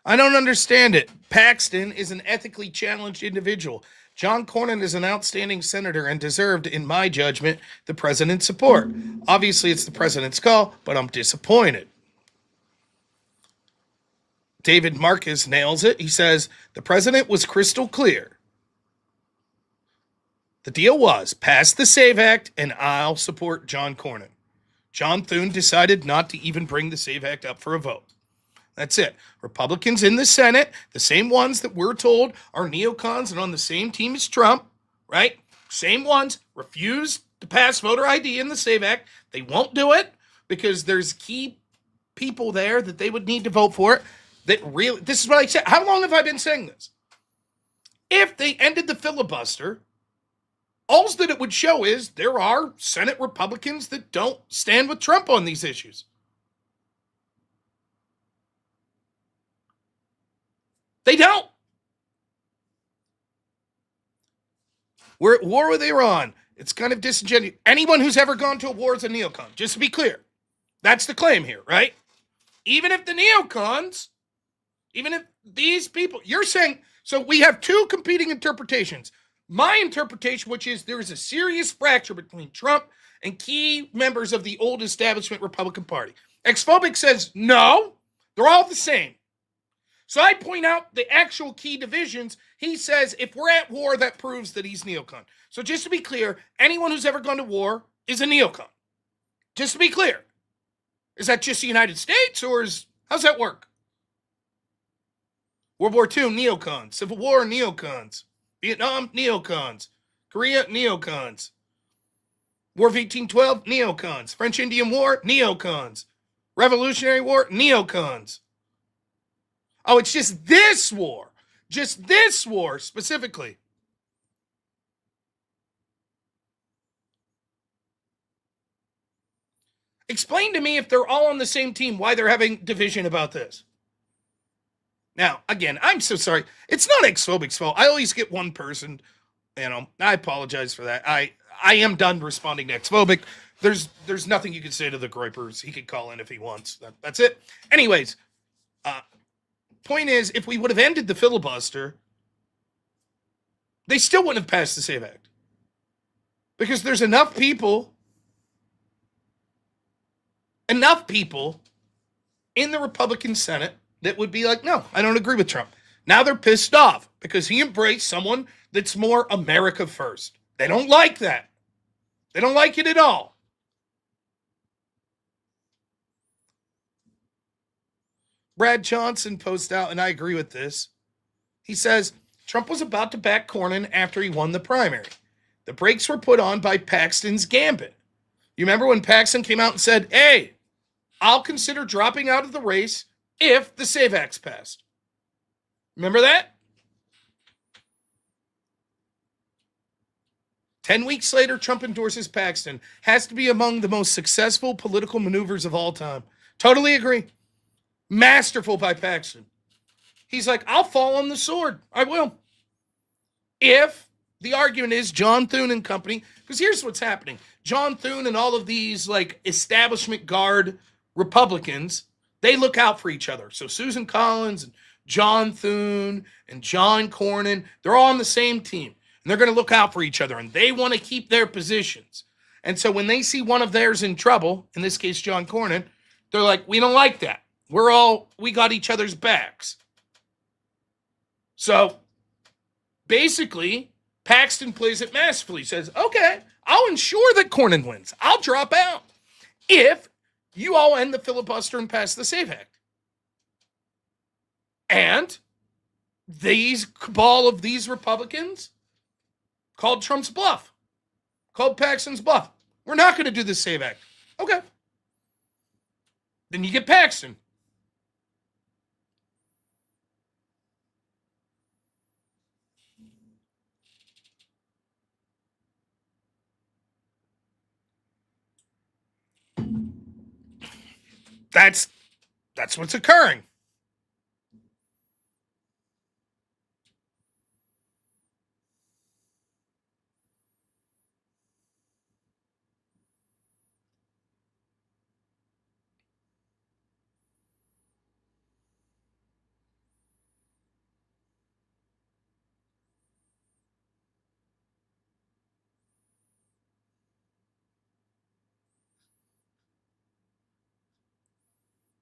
I don't understand it. Paxton is an ethically challenged individual. John Cornyn is an outstanding senator and deserved, in my judgment, the president's support. Obviously, it's the president's call, but I'm disappointed. David Marcus nails it. He says, the president was crystal clear. The deal was, pass the SAVE Act, and I'll support John Cornyn. John Thune decided not to even bring the SAVE Act up for a vote. That's it. Republicans in the Senate, the same ones that we're told are neocons and on the same team as Trump, right? Same ones refuse to pass voter ID in the SAVE Act. They won't do it because there's key people there that they would need to vote for it. That really, this is what I said. How long have I been saying this? If they ended the filibuster All that it would show is there are Senate Republicans that don't stand with Trump on these issues. They don't. We're at war with Iran. It's kind of disingenuous. Anyone who's ever gone to a war is a neocon, just to be clear. That's the claim here, right? Even if the neocons, even if these people, you're saying, so we have two competing interpretations. My interpretation, which is there is a serious fracture between Trump and key members of the old establishment Republican Party. Xphobic says, no, they're all the same. So I point out the actual key divisions. He says, if we're at war, that proves that he's neocon. So just to be clear, anyone who's ever gone to war is a neocon. Just to be clear. Is that just the United States, or how's that work? World War II, neocons. Civil War, neocons. Vietnam, neocons. Korea, neocons. War of 1812, neocons. French-Indian War, neocons. Revolutionary War, neocons. Oh, it's just this war. Just this war specifically. Explain to me, if they're all on the same team, why they're having division about this. Now, again, I'm so sorry. It's not Xphobic's fault. I always get one person. I apologize for that. I am done responding to Xphobic. There's nothing you can say to the Groypers. He could call in if he wants. That's it. Anyways, point is, if we would have ended the filibuster, they still wouldn't have passed the SAVE Act. Because there's enough people in the Republican Senate that would be like, no, I don't agree with Trump. Now they're pissed off because he embraced someone that's more America first. They don't like that. They don't like it at all. Brad Johnson posts out, and I agree with this. He says, Trump was about to back Cornyn after he won the primary. The brakes were put on by Paxton's gambit. You remember when Paxton came out and said, hey, I'll consider dropping out of the race if the SAVE Act's passed. Remember that? 10 weeks later, Trump endorses Paxton. Has to be among the most successful political maneuvers of all time. Totally agree. Masterful by Paxton. He's like, I'll fall on the sword. I will. If the argument is John Thune and company, because here's what's happening. John Thune and all of these establishment guard Republicans, they look out for each other. So Susan Collins and John Thune and John Cornyn, they're all on the same team. And they're going to look out for each other. And they want to keep their positions. And so when they see one of theirs in trouble, in this case John Cornyn, they're like, we don't like that. We got each other's backs. So basically, Paxton plays it masterfully. He says, okay, I'll ensure that Cornyn wins. I'll drop out if you all end the filibuster and pass the SAVE Act. And these cabal of these Republicans called Trump's bluff, called Paxton's bluff. We're not going to do the SAVE Act. Okay. Then you get Paxton. That's what's occurring.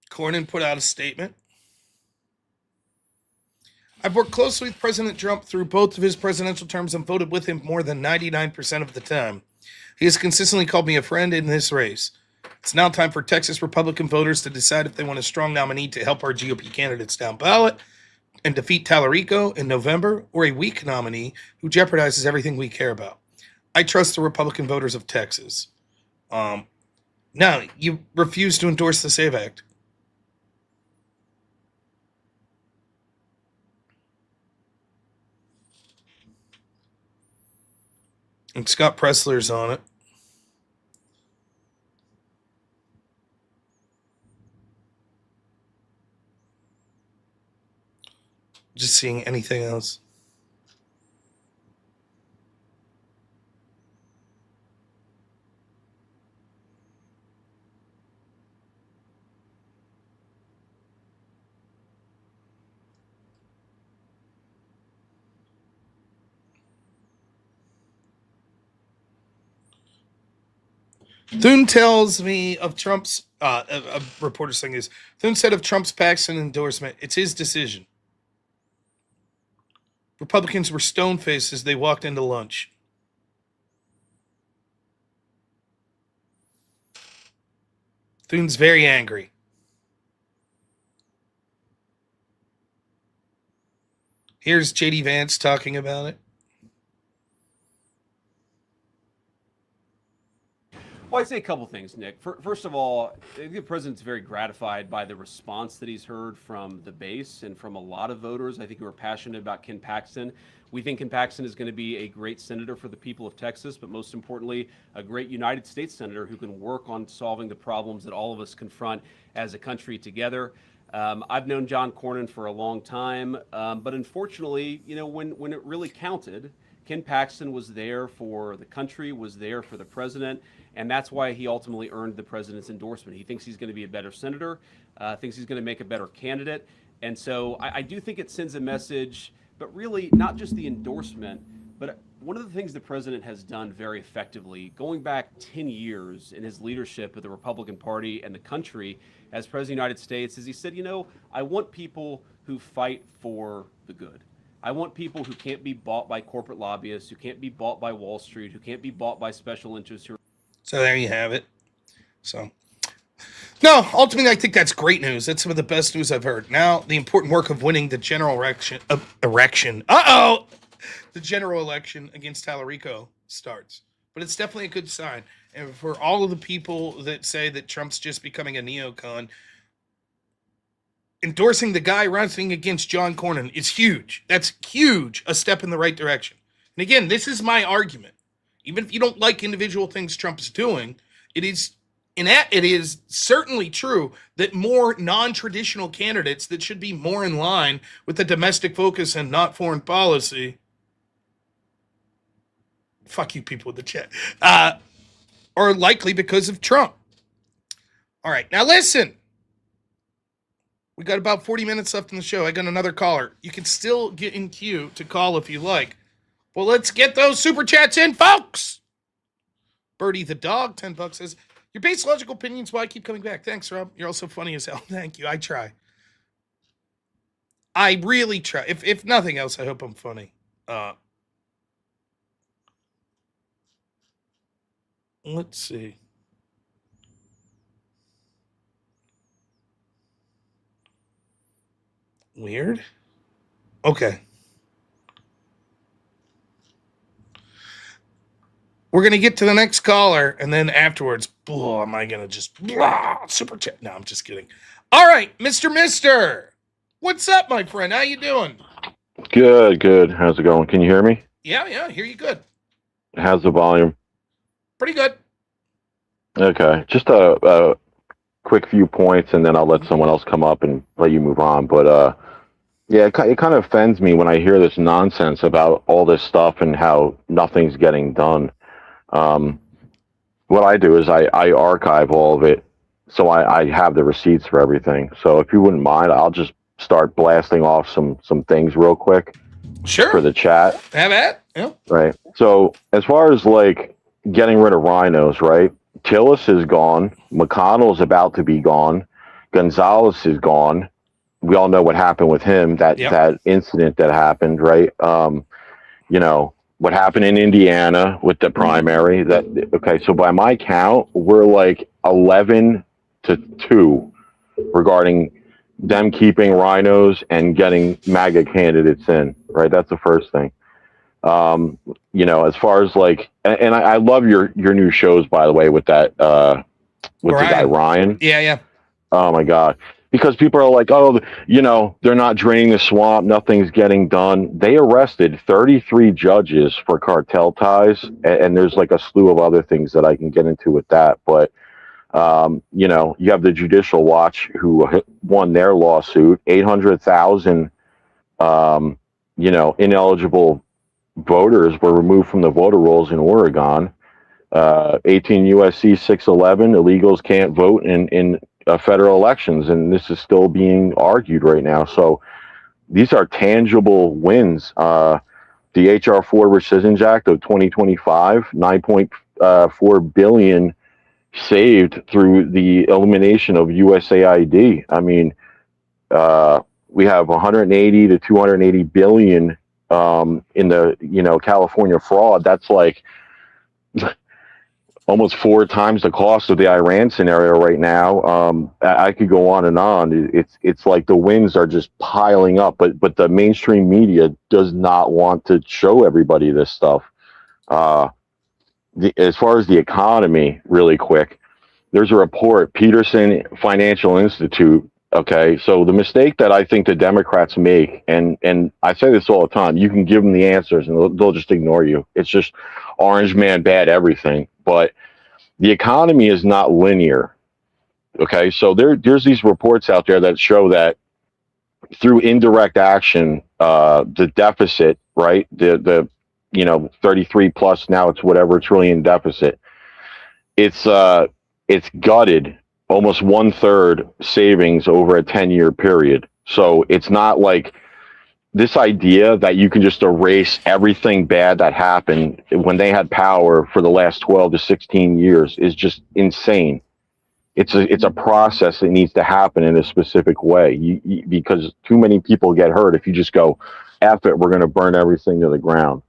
Cornyn put out a statement. I've worked closely with President Trump through both of his presidential terms and voted with him more than 99% of the time. He has consistently called me a friend in this race. It's now time for Texas Republican voters to decide if they want a strong nominee to help our GOP candidates down ballot and defeat Tallarico in November, or a weak nominee who jeopardizes everything we care about. I trust the Republican voters of Texas. No, you refuse to endorse the SAVE Act. And Scott Pressler's on it. Just seeing anything else. Thune tells me of Trump's, a reporter saying this. Thune said of Trump's Paxton endorsement, it's his decision. Republicans were stone-faced as they walked into lunch. Thune's very angry. Here's J.D. Vance talking about it. Well, I'd say a couple things, Nick. First of all, I think the president's very gratified by the response that he's heard from the base and from a lot of voters, I think, who are passionate about Ken Paxton. We think Ken Paxton is going to be a great senator for the people of Texas, but most importantly, a great United States senator who can work on solving the problems that all of us confront as a country together. I've known John Cornyn for a long time, but unfortunately, when it really counted, Ken Paxton was there for the country, was there for the president, and that's why he ultimately earned the president's endorsement. He thinks he's going to be a better senator, thinks he's going to make a better candidate. And so I do think it sends a message, but really not just the endorsement, but one of the things the president has done very effectively, going back 10 years in his leadership of the Republican Party and the country as president of the United States, is he said, I want people who fight for the good. I want people who can't be bought by corporate lobbyists, who can't be bought by Wall Street, who can't be bought by special interests. So there you have it. So, no, ultimately, I think that's great news. That's some of the best news I've heard. Now, the important work of winning the general election. The general election against Tallarico starts. But it's definitely a good sign. And for all of the people that say that Trump's just becoming a neocon, endorsing the guy running against John Cornyn is huge. That's huge, a step in the right direction. And again, this is my argument. Even if you don't like individual things Trump's doing, it is certainly true that more non-traditional candidates that should be more in line with the domestic focus and not foreign policy. Fuck you people in the chat. Are likely because of Trump. All right, now listen. We got about 40 minutes left in the show. I got another caller. You can still get in queue to call if you like. Well, let's get those super chats in, folks. Birdie the dog, $10 says, your base logical opinions why I keep coming back. Thanks, Rob. You're also funny as hell. Thank you. I try. I really try. If nothing else, I hope I'm funny. Let's see. Weird. Okay. We're going to get to the next caller, and then afterwards, am I going to just super chat? No, I'm just kidding. All right, Mr. What's up, my friend? How you doing? Good. How's it going? Can you hear me? Yeah, hear you good. How's the volume? Pretty good. Okay, just a quick few points, and then I'll let someone else come up and let you move on. But yeah, it kind of offends me when I hear this nonsense about all this stuff and how nothing's getting done. What I do is I archive all of it, so I have the receipts for everything. So if you wouldn't mind, I'll just start blasting off some things real quick. Sure. For the chat. Have at. Yeah. Right. So as far as like getting rid of rhinos, right? Tillis is gone. McConnell is about to be gone. Gonzalez is gone. We all know what happened with him, that incident that happened, right? What happened in Indiana with the primary. So by my count, we're like 11-2 regarding them keeping rhinos and getting MAGA candidates in, right? That's the first thing. As far as like, and I love your new shows, by the way, with that, with the guy Ryan. Yeah. Oh my God. because people are like, oh, they're not draining the swamp, nothing's getting done. They arrested 33 judges for cartel ties, and there's like a slew of other things that I can get into with that. But you have the Judicial Watch who won their lawsuit. 800,000 ineligible voters were removed from the voter rolls in Oregon. 18 USC 611, illegals can't vote in federal elections, and this is still being argued right now. So these are tangible wins. The HR 4 Rescissions Act of 2025, 9.4 billion saved through the elimination of USAID. I mean, we have 180 to 280 billion in the California fraud. That's like almost 4 times the cost of the Iran scenario right now. I could go on and on. It's like the wins are just piling up, but the mainstream media does not want to show everybody this stuff. As far as the economy, really quick, there's a report, Peterson Financial Institute. Okay, so the mistake that I think the Democrats make, and I say this all the time, you can give them the answers and they'll just ignore you. It's just orange man bad everything. But the economy is not linear. Okay, so there's these reports out there that show that through indirect action, the deficit, right, the 33 plus, now it's whatever trillion deficit, it's gutted almost 1/3 savings over a 10-year period. So it's not like this idea that you can just erase everything bad that happened when they had power for the last 12 to 16 years is just insane. It's a process that needs to happen in a specific way, because too many people get hurt if you just go, F it, we're going to burn everything to the ground.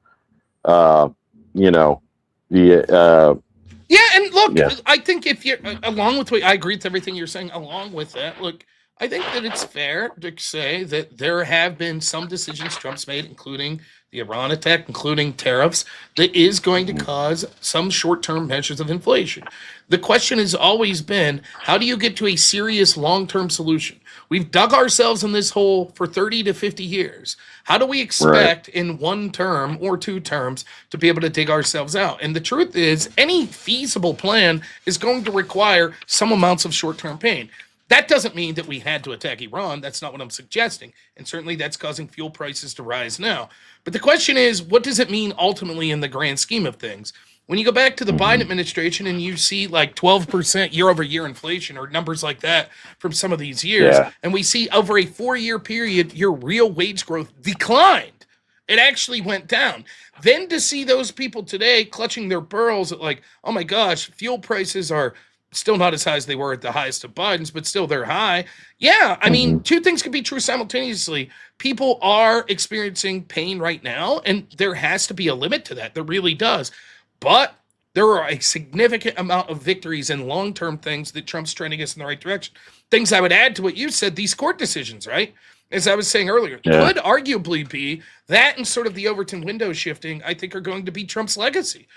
Yeah, and look, Yeah. I think if you're along with what I agree with everything you're saying. Along with that, look, I think that it's fair to say that there have been some decisions Trump's made, including the Iran attack, including tariffs, that is going to cause some short-term measures of inflation. The question has always been, how do you get to a serious long-term solution? We've dug ourselves in this hole for 30 to 50 years. How do we expect in 1 term or 2 terms to be able to dig ourselves out? And the truth is, any feasible plan is going to require some amounts of short-term pain. That doesn't mean that we had to attack Iran. That's not what I'm suggesting. And certainly that's causing fuel prices to rise now. But the question is, what does it mean ultimately in the grand scheme of things? When you go back to the Biden administration and you see like 12% year over year inflation or numbers like that from some of these years, and we see over a 4-year period, your real wage growth declined. It actually went down. Then to see those people today clutching their pearls at like, oh my gosh, fuel prices are still not as high as they were at the highest of Biden's, but still they're high. Yeah, I mean, 2 things can be true simultaneously. People are experiencing pain right now, and there has to be a limit to that. There really does. But there are a significant amount of victories and long-term things that Trump's trending us in the right direction. Things I would add to what you said, these court decisions, right? As I was saying earlier, could arguably be that, and sort of the Overton window shifting, I think, are going to be Trump's legacy.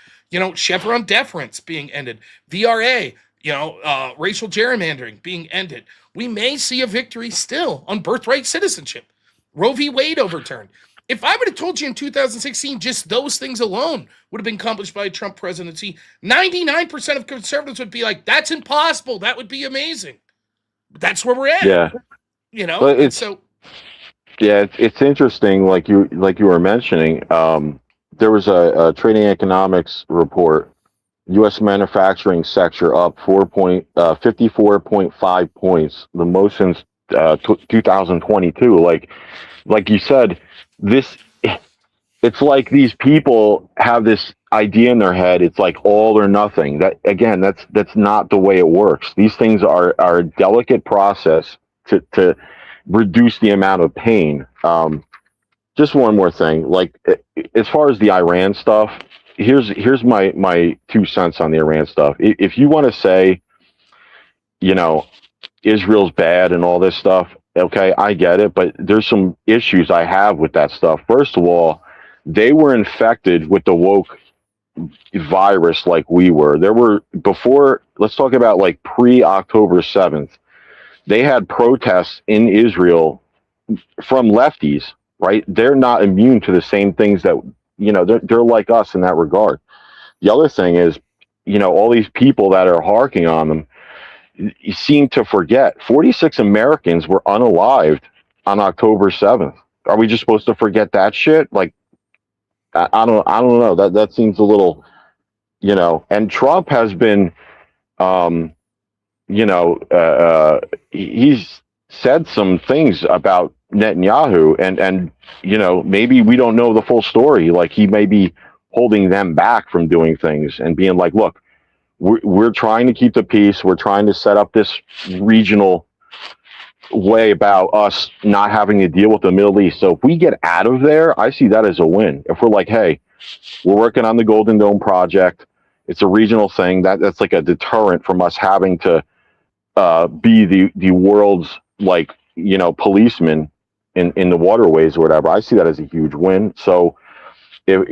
Chevron deference being ended, VRA, racial gerrymandering being ended. We may see a victory still on birthright citizenship. Roe v. Wade overturned. If I would have told you in 2016 just those things alone would have been accomplished by a Trump presidency, 99% of conservatives would be like, that's impossible. That would be amazing. But that's where we're at. Yeah. But it's interesting, like you were mentioning. There was a trading economics report. U.S. manufacturing sector up 54.5 points, the most since 2022. Like you said, it's like these people have this idea in their head. It's like all or nothing. That's not the way it works. These things are a delicate process to reduce the amount of pain. Just one more thing, like as far as the Iran stuff, here's my 2 cents on the Iran stuff. If you want to say, Israel's bad and all this stuff, okay, I get it, but there's some issues I have with that stuff. First of all, they were infected with the woke virus like we were. There were before, let's talk about like pre-October 7th. they had protests in Israel from lefties, right? They're not immune to the same things that, they're like us in that regard. The other thing is, all these people that are harking on them, you seem to forget 46 Americans were unalived on October 7th. Are we just supposed to forget that shit? Like, I don't know. That seems a little, and Trump has been, he's said some things about Netanyahu, and maybe we don't know the full story. Like, he may be holding them back from doing things and being like, look, we're trying to keep the peace. We're trying to set up this regional way about us not having to deal with the Middle East. So if we get out of there, I see that as a win. If we're like, hey, we're working on the Golden Dome project, it's a regional thing, that's like a deterrent from us having to be the world's, like, policeman in the waterways or whatever. I see that as a huge win. So if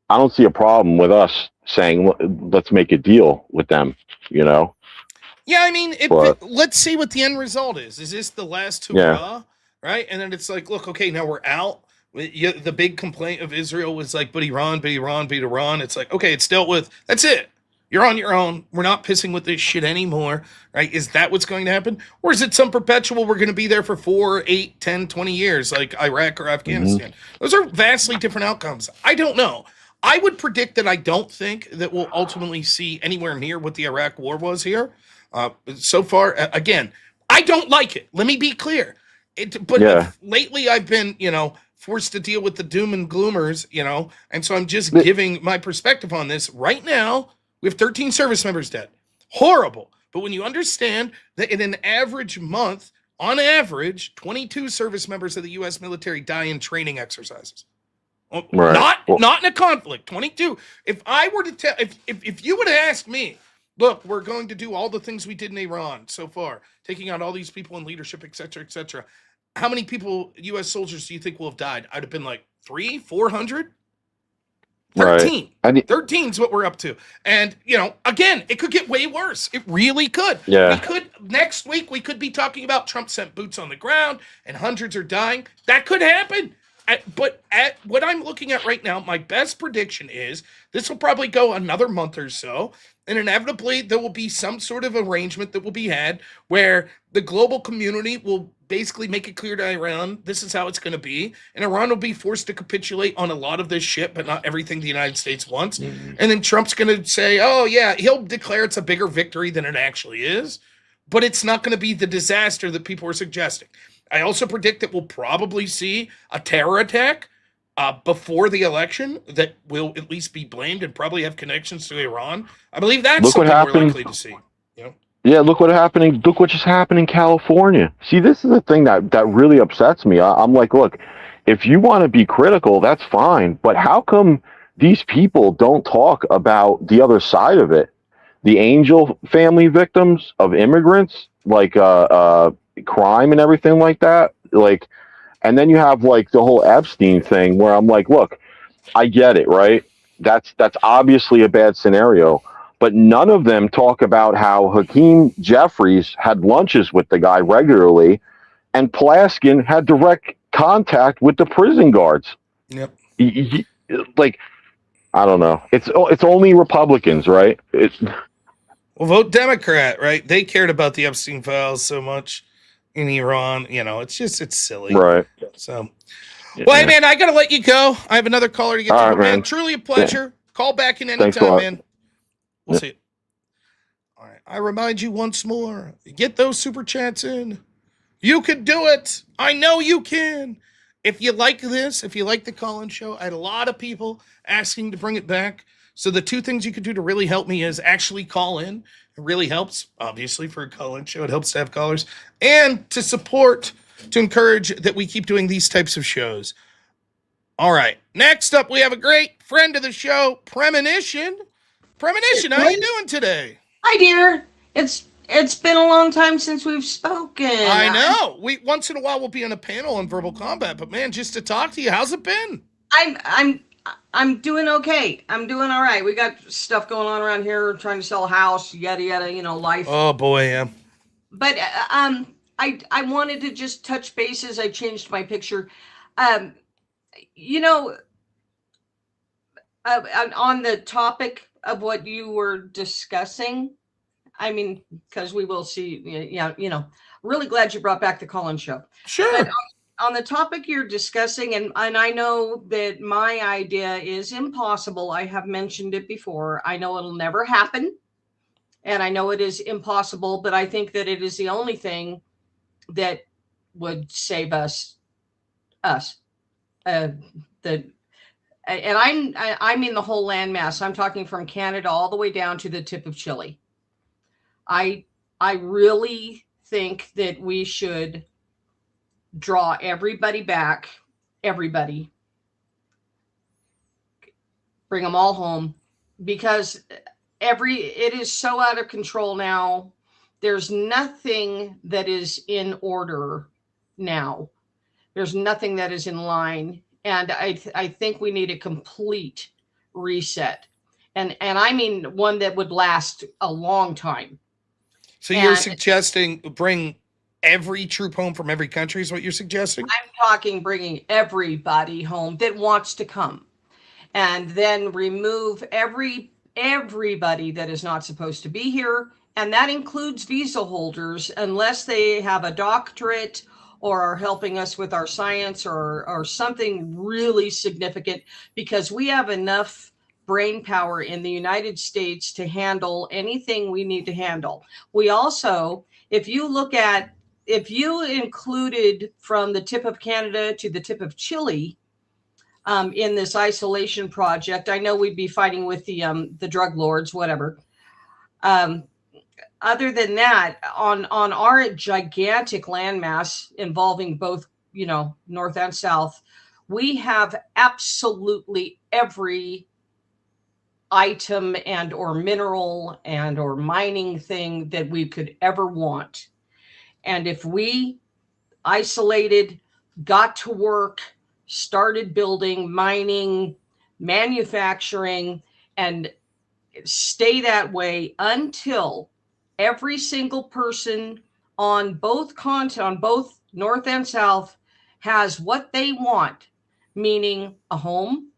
I don't see a problem with us saying, let's make a deal with them. Yeah, I mean, let's see what the end result is. Is this the last hurrah, right? And then it's like, look, okay, now we're out. The big complaint of Israel was like, but Iran. It's like, okay, it's dealt with. That's it. You're on your own. We're not pissing with this shit anymore, right? Is that what's going to happen? Or is it some perpetual, we're going to be there for 4, 8, 10, 20 years, like Iraq or Afghanistan? Mm-hmm. Those are vastly different outcomes. I don't know. I would predict that I don't think that we'll ultimately see anywhere near what the Iraq war was here. So far, again, I don't like it. Let me be clear. Lately I've been, forced to deal with the doom and gloomers, and so I'm just giving my perspective on this. Right now, we have 13 service members dead. Horrible. But when you understand that in an average month, on average, 22 service members of the U.S. military die in training exercises. Right. Not in a conflict. 22. If I were to tell, if you would have asked me, look, we're going to do all the things we did in Iran so far, taking out all these people in leadership, et cetera, how many people, U.S. soldiers, do you think will have died? I'd have been like 300, 400? 13. Right. 13 is what we're up to. And, again, it could get way worse. It really could. Yeah. Next week, we could be talking about Trump sent boots on the ground and hundreds are dying. That could happen. But at what I'm looking at right now, my best prediction is this will probably go another month or so. And inevitably, there will be some sort of arrangement that will be had where the global community will basically make it clear to Iran, this is how it's going to be. And Iran will be forced to capitulate on a lot of this shit, but not everything the United States wants. Mm-hmm. And then Trump's going to say, oh, yeah, he'll declare it's a bigger victory than it actually is. But it's not going to be the disaster that people are suggesting. I also predict that we'll probably see a terror attack before the election that will at least be blamed and probably have connections to Iran. I believe that's something we're likely to see. Yeah, look what just happened in California. See, this is the thing that really upsets me. I'm like, look, if you want to be critical, that's fine. But how come these people don't talk about the other side of it? The Angel family victims of immigrants, like crime and everything like that. Like, and then you have like the whole Epstein thing where I'm like, look, I get it, right? That's obviously a bad scenario. But none of them talk about how Hakeem Jeffries had lunches with the guy regularly, and Plaskin had direct contact with the prison guards. Yep. Like, I don't know. It's only Republicans, right? Well, vote Democrat, right? They cared about the Epstein files so much in Iran. It's silly. Right. So, well, hey, man, I got to let you go. I have another caller to get to. Right, man. Truly a pleasure. Yeah. Call back in any time, man. We'll see you. All right. I remind you once more, get those super chats in. You can do it. I know you can. If you like this, if you like the call-in show, I had a lot of people asking to bring it back. So the two things you could do to really help me is actually call in. It really helps, obviously, for a call-in show. It helps to have callers. And to support, to encourage that we keep doing these types of shows. All right. Next up, we have a great friend of the show, Premonition. Premonition, how you doing today? Hi, dear. It's been a long time since we've spoken. I know. We once in a while we'll be on a panel on verbal combat, but man, just to talk to you, how's it been? I'm doing okay. I'm doing all right. We got stuff going on around here, trying to sell a house, yada yada. Life. Oh boy, yeah. but I wanted to just touch bases. I changed my picture. Um, you know, on the topic of what you were discussing, I mean, because we will see, yeah, really glad you brought back the Colin show. But Sure. on the topic you're discussing, and I know that my idea is impossible. I have mentioned it before. I know it'll never happen, and I know it is impossible, but I think that it is the only thing that would save us. Uh, the and I mean the whole landmass. I'm talking from Canada all the way down to the tip of Chile. I I really think that we should draw everybody back, everybody, bring them all home, because it is so out of control now. There's nothing that is in order now. There's nothing that is in line, and I think we need a complete reset, and I mean one that would last a long time. So you're And suggesting bring every troop home from every country is what you're suggesting? I'm talking bringing everybody home that wants to come, and then remove everybody that is not supposed to be here, and that includes visa holders unless they have a doctorate or are helping us with our science, or something really significant, because we have enough brain power in the United States to handle anything we need to handle. We also, if you look at, if you included from the tip of Canada to the tip of Chile, in this isolation project, I know we'd be fighting with the drug lords, whatever. Um, Other than that, on our gigantic landmass involving both, north and south, we have absolutely every item and or mineral and or mining thing that we could ever want. And if we isolated, got to work, started building, mining, manufacturing, and stay that way until every single person on on both north and south has what they want, meaning a home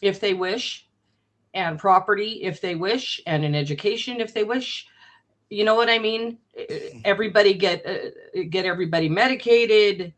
if they wish, and property if they wish, and an education if they wish. You know what I mean? Everybody get everybody medicated.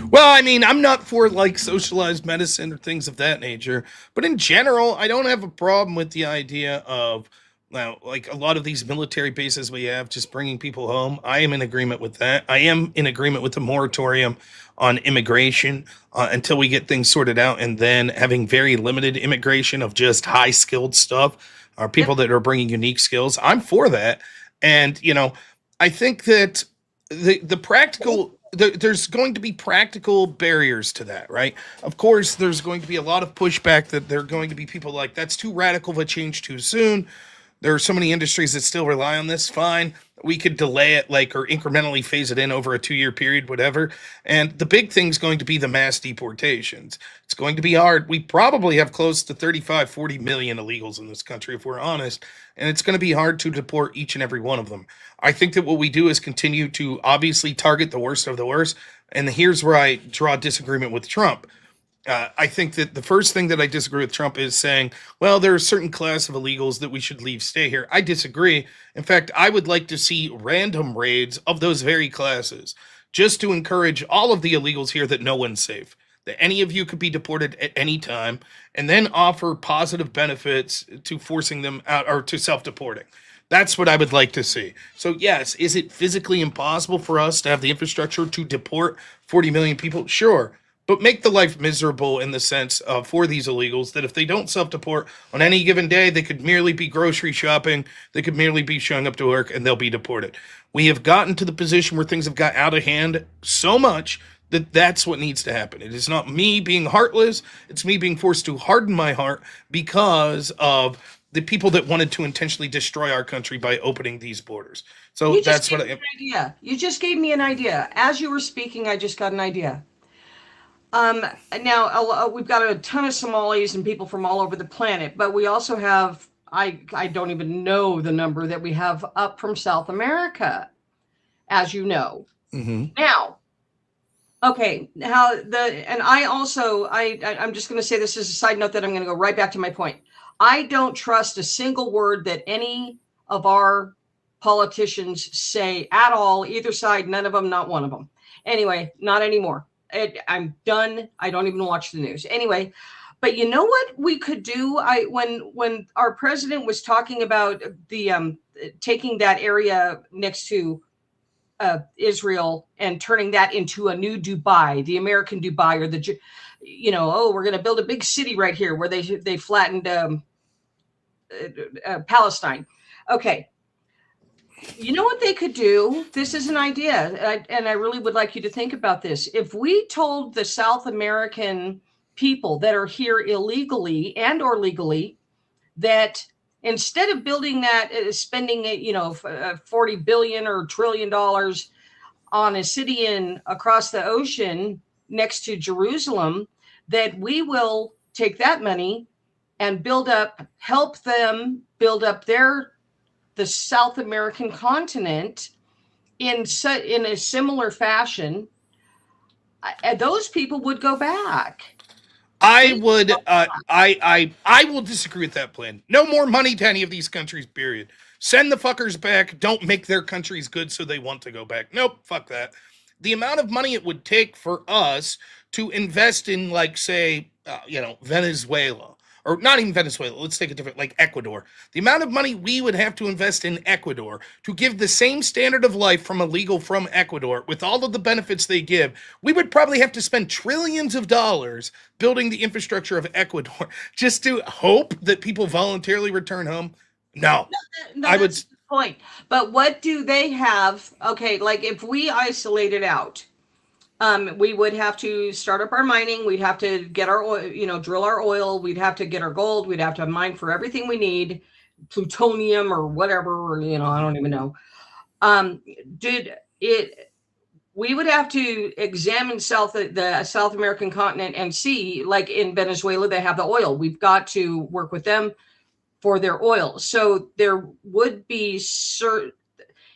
Well, I mean, I'm not for like socialized medicine or things of that nature, but in general, I don't have a problem with the idea of, now, like a lot of these military bases we have, just bringing people home. I am in agreement with that. I am in agreement with the moratorium on immigration until we get things sorted out, and then having very limited immigration of just high skilled stuff or people Yep. that are bringing unique skills. I'm for that, and I think that the practical there's going to be practical barriers to that, right? Of course, there's going to be a lot of pushback that there are going to be people like, that's too radical of a change too soon. There are so many industries that still rely on this. Fine, we could delay it, like, or incrementally phase it in over a 2 year period, whatever. And the big thing's going to be the mass deportations. It's going to be hard. We probably have close to 35, 40 million illegals in this country, if we're honest. And it's going to be hard to deport each and every one of them. I think that what we do is continue to obviously target the worst of the worst. And here's where I draw disagreement with Trump. I think that the first thing that I disagree with Trump is saying, well, there are a certain class of illegals that we should leave stay here. I disagree. In fact, I would like to see random raids of those very classes, just to encourage all of the illegals here that no one's safe, that any of you could be deported at any time, and then offer positive benefits to forcing them out or to self-deporting. That's what I would like to see. So, yes, is it physically impossible for us to have the infrastructure to deport 40 million people? Sure. But make the life miserable in the sense of, for these illegals, that if they don't self-deport on any given day, they could merely be grocery shopping, they could merely be showing up to work, and they'll be deported. We have gotten to the position where things have got out of hand so much that that's what needs to happen. It is not me being heartless, it's me being forced to harden my heart because of the people that wanted to intentionally destroy our country by opening these borders. So You just that's gave what me I. an idea. You just gave me an idea. As you were speaking, I just got an idea. Um, Now we've got a ton of Somalis and people from all over the planet, but we also have, I don't even know the number that we have up from South America. as you know. Mm-hmm. Now, okay, and I also, I'm just going to say this as a side note that I'm going to go right back to my point. I don't trust a single word that any of our politicians say at all, either side, none of them, not one of them. Anyway, not anymore. I'm done. I don't even watch the news. Anyway, but you know what we could do? When our president was talking about the taking that area next to Israel and turning that into a new Dubai, the American Dubai, or we're going to build a big city right here where they flattened Palestine. Okay. You know what they could do? This is an idea, and I really would like you to think about this. If we told the South American people that are here illegally and or legally that instead of building that, spending $40 billion or $1 trillion on a city across the ocean next to Jerusalem, that we will take that money and help them build up the South American continent in a similar fashion, those people would go back. I would. I will disagree with that plan. No more money to any of these countries. Period. Send the fuckers back. Don't make their countries good so they want to go back. Nope. Fuck that. The amount of money it would take for us to invest in, like, say, Venezuela, or not even Venezuela. Let's take a different, like Ecuador. The amount of money we would have to invest in Ecuador to give the same standard of life from Ecuador with all of the benefits they give, we would probably have to spend trillions of dollars building the infrastructure of Ecuador just to hope that people voluntarily return home. No, No, I would. that's the point. But what do they have? Okay, like if we isolate it out, we would have to start up our mining. We'd have to get our oil, drill our oil. We'd have to get our gold. We'd have to mine for everything we need, plutonium or whatever, or, I don't even know. We would have to examine the South American continent and see, like in Venezuela, they have the oil. We've got to work with them for their oil. So there would be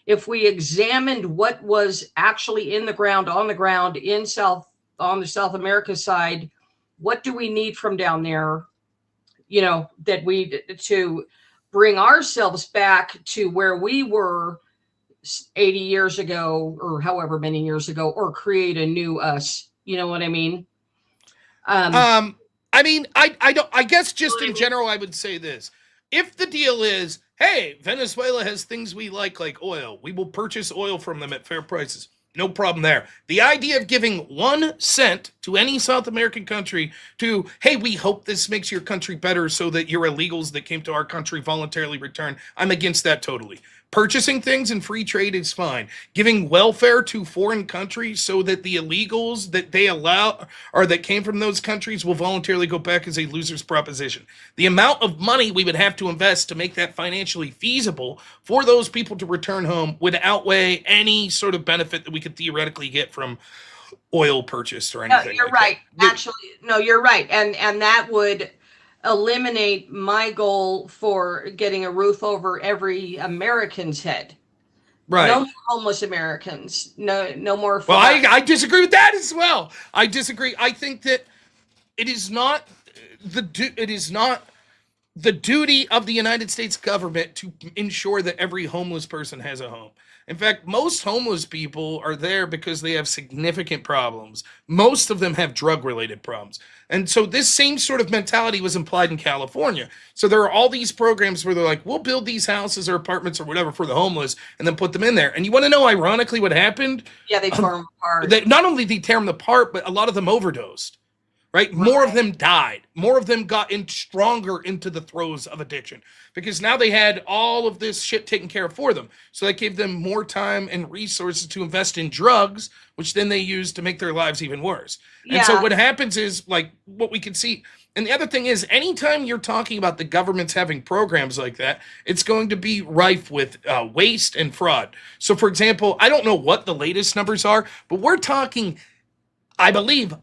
if we examined what was actually on the ground on the South America side, what do we need from down there? To bring ourselves back to where we were 80 years ago, or however many years ago, or create a new us. You know what I mean? I don't. I guess just in general, I would say this: if the deal is, hey, Venezuela has things we like oil, we will purchase oil from them at fair prices. No problem there. The idea of giving 1 cent to any South American country to, hey, we hope this makes your country better so that your illegals that came to our country voluntarily return, I'm against that totally. Purchasing things in free trade is fine. Giving welfare to foreign countries so that the illegals that they allow or that came from those countries will voluntarily go back is a loser's proposition. The amount of money we would have to invest to make that financially feasible for those people to return home would outweigh any sort of benefit that we could theoretically get from oil purchase or anything. No, you're right. Actually, no, you're right. And that would eliminate my goal for getting a roof over every American's head. Right. No more homeless Americans. No more. Well, I disagree with that as well. I disagree. I think that it is not the duty of the United States government to ensure that every homeless person has a home. In fact, most homeless people are there because they have significant problems. Most of them have drug-related problems. And so this same sort of mentality was implied in California. So there are all these programs where they're like, we'll build these houses or apartments or whatever for the homeless and then put them in there. And you want to know, ironically, what happened? Yeah, they tore them apart. Not only did they tear them apart, but a lot of them overdosed. Right? More of them died. More of them got stronger into the throes of addiction because now they had all of this shit taken care of for them. So that gave them more time and resources to invest in drugs, which then they used to make their lives even worse. Yeah. And so what happens is, like, what we can see. And the other thing is, anytime you're talking about the governments having programs like that, it's going to be rife with waste and fraud. So, for example, I don't know what the latest numbers are, but we're talking, I believe,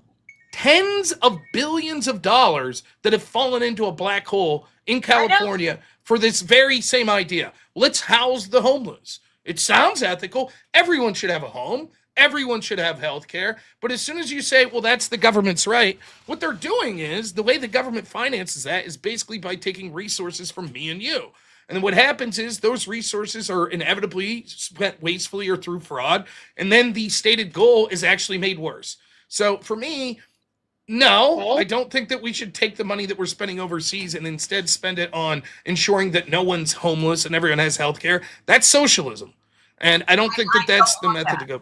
tens of billions of dollars that have fallen into a black hole in California for this very same idea. Let's house the homeless. It sounds ethical. Everyone should have a home. Everyone should have health care. But as soon as you say, well, that's the government's right, what they're doing is the way the government finances that is basically by taking resources from me and you. And then what happens is those resources are inevitably spent wastefully or through fraud. And then the stated goal is actually made worse. So for me, no, I don't think that we should take the money that we're spending overseas and instead spend it on ensuring that no one's homeless and everyone has health care. That's socialism. And I don't think that that's the method to go.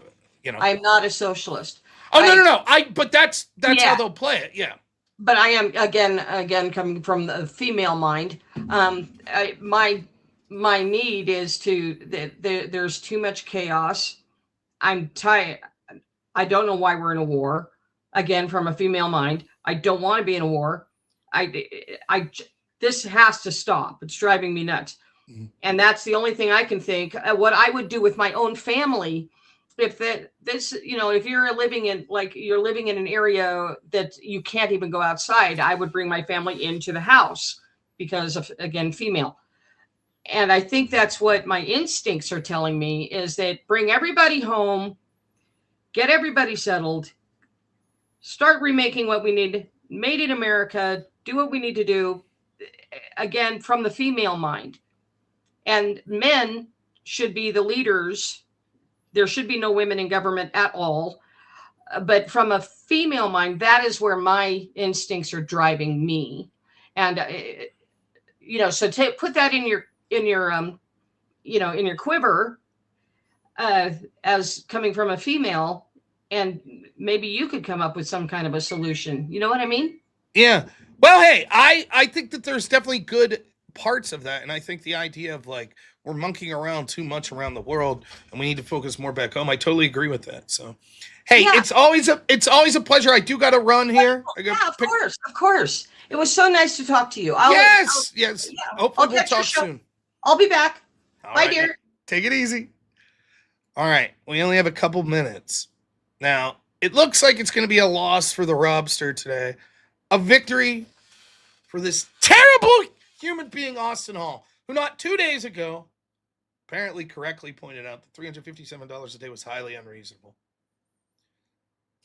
I'm not a socialist. Oh, no. But that's how they'll play it. Yeah. But I am again coming from the female mind. My need is there's too much chaos. I'm tired. I don't know why we're in a war. Again, from a female mind, I don't want to be in a war. This has to stop. It's driving me nuts. Mm-hmm. And that's the only thing I can think. What I would do with my own family, if you're living in an area that you can't even go outside, I would bring my family into the house because of, again, female. And I think that's what my instincts are telling me, is that bring everybody home, get everybody settled, start remaking what we need, made in America, do what we need to do, again, from the female mind. And men should be the leaders. There should be no women in government at all. But from a female mind, that is where my instincts are driving me. And, so put that in your quiver as coming from a female, and maybe you could come up with some kind of a solution. You know what I mean? Yeah. Well, hey, I think that there's definitely good parts of that. And I think the idea of we're monkeying around too much around the world and we need to focus more back home. I totally agree with that. So, hey, yeah. It's always a pleasure. I do got to run here. Of course. It was so nice to talk to you. Yes. Yeah. Hopefully we'll talk soon. I'll be back. All Bye, right, dear. Take it easy. All right. We only have a couple minutes. Now, it looks like it's going to be a loss for the Robster today. A victory for this terrible human being, Austin Hall, who not 2 days ago apparently correctly pointed out that $357 a day was highly unreasonable.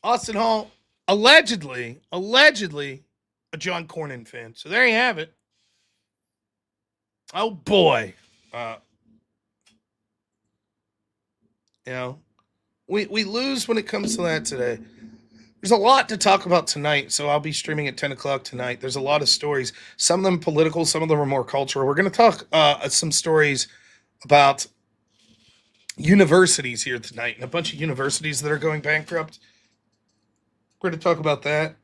Austin Hall, allegedly a John Cornyn fan. So there you have it. Oh, boy. We lose when it comes to that today. There's a lot to talk about tonight, so I'll be streaming at 10 o'clock tonight. There's a lot of stories. Some of them political, some of them are more cultural. We're going to talk some stories about universities here tonight, and a bunch of universities that are going bankrupt. We're going to talk about that.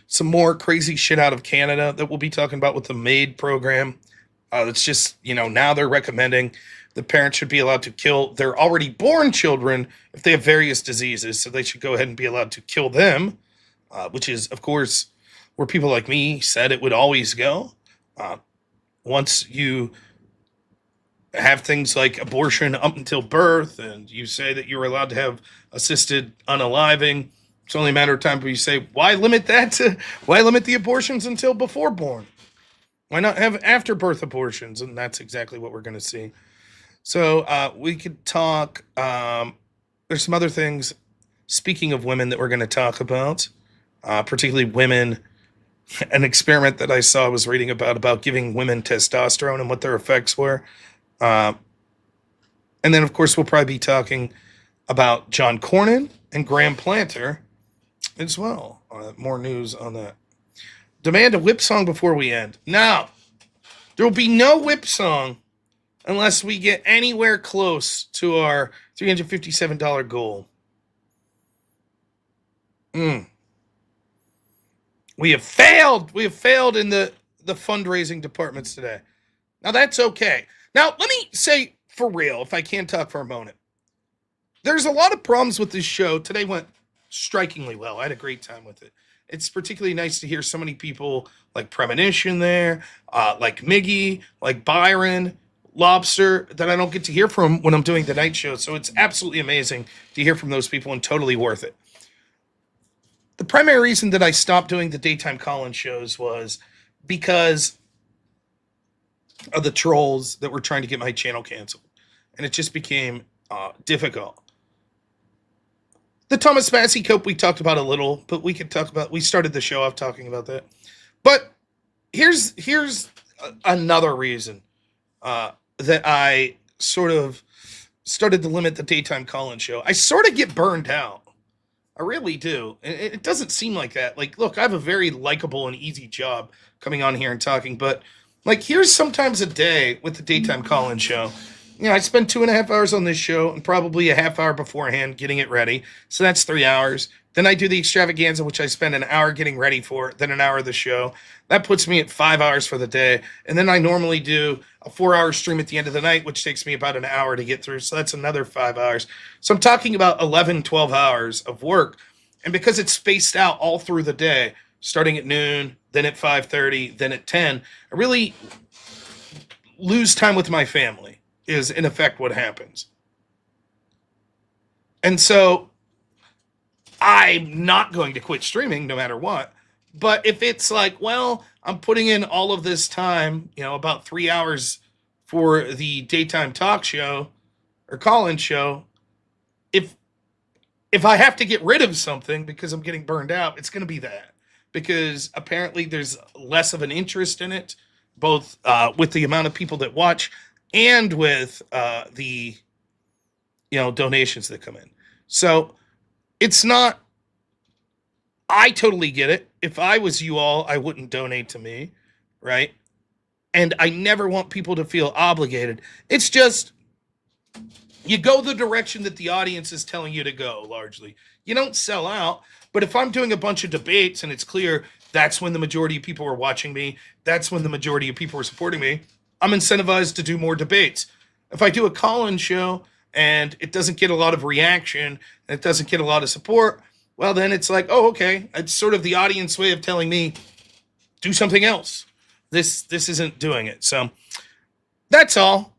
Some more crazy shit out of Canada that we'll be talking about with the MAID program. That's just, now they're recommending the parents should be allowed to kill their already born children if they have various diseases. So they should go ahead and be allowed to kill them, which is, of course, where people like me said it would always go. Once you have things like abortion up until birth and you say that you're allowed to have assisted unaliving, it's only a matter of time before you say, why limit the abortions until before born? Why not have after-birth abortions? And that's exactly what we're going to see. So we could talk. There's some other things, speaking of women, that we're going to talk about, particularly women. An experiment that I saw was reading about giving women testosterone and what their effects were. And then, of course, we'll probably be talking about John Cornyn and Graham Planter as well. More news on that. Demand a whip song before we end. Now, there will be no whip song unless we get anywhere close to our $357 goal. We have failed. We have failed in the fundraising departments today. Now, that's okay. Now, let me say for real, if I can talk for a moment. There's a lot of problems with this show. Today went strikingly well. I had a great time with it. It's particularly nice to hear so many people like Premonition there, like Miggy, like Byron, Lobster, that I don't get to hear from when I'm doing the night show. So it's absolutely amazing to hear from those people and totally worth it. The primary reason that I stopped doing the daytime call-in shows was because of the trolls that were trying to get my channel canceled. And it just became difficult. The Thomas Massey Cope we talked about a little, but we started the show off talking about that. But here's another reason that I sort of started to limit the daytime call-in show. I sort of get burned out. I really do. It doesn't seem like that. Like, look, I have a very likable and easy job coming on here and talking, but like, here's sometimes a day with the daytime call-in show. You know, I spend 2.5 hours on this show and probably a half hour beforehand getting it ready. So that's 3 hours. Then I do the extravaganza, which I spend an hour getting ready for, then an hour of the show. That puts me at 5 hours for the day. And then I normally do a 4-hour stream at the end of the night, which takes me about an hour to get through. So that's another 5 hours. So I'm talking about 11, 12 hours of work. And because it's spaced out all through the day, starting at noon, then at 5:30, then at 10, I really lose time with my family, is in effect what happens. And so I'm not going to quit streaming no matter what. But if it's like, well, I'm putting in all of this time, you know, about 3 hours for the daytime talk show or call-in show, if I have to get rid of something because I'm getting burned out, it's going to be that. Because apparently there's less of an interest in it, both with the amount of people that watch and with the, you know, donations that come in. So it's not, I totally get it. If I was you all, I wouldn't donate to me, right? And I never want people to feel obligated. It's just, you go the direction that the audience is telling you to go, largely. You don't sell out. But if I'm doing a bunch of debates and it's clear that's when the majority of people are watching me, that's when the majority of people are supporting me, I'm incentivized to do more debates. If I do a call-in show and it doesn't get a lot of reaction and it doesn't get a lot of support, well, then it's like, oh, okay. It's sort of the audience way of telling me, do something else. This isn't doing it. So that's all.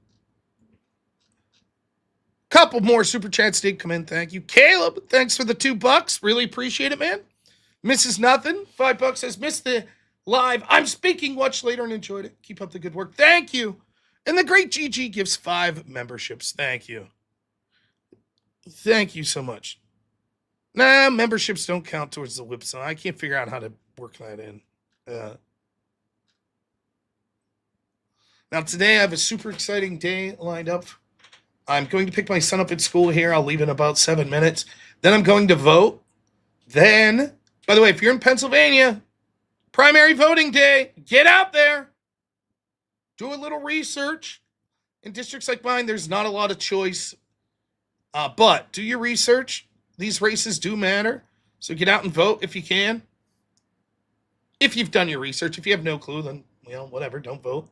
Couple more super chats did come in. Thank you. Caleb, thanks for the $2. Really appreciate it, man. Mrs. Nothing, $5 says, missed the live. I'm speaking. Watch later and enjoyed it. Keep up the good work. Thank you. And the great GG gives 5 memberships. Thank you. Thank you so much. Nah, memberships don't count towards the whip song. I can't figure out how to work that in. Now, today I have a super exciting day lined up. I'm going to pick my son up at school here. I'll leave in about 7 minutes. Then I'm going to vote. Then, by the way, if you're in Pennsylvania, primary voting day, get out there. Do a little research. In districts like mine, there's not a lot of choice. But do your research. These races do matter. So get out and vote if you can. If you've done your research. If you have no clue, then, you know, whatever, don't vote.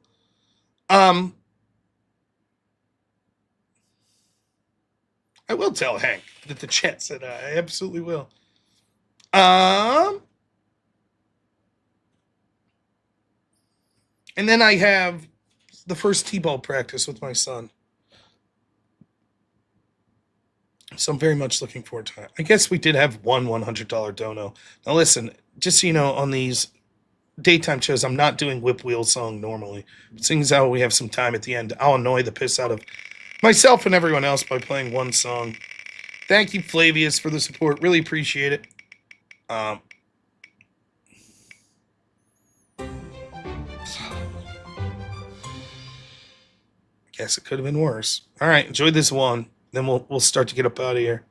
I will tell Hank that the chat said I absolutely will. And then I have the first T-ball practice with my son. So I'm very much looking forward to it. I guess we did have one $100 dono. Now listen, just so you know, on these daytime shows, I'm not doing Whip Wheel song normally. But seeing as how we have some time at the end, I'll annoy the piss out of myself and everyone else by playing one song. Thank you, Flavius, for the support. Really appreciate it. Guess it could have been worse. All right, enjoy this one. Then we'll start to get up out of here.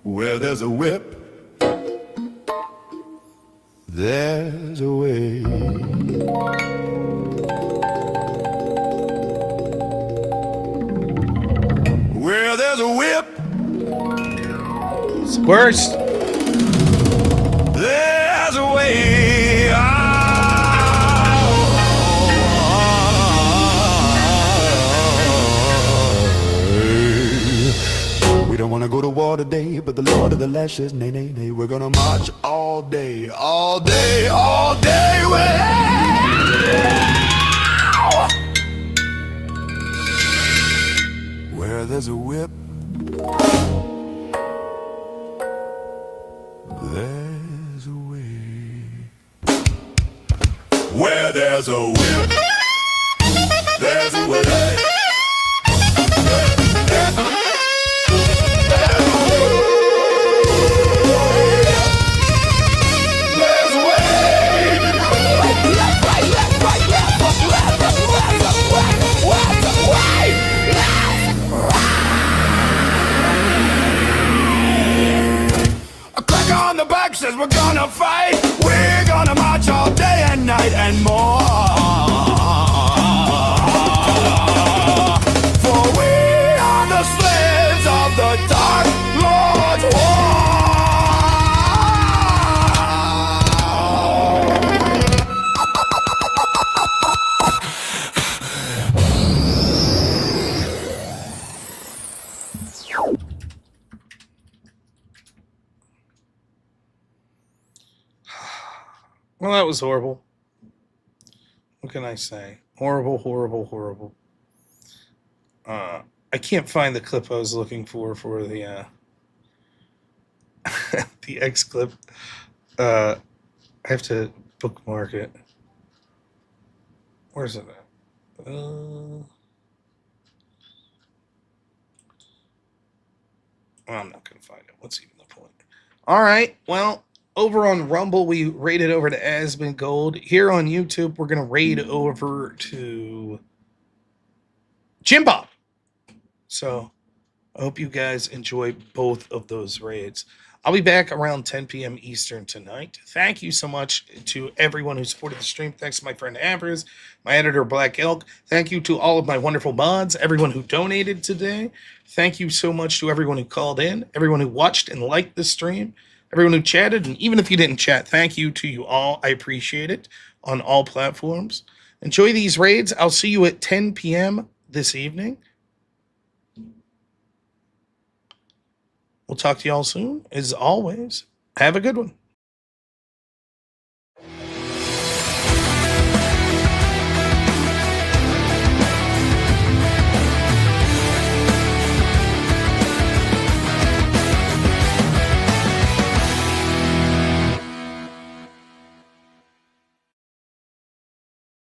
Where there's a whip, there's a way. Where there's a whip, it's worst. there's a way. to the lashes, nay, nay, nay. We're gonna march all day, all day, all day. Where there's a whip, there's a way. Where there's a whip, there's a way. Says we're gonna fight, we're gonna march all day and night and more. For we are the slaves of the Dark Lord's war. Well, that was horrible. What can I say? Horrible, horrible, horrible. I can't find the clip I was looking for the the X clip. I have to bookmark it. Where's it at? I'm not gonna find it. What's even the point? All right. Well, over on Rumble, we raided over to Aspen Gold. Here on YouTube, we're going to raid over to Jim Bob. So I hope you guys enjoy both of those raids. I'll be back around 10 p.m. Eastern tonight. Thank you so much to everyone who supported the stream. Thanks to my friend Avers, my editor Black Elk. Thank you to all of my wonderful mods, everyone who donated today. Thank you so much to everyone who called in, everyone who watched and liked the stream. Everyone who chatted, and even if you didn't chat, thank you to you all. I appreciate it on all platforms. Enjoy these raids. I'll see you at 10 p.m. this evening. We'll talk to y'all soon. As always, have a good one.